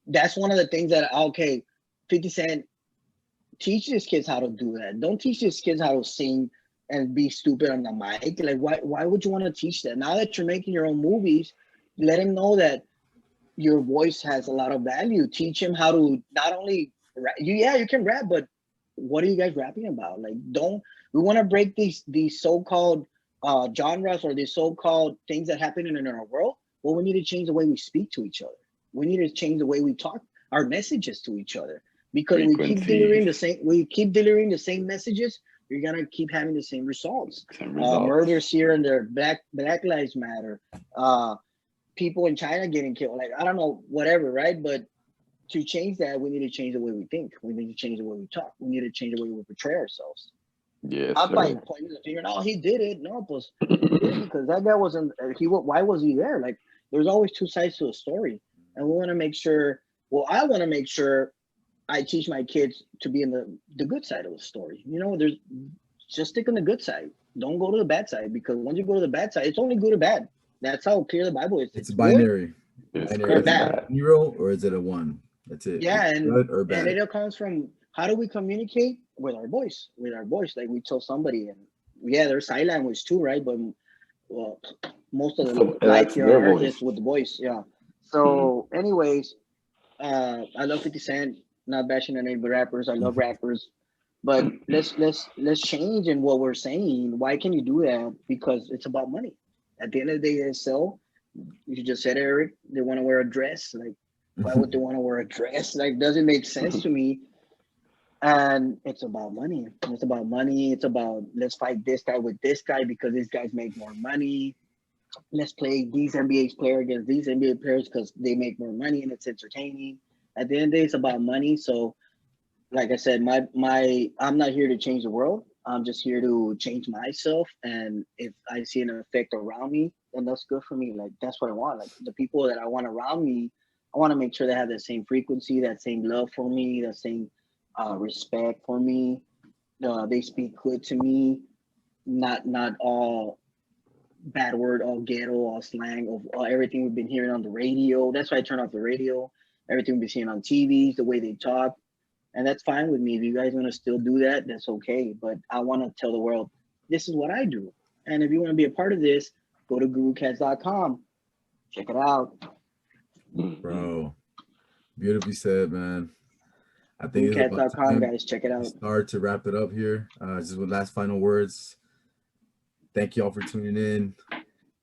that's one of the things that, okay, 50 Cent, teach these kids how to do that. Don't teach these kids how to sing and be stupid on the mic. Like, why would you want to teach that? Now that you're making your own movies, let them know that your voice has a lot of value. Teach them how to not only rap. You can rap, but what are you guys rapping about? Like, we want to break these so-called genres, or these so-called things that happen in our world? Well, we need to change the way we speak to each other. We need to change the way we talk our messages to each other, because we keep delivering the same messages, you're gonna keep having the same results. Murders here and there, Black Lives Matter, people in China getting killed, like, I don't know, whatever, right? But to change that, we need to change the way we think. We need to change the way we talk. We need to change the way we portray ourselves. Yes, Not by sir. pointing the finger. No, he did it. No, pues he did it because that guy wasn't. Why was he there? Like, there's always two sides to a story, and we want to make sure. Well, I want to make sure I teach my kids to be in the good side of the story. There's just stick on the good side. Don't go to the bad side, because once you go to the bad side, it's only good or bad. That's how clear the Bible is. It's It's good binary. It's Binary. or good It's and either bad. bad. a 0 or is it a 1? That's it. Yeah, It's and good or and bad. it all comes from how do we communicate with our voice, like we tell somebody. And yeah, there's sign language too, right? But well, most of the life That's here on their earth voice. is with the voice. Yeah. Mhm. So anyways, I love 50 Cent. Not bashing any rappers, I love rappers. But let's change in what we're saying. Why can you do that? Because it's about money. At the end of the day, they sell. You just said, Eric, they want to wear a dress. Like, why would they want to wear a dress? Like, doesn't make sense to me. And it's about money. It's about money. It's about, let's fight this guy with this guy because these guys make more money. Let's play these NBA players against these NBA players because they make more money and it's entertaining. At the end of the day, it's about money. So, like I said, I'm not here to change the world. I'm just here to change myself. And if I see an effect around me, then that's good for me. Like, that's what I want. Like, the people that I want around me, I want to make sure they have the same frequency, that same love for me, that same respect for me. They speak good to me, not all bad word, all ghetto, all slang, of all, everything we've been hearing on the radio. That's why I turn off the radio. Everything we've been seeing on TVs, the way they talk, and that's fine with me. If you guys want to still do that, that's okay. But I want to tell the world, this is what I do. And if you want to be a part of this, go to gurucatz.com. Check it out. Bro, beautifully said, man. I think it's about Gurucatz.com, time guys. Check it we out. start to wrap it up here. Just with last final words. Thank you all for tuning in.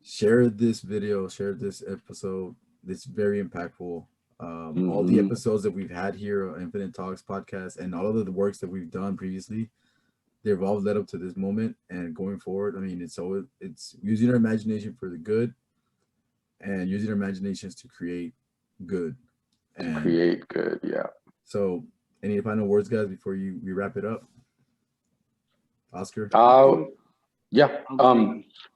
Share this video, share this episode. It's very impactful. All the episodes that we've had here on Infinite Talks podcast and all of the works that we've done previously, they've all led up to this moment. And going forward, I mean, it's using our imagination for the good and using our imaginations to create good. And Create good, yeah. so, any final words, guys, before we wrap it up? Oscar? Yeah.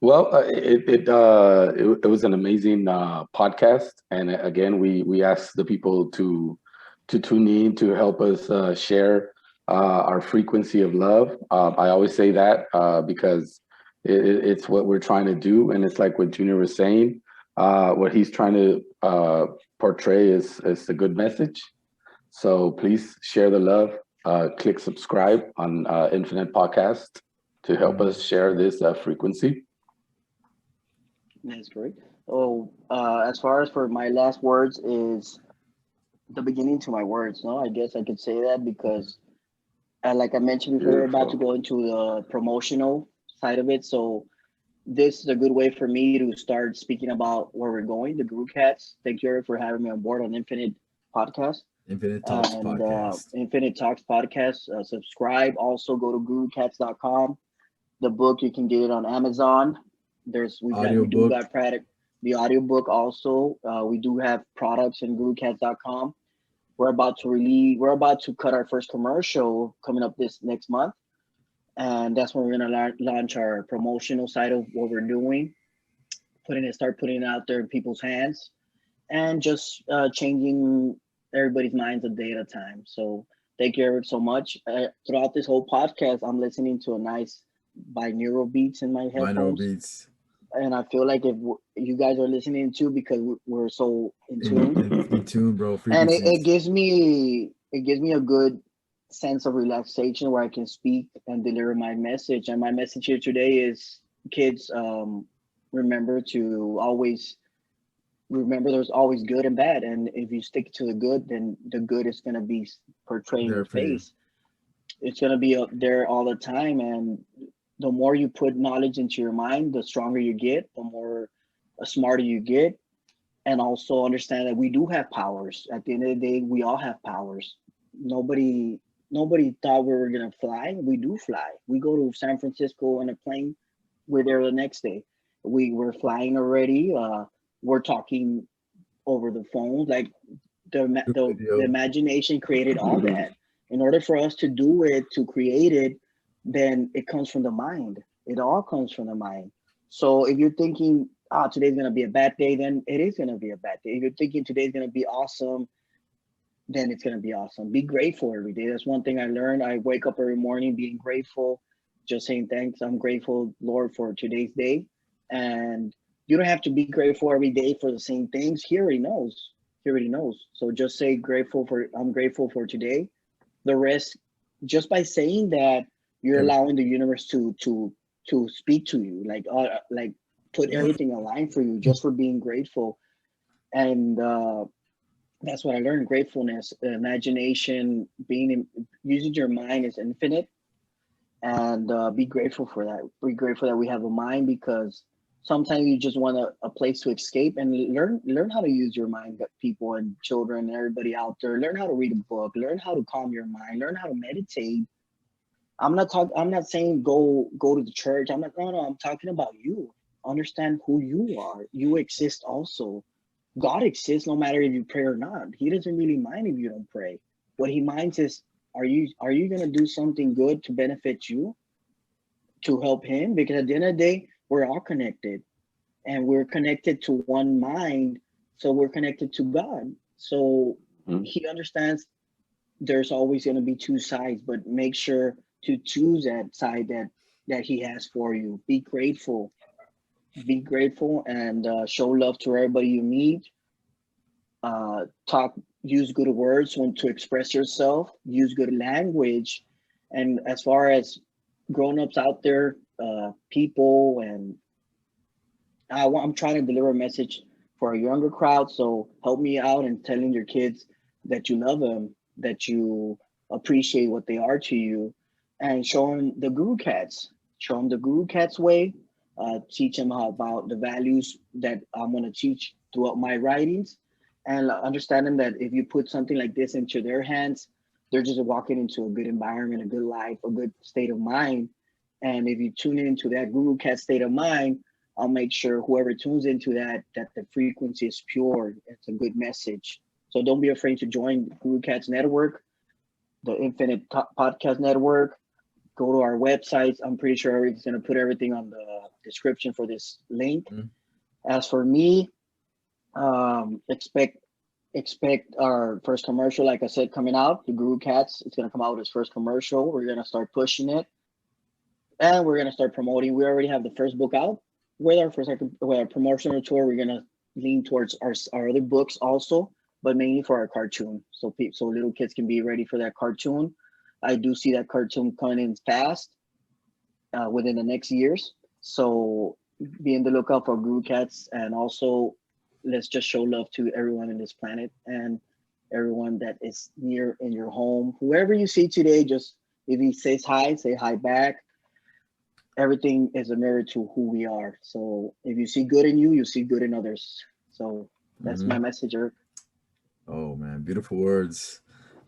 Well, it was an amazing podcast, and again, we asked the people to tune in to help us share our frequency of love. I always say that because it's what we're trying to do, and it's like what Junior was saying. What he's trying to portray is a good message. So please share the love. Click subscribe on Infinite Podcast to help us share this frequency. That's great. Oh, as far as for my last words is the beginning to my words. No, I guess I could say that because, like I mentioned before, we're about to go into the promotional side of it. So this is a good way for me to start speaking about where we're going, the Guru Catz. Thank you, Eric, for having me on board on Infinite Podcast. Infinite Talks podcast. Infinite Talks podcast. Subscribe. Also go to gurucatz.com. The book, you can get it on Amazon. We do got product, the audiobook also. We do have products in gurucatz.com. We're about to cut our first commercial coming up this next month. And that's when we're gonna launch our promotional side of what we're doing, start putting it out there in people's hands, and just changing everybody's minds a day at a time. So thank you, Eric, so much. Throughout this whole podcast, I'm listening to a nice binaural beats in my headphones. Binaural beats. And I feel like if you guys are listening too, because we're so in tune. In tune, bro. And it gives me a good sense of relaxation where I can speak and deliver my message. And my message here today is, kids, remember there's always good and bad. And if you stick to the good, then the good is going to be portrayed in your face. It's going to be up there all the time. And the more you put knowledge into your mind, the stronger you get, the more smarter you get. And also understand that we do have powers. At the end of the day, we all have powers. Nobody thought we were going to fly. We do fly. We go to San Francisco on a plane. We're there the next day. We're flying already. We're talking over the phone. Like the imagination created all that. In order for us to do it, to create it, then it comes from the mind. It all comes from the mind. So if you're thinking, today's gonna be a bad day, then it is gonna be a bad day. If you're thinking today's gonna be awesome, then it's gonna be awesome. Be grateful every day. That's one thing I learned. I wake up every morning being grateful, just saying thanks. I'm grateful, Lord, for today's day. And you don't have to be grateful every day for the same things. He already knows. He already knows. So just say I'm grateful for today. The rest, just by saying that, you're Every, allowing the universe to speak to you, like put everything aligned for you just for being grateful. And that's what I learned. Gratefulness, imagination, using your mind is infinite, and be grateful for that. Be grateful that we have a mind, because sometimes you just want a place to escape, and learn how to use your mind. People and children and everybody out there, learn how to read a book, learn how to calm your mind, learn how to meditate. I'm not saying go to the church. I'm not. No. I'm talking about you. Understand who you are. You exist also. God exists no matter if you pray or not. He doesn't really mind if you don't pray. What he minds is, are you gonna do something good to benefit you, to help him? Because at the end of the day, we're all connected, and we're connected to one mind. So we're connected to God. So Mhm. he understands there's always gonna be two sides, but make sure to choose that side that he has for you. Be grateful. Be grateful, and show love to everybody you meet. Talk, use good words when to express yourself, use good language. And as far as grown-ups out there, people, and I'm trying to deliver a message for a younger crowd. So help me out in telling your kids that you love them, that you appreciate what they are to you, and show them the Guru Cats. Show them the Guru Cats way. Teach them about the values that I'm going to teach throughout my writings, and understanding that if you put something like this into their hands, they're just walking into a good environment, a good life, a good state of mind. And if you tune into that Guru Cat state of mind, I'll make sure whoever tunes into that the frequency is pure. It's a good message. So don't be afraid to join Guru Cat's network, the Infinite Podcast Network. Go to our websites. I'm pretty sure Eric's going to put everything on the description for this link. Mhm. As for me, expect our first commercial, like I said, coming out. The Guru Cats, it's going to come out with his first commercial. We're going to start pushing it, and we're going to start promoting. We already have the first book out. With our promotional tour, we're going to lean towards our other books also, but mainly for our cartoon. So little kids can be ready for that cartoon. I do see that cartoon coming in fast, within the next years. So be on the lookout for Guru Cats, and also let's just show love to everyone in this planet, and everyone that is near in your home. Whoever you see today, just if he says hi, say hi back. Everything is a mirror to who we are. So if you see good in you, you see good in others. So that's my Mhm. message, Eric. Oh man, beautiful words.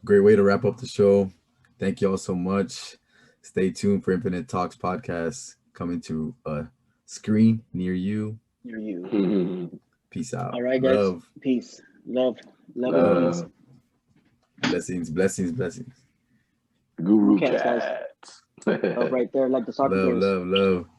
Great way to wrap up the show. Thank you all so much. Stay tuned for Infinite Talks podcast coming to a screen near you. You're you. Mhm. Peace out. All right, guys. Love, Peace. Love and peace. Love. blessings, blessings, blessings. Guru Guru Cats, guys. Cats. Love right there, like the soccer Love, players. love, love.